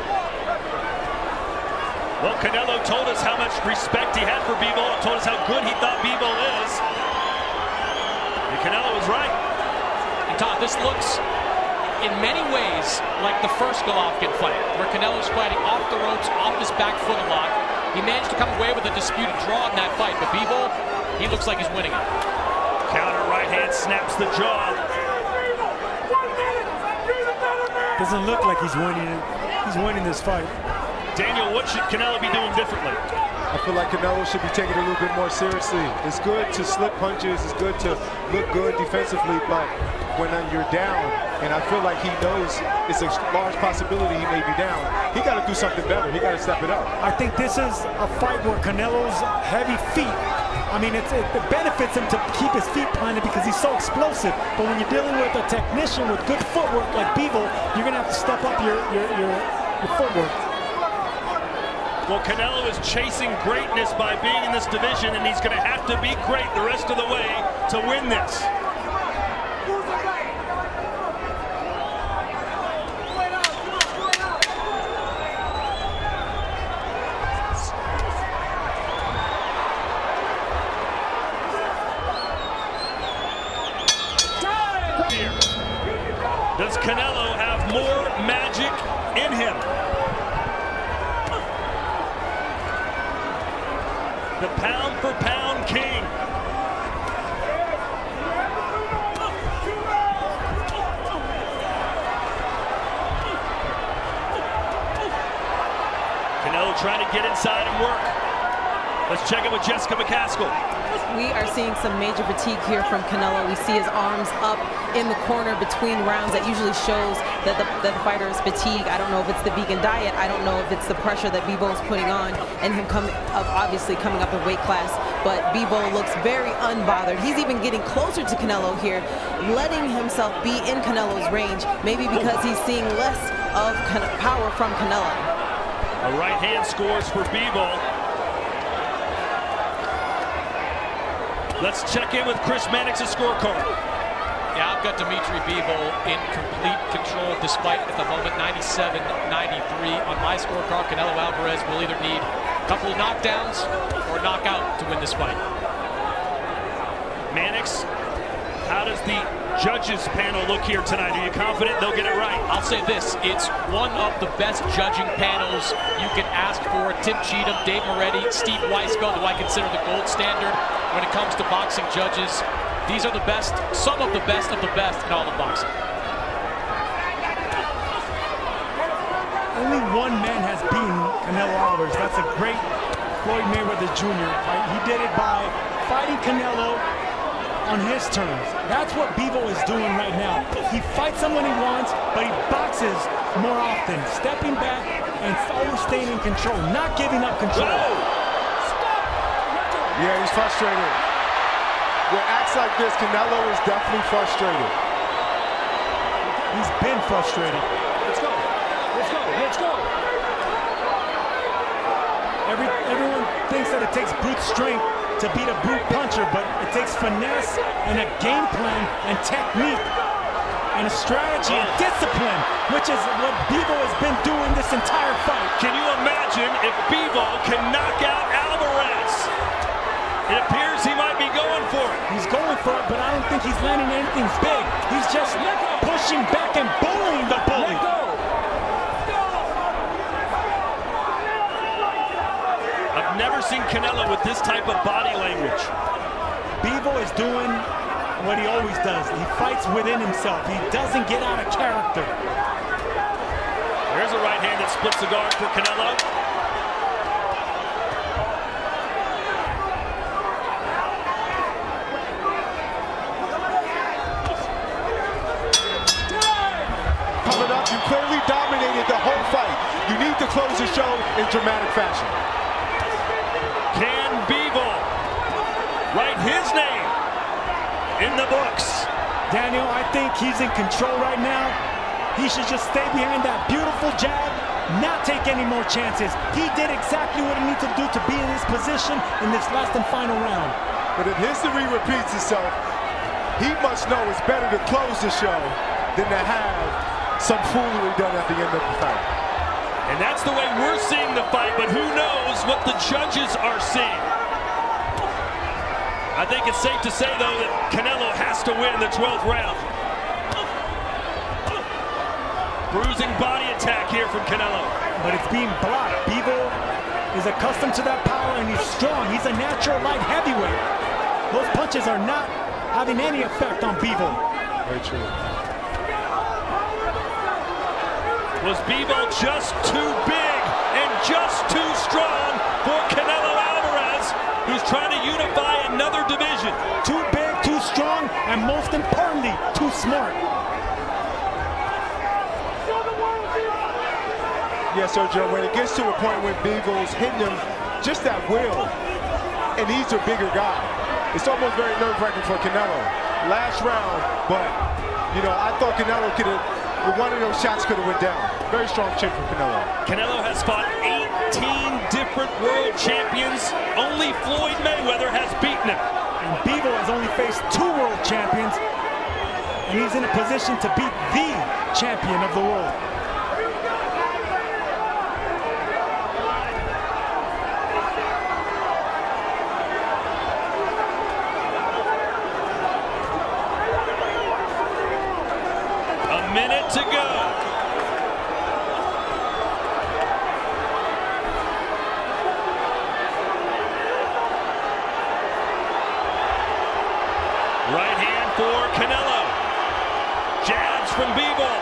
Well, Canelo told us how much respect he had for Bivol, and told us how good he thought Bivol is. And Canelo was right. And Todd, this looks in many ways like the first Golovkin fight, where Canelo's fighting off the ropes, off his back foot a lot. He managed to come away with a disputed draw in that fight, but Bivol, he looks like he's winning it. Counter right hand snaps the jaw. Doesn't look like he's winning it. He's winning this fight. Daniel, what should Canelo be doing differently? I feel like Canelo should be taking it a little bit more seriously. It's good to slip punches, it's good to look good defensively, but when you're down, and I feel like he knows it's a large possibility he may be down, he got to do something better. He got to step it up. I think this is a fight where Canelo's heavy feet, I mean, it benefits him to keep his feet planted because he's so explosive. But when you're dealing with a technician with good footwork like Bivol, you're going to have to step up your footwork. Well, Canelo is chasing greatness by being in this division, and he's going to have to be great the rest of the way to win this. Does Canelo have more magic in him? The pound-for-pound king. Canelo trying to get inside and work. Let's check it with Jessica McCaskill. We are seeing some major fatigue here from Canelo. We see his arms up in the corner between rounds. That usually shows that the fighter is fatigued. I don't know if it's the vegan diet. I don't know if it's the pressure that Bivol is putting on and him obviously coming up in weight class. But Bivol looks very unbothered. He's even getting closer to Canelo here, letting himself be in Canelo's range, maybe because he's seeing less of power from Canelo. A right hand scores for Bivol. Let's check in with Chris Mannix's scorecard. Yeah, I've got Dmitry Bivol in complete control despite, at the moment, 97-93 on my scorecard. Canelo Alvarez will either need a couple of knockdowns or knockout to win this fight. Mannix, how does the judges panel look here tonight? Are you confident they'll get it right? I'll say this, it's one of the best judging panels you can ask for. Tim Cheatham, Dave Moretti, Steve Weisfeld, who I consider the gold standard when it comes to boxing judges. These are the best, some of the best in all of boxing. Only one man has beaten Canelo Alvarez. That's a great Floyd Mayweather Jr. fight. He did it by fighting Canelo on his terms. That's what Bivol is doing right now. He fights someone he wants, but he boxes more often, stepping back and always staying in control, not giving up control. Yeah, he's frustrated. With acts like this, Canelo is definitely frustrated. He's been frustrated. Let's go. Let's go. Let's go. Everyone thinks that it takes brute strength to beat a brute puncher, but it takes finesse and a game plan and technique and a strategy and discipline, which is what Bivol has been doing this entire fight. Can you imagine if Bivol can knock out Alvarez? It appears he might be going for it. He's going for it, but I don't think he's landing anything big. He's just pushing back and bullying the bully. I've never seen Canelo with this type of body language. Bivol is doing what he always does. He fights within himself. He doesn't get out of character. There's a right hand that splits the guard for Canelo. Coming up, you clearly dominated the whole fight. You need to close the show in dramatic fashion. Can Bivol write his name in the books? Daniel, I think he's in control right now. He should just stay behind that beautiful jab, not take any more chances. He did exactly what he needs to do to be in this position in this last and final round. But if history repeats itself, he must know it's better to close the show than to have some foolery done at the end of the fight. And that's the way we're seeing the fight, but who knows what the judges are seeing. I think it's safe to say, though, that Canelo has to win the 12th round. Bruising body attack here from Canelo. But it's being blocked. Bivol is accustomed to that power, and he's strong. He's a natural light heavyweight. Those punches are not having any effect on Bivol. Very true. Was Bivol just too big and just too strong for Canelo Alvarez, who's trying to unify another division? Too big, too strong, and most importantly, too smart. Yeah, Sergio, when it gets to a point where Bivol's hitting him just at will, and he's a bigger guy, it's almost very nerve-wracking for Canelo. Last round, but, you know, I thought Canelo could have, with one of those shots could have went down. Very strong chin from Canelo. Canelo has fought 18 different world champions. Only Floyd Mayweather has beaten him. And Bivol has only faced 2 world champions, and he's in a position to beat the champion of the world. A minute to go. Right hand for Canelo. Jabs from Bivol.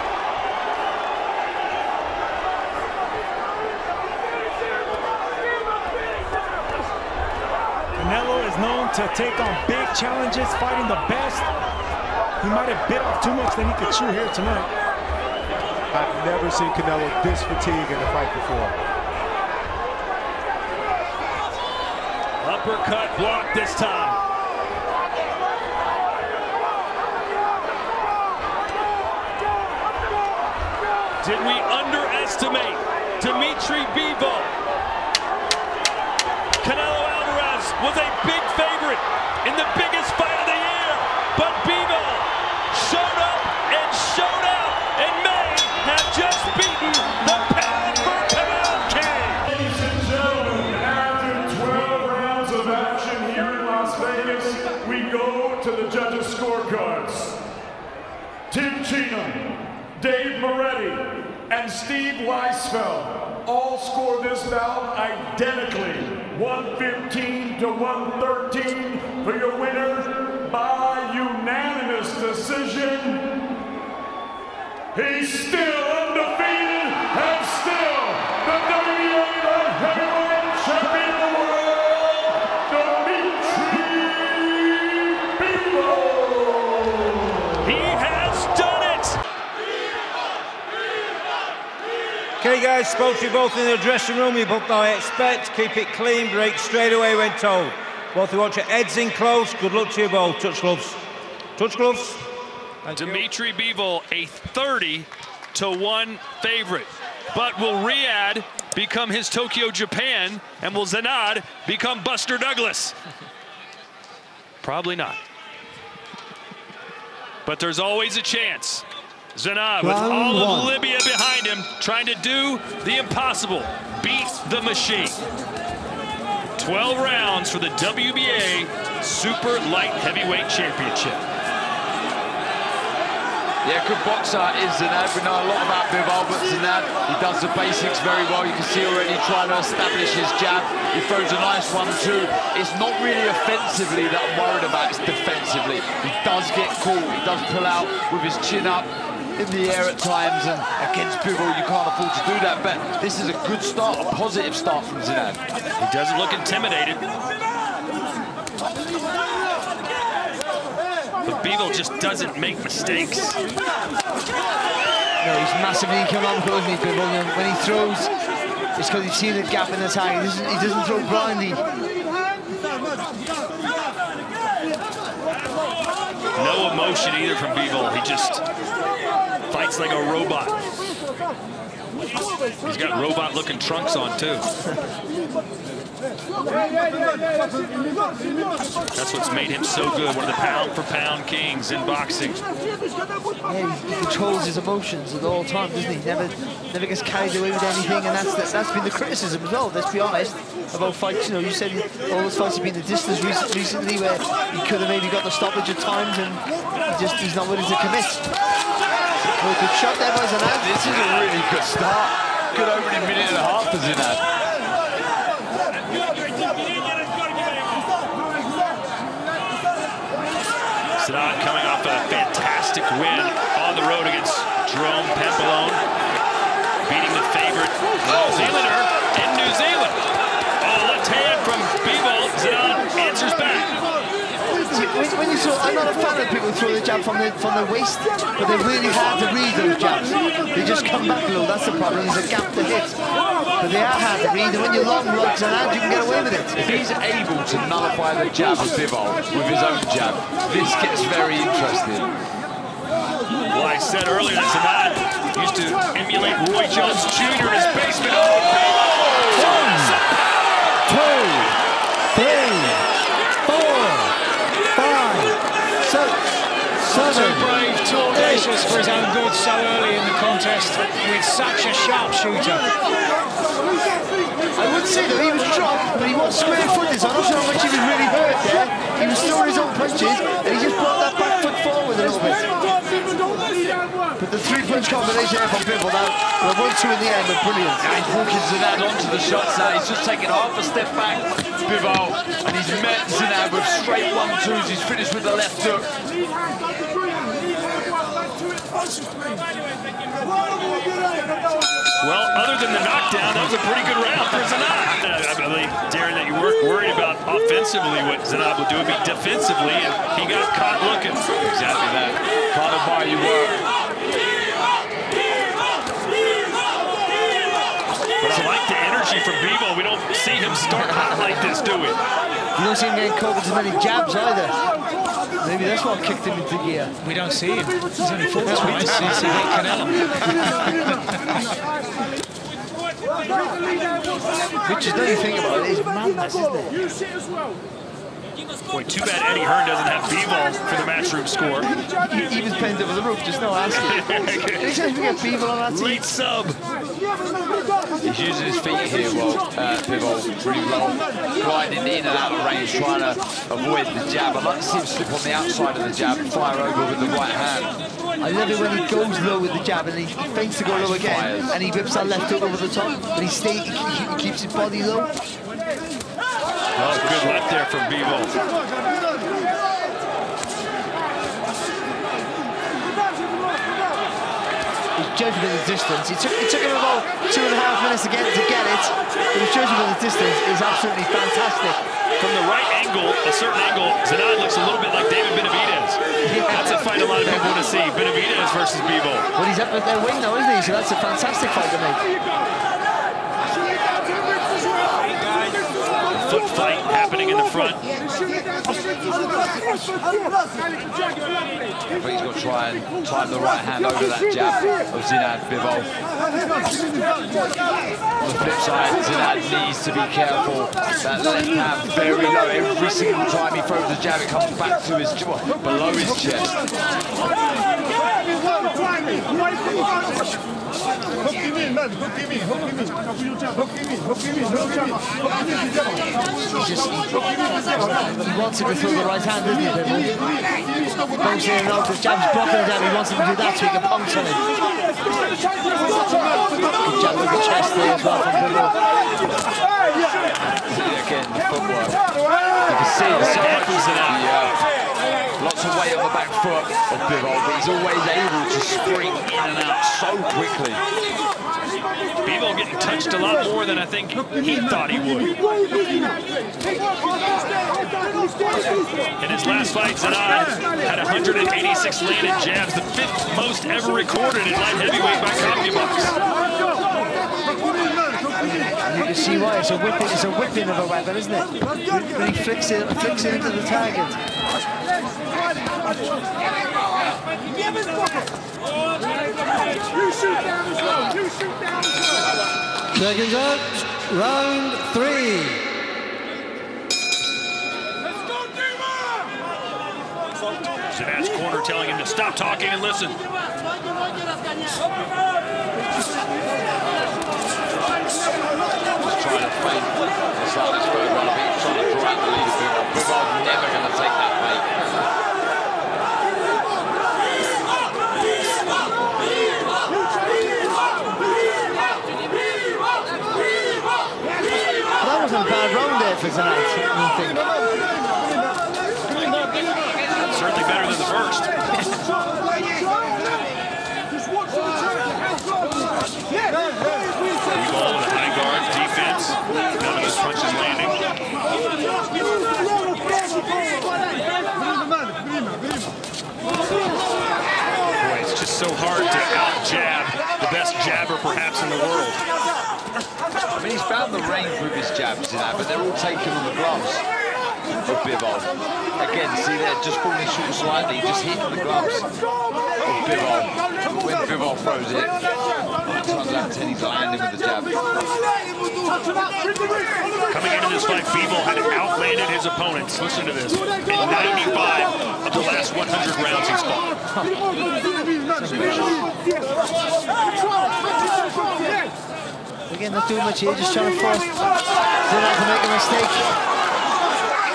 Canelo is known to take on big challenges, fighting the best. He might have bit off too much than he could chew here tonight. I've never seen Canelo this fatigued in a fight before. Uppercut blocked this time. Did we underestimate Dmitry Bivol? Canelo Alvarez was a big favorite in the biggest fight of the year, but Bivol showed up and showed out and may have just beaten the pound for pound king. Ladies and gentlemen, after 12 rounds of action here in Las Vegas, we go to the judges' scorecards. Tim Cheatham, Dave Moretti, and Steve Weisfeld all score this bout identically, 115 to 113 for your winner by unanimous decision. He's still undefeated and still the WBA light heavyweight champion of the world, Dmitry Bivol. He has done it. Okay, guys, spoke to you both in the dressing room. You both know I expect. Keep it clean, break straight away when told. Both of you watch your heads in close. Good luck to you both. Touch gloves. Touch gloves. Dmitry Bivol, a 30-1 favorite. But will Riyadh become his Tokyo, Japan, and will Zanad become Buster Douglas? Probably not. But there's always a chance. Zanad, with all of Libya behind him, trying to do the impossible, beat the machine. 12 rounds for the WBA Super Light Heavyweight Championship. Yeah, good boxer is Zanad. We know a lot about Bivol, but Zanad, he does the basics very well. You can see already trying to establish his jab. He throws a nice one too. It's not really offensively that I'm worried about, it's defensively. He does get caught, he does pull out with his chin up in the air at times, and against Bivol you can't afford to do that, but this is a good start, a positive start from Zanad. He doesn't look intimidated. But Bivol just doesn't make mistakes. No, he's massively economical, isn't he, Bivol? And when he throws, it's because he's seen the gap in the tag. He doesn't throw blindly. No emotion either from Bivol. He just fights like a robot. He's got robot-looking trunks on, too. That's what's made him so good. One of the pound-for-pound kings in boxing. Yeah, he controls his emotions at all times, doesn't he? Never gets carried away with anything, and that's been the criticism as well, let's be honest, about fights. You know, you said all those fights have been the distance recently where he could have maybe got the stoppage at times, and he's not willing to commit. Oh, good shot there by Zinad. This is a really good start. Good opening minute and a half for Zinad. Zinad coming off a fantastic win on the road against Jerome Pempalone, beating the favorite New Zealander in New Zealand. Oh, left hand from Bivol. Zinad answers back. When you saw, I'm not a fan of people throw the jab from the waist, but they're really hard to read, those jabs. They just come back low, that's the problem. There's a gap to hit. But they are hard to read, and when you're long legs and hand, you can get away with it. If he's able to nullify the jab of Bivol with his own jab, this gets very interesting. Well, I said earlier that Zinad used to emulate Roy Jones Jr. in his basement. Oh, 1, 2, 3, 4, 5, 6, 7. Too brave, too audacious for his own good so early in the contest with such a sharpshooter. I would say that he was dropped, but he was square-footed, so I'm not sure how much he was really hurt there. He was throwing his own punches, and he just brought that back foot forward a little bit. But the three-punch combination there from Bivol, now, well, 1-2 in the end, but brilliant. Now he's walking Zinad onto the shots now. He's just taken half a step back, Bivol, and he's met Zinad with straight 1-2s. He's finished with the left hook. Well, other than the knockdown, that was a pretty good round for Zinad. I believe, Darren, that you weren't worried about offensively what Zinad would do. It'd be defensively, and he got caught looking. Exactly that. Can't admire you work. But I like the energy from Bivol. We don't see him start hot like this, do we? You don't see him getting caught with as many jabs either. Maybe that's what kicked him into gear. We don't see him. He's only fought twice since he beat Canelo. Which is the only thing about it is madness, isn't it? Boy, too bad Eddie Hearn doesn't have Bivol for the matchroom score. He was pinned over the roof, just no asking. Anytime we get Bivol on that team. Late sub. He's using his feet here, Bivol, really well, gliding in and out of range, trying to avoid the jab. I'd like to see him slip on the outside of the jab and fire over with the right hand. I love it when he goes low with the jab and he feints to go low again, and he whips that left hook over the top, but he keeps his body low. Oh, good left there from Bivol. His judgment of the distance. It took him about 2.5 minutes to get it, but his judgment of the distance is absolutely fantastic. From the right angle, a certain angle, Zinad looks a little bit like David Benavidez. Yeah. That's a fight a lot of people want to see, Benavidez versus Bivol. Well, he's up at their wing now, isn't he? So that's a fantastic fight to make. Foot fight happening in the front. I think he's going to try and time the right hand over that jab of Zinad Bivol. On the flip side, Zinad needs to be careful. That left hand very low. Every single time he throws the jab, it comes back to his below his chest. Hook him in, man. Hook him in. He wants him to throw the right hand, doesn't he, Bivol? Bouncing in and out, the jab's blocking the jab. He wants him to do that so he can pounce on him. Good jab with the chest there as well from Bivol. Again, the footwork. You can see the circles in it. Lots of weight on the back foot of Bivol, but he's always able to spring in and out so quickly. Bivol getting touched a lot more than I think he thought he would. In his last fight, Zinad had 186 landed jabs, the 5th most ever recorded in light heavyweight by CompuBox. You can see why it's a whipping of a weapon, isn't it? When he flicks it into the target. Second judge, round 3. Zinad's corner telling him to stop talking and listen. Trying to feint the start of this third round. I think he's trying to draw out the lead of Bivol. Bivol's never going to take that bait. wasn't a bad round there for Zanat, I don't think. Certainly better than the first. Bivol with a high guard defense. None of his punches landing. Boy, it's just so hard to out-jab the best jabber perhaps in the world. I mean, he's found the range with his jabs in that, but they're all taken on the gloves of Bivol. Again, see there, just falling short slightly, just hitting the gloves of Bivol. When Bivol throws it, 9 times out of 10 he's landing with the jab. Coming into this fight, Bivol had outlanded his opponents. Listen to this. In 95 of the last 100 rounds he's fought. Again, not doing much here, just trying to force Zanat to make a mistake.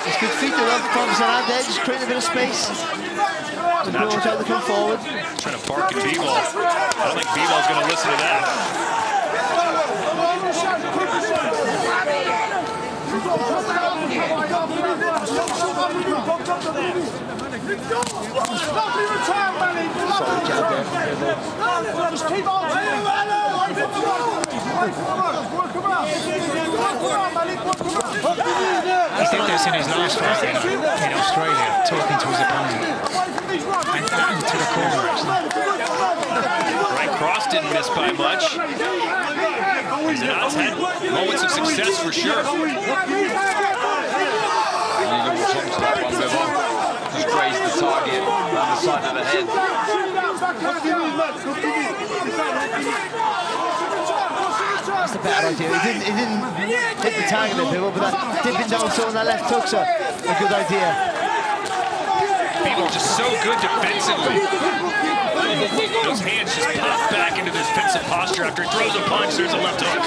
His good feet are up from Zanat there, just creating a bit of space. The ball trying to come forward. Trying to bark at Bivol. I don't think Bivol's going to listen to that. Solid jab there from Bivol. I think this in his last fight in Australia, talking to his opponent. And to the corner, actually. Right cross didn't miss by much. Zanat's had moments of success for sure. Just grazed the target on the side of the head. That's the better idea. He didn't hit the target of Bivol, but that dipping down so on that left hook's a good idea. Bivol just so good defensively. Those hands just pop back into this defensive posture after he throws a punch. There's a left hook.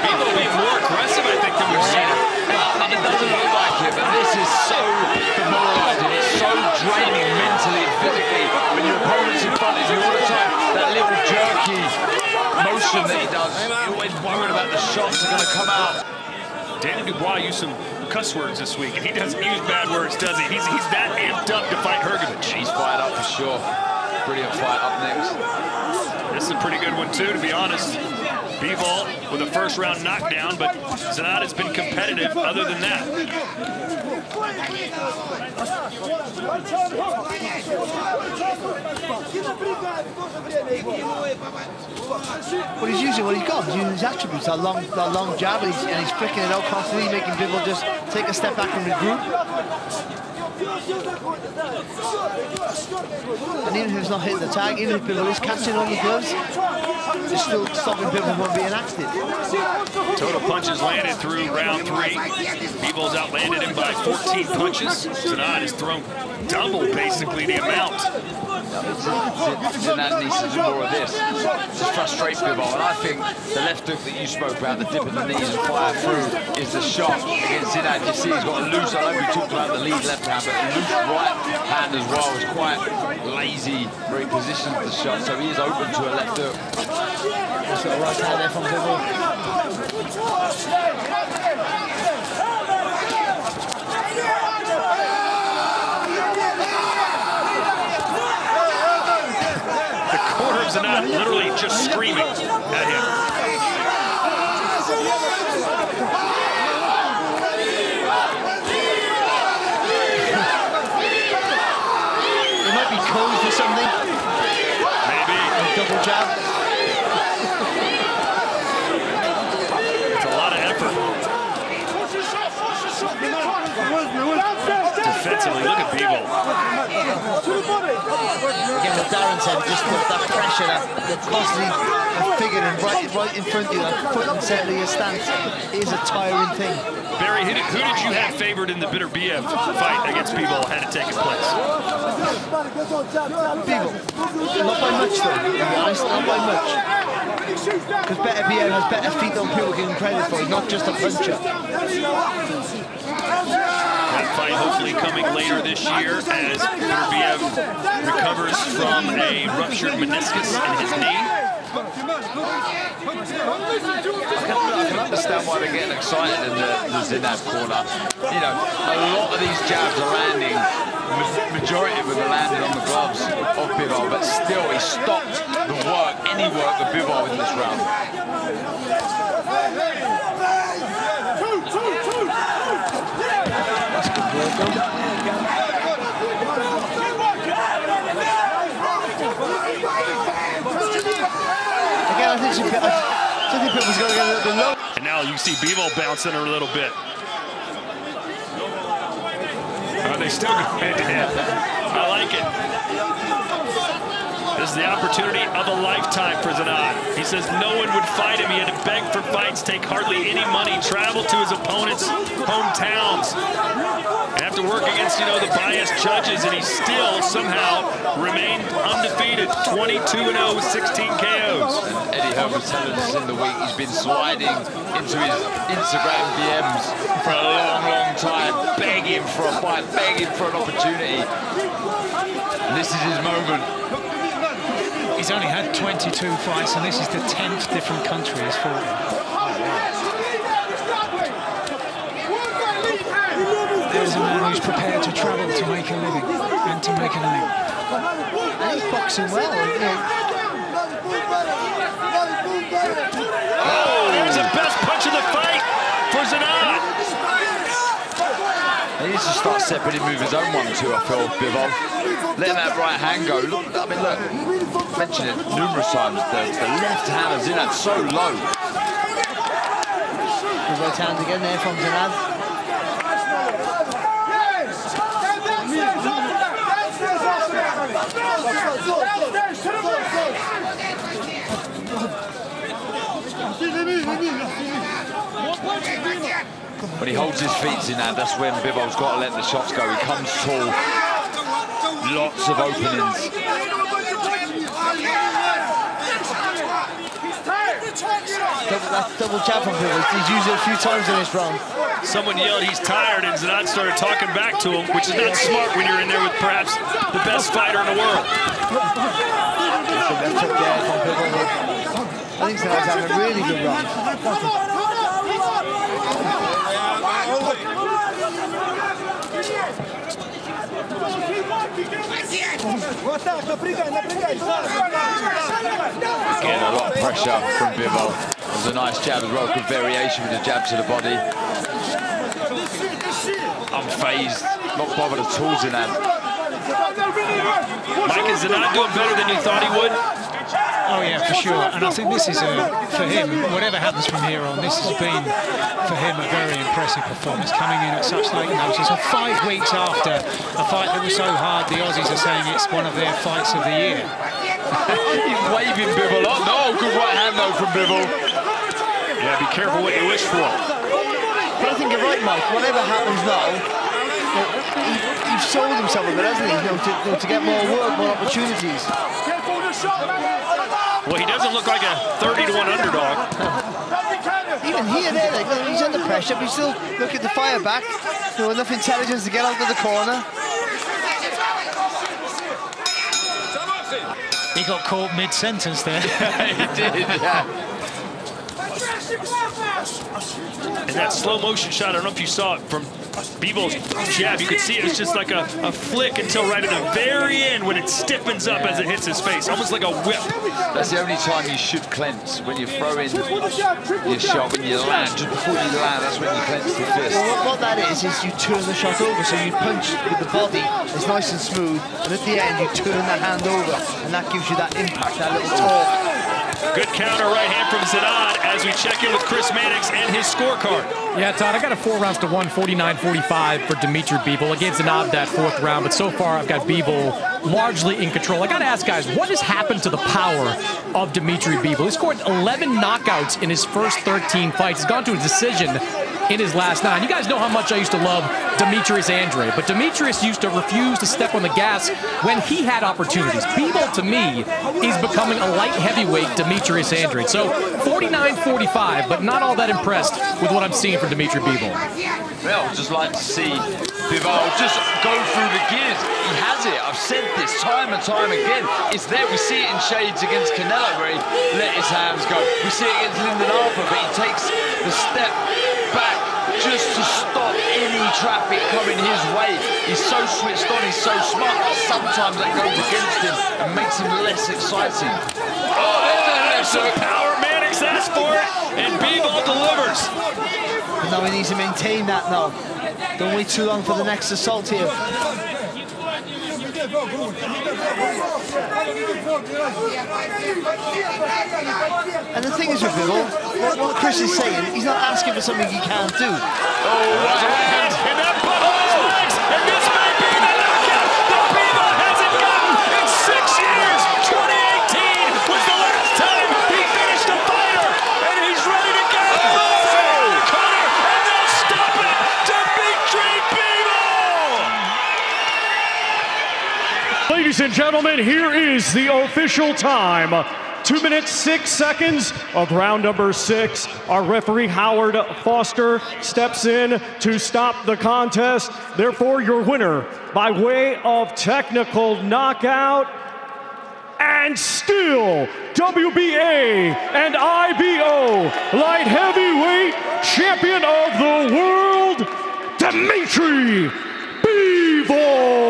Bivol being more aggressive, I think, than we've seen. It doesn't look like it, but this is so demoralizing. It's so draining mentally and physically when your opponent's in front of you all the time. That little jerky motion that he does. You're always worried about the shots that are going to come out. Danny Dubois used some cuss words this week, and he doesn't use bad words, does he? He's that amped up to fight Hrgovic. He's fired up for sure. Brilliant fight up next. This is a pretty good one too, to be honest. Bivol with a first-round knockdown, but Zanat has been competitive other than that. Well, he's using what he's got. He's using his attributes, that long jab, and he's flicking it out constantly, making Bivol just take a step back and regroup. And even if he's not hitting the tag, even if Bivol is catching on the gloves, it's still stopping Bivol from being active. Total punches landed through round 3. Bivol's outlanded him by 14 punches. Zanat has thrown double, basically, the amount. Zanat needs to do more of this. Just frustrate Bivol. And I think the left hook that you spoke about, the dip in the knees and fire through, is the shot against Zanat. You see he's got a loose, I know we talked about the lead left hand, but a loose right hand as well. Is quite lazy where he positions the shot, so he is open to a left hook. Just got a right hand there from Bivol. The corner of Zanat literally just screaming at him. It might be cold for something. Maybe. A double jab. It's a lot of effort. Defensively, look at Bivol. Again, what Darren said, just that pressure, that constantly figuring right in front of you, that foot and settling your stance is a tiring thing. Barry, who did you have favored in the Beterbiev fight against Bivol had it taken place? Bivol. Not by much though, to be honest, not by much. Because Beterbiev has better feet than people give him credit for, he's not just a puncher. That fight hopefully coming later this year as Beterbiev recovers from a ruptured meniscus in his knee. I can understand why they're getting excited in the Zinab corner. You know, a lot of these jabs are landing, majority of them are landing on the gloves of Bivol, but still he stopped the work, any work of Bivol in this round. That's good work, though. Again, I think Bivol going to get a little bit low. And now you see Bivol bouncing her a little bit. They still go hand-to-hand. I like it. This is the opportunity of a lifetime for Zinad. He says no one would fight him. He had to beg for fights, take hardly any money, travel to his opponents' hometowns. And have to work against, you know, the biased judges, and he still somehow remained undefeated. 22-0 with 16 KOs. And Eddie Hearn was telling us in the week he's been sliding into his Instagram DMs for a long, long time, begging for a fight, begging for an opportunity. And this is his moment. He's only had 22 fights, and this is the 10th different country he's fought in. There's a man who's prepared to travel to make a living and to make a name. And he's boxing well. Oh, there's the best punch of the fight for Zinad. He needs to start separating with his own 1-2, I feel, Bivol. Letting that right hand go. Look, I mean, look, mentioned it numerous times, the left hand of Zinad so low. Good right hand again there from Zinad. When he holds his feet, Zinad, that's when Bivol's got to let the shots go. He comes tall, lots of openings. Double jab from Bivol. He's used it a few times in this round. Someone yelled he's tired, and Zinad started talking back to him, which is not smart when you're in there with perhaps the best fighter in the world. I think Zinad's having a really good round. Again, a lot of pressure from Bivol. It was a nice jab as well, good variation with the jab to the body. Unfazed, not bothered at all, Zinad. Mike, is Zinad doing better than you thought he would? Oh yeah, for sure. And I think this is, for him, whatever happens from here on, this has been, for him, a very impressive performance, coming in at such late notice. And 5 weeks after a fight that was so hard, the Aussies are saying it's one of their fights of the year. He's waving Bivol up. No, good right hand though from Bivol. Yeah, be careful what you wish for. But I think you're right, Mike. Whatever happens now, he's sold himself a bit, hasn't he? To get more work, more opportunities. Well, he doesn't look like a 30-to-1 underdog. Even here, there, he's under pressure, but he's still looking to fire back. Enough intelligence to get out of the corner. He got caught mid-sentence there. He did, yeah. And that slow motion shot, I don't know if you saw it from Bivol's jab. You could see it was just like a flick until right at the very end when it stiffens up as it hits his face, almost like a whip. That's the only time you should clench, when you throw in your shot, when you land. Just before you land, that's when you clench the fist. Well, what that is you turn the shot over, so you punch with the body, it's nice and smooth, and at the end you turn the hand over, and that gives you that impact, that little torque. Good counter right hand from Zinad as we check in with Chris Mannix and his scorecard. Yeah, Todd, I got a 4 rounds to 1, 49-45 for Dmitry Bivol against Zinad that 4th round, but so far I've got Bivol largely in control. I got to ask, guys, what has happened to the power of Dmitry Bivol? He scored 11 knockouts in his first 13 fights. He's gone to a decision in his last 9. You guys know how much I used to love Demetrius Andrade, but Demetrius used to refuse to step on the gas when he had opportunities. Bivol, to me, is becoming a light heavyweight Demetrius Andrade. So 49-45, but not all that impressed with what I'm seeing from Dmitry Bivol. Well, just like to see Bivol just go through the gears. He has it. I've said this time and time again. It's there. We see it in shades against Canelo where he let his hands go. We see it against Lyndon Arthur, but he takes the step back just to stop any traffic coming his way. He's so switched on, he's so smart, but sometimes that goes against him and makes him less exciting. Oh, there's some power. Mannix asked for it, and Bivol delivers. But now he needs to maintain that now. Don't wait too long for the next assault here. And the thing is with Bivol, what Chris is saying, he's not asking for something he can't do. Oh, right hand, and that bubble on his legs, and this may be the knockout that Bivol hasn't gotten in 6 years. 2018 was the last time he finished a fighter, and he's ready to go. Conor, and they'll stop it. Dmitry Bivol. Ladies and gentlemen, here is the official time. 2 minutes, 6 seconds of round number 6. Our referee, Howard Foster, steps in to stop the contest. Therefore, your winner by way of technical knockout and still WBA and IBO light heavyweight champion of the world, Dmitry Bivol.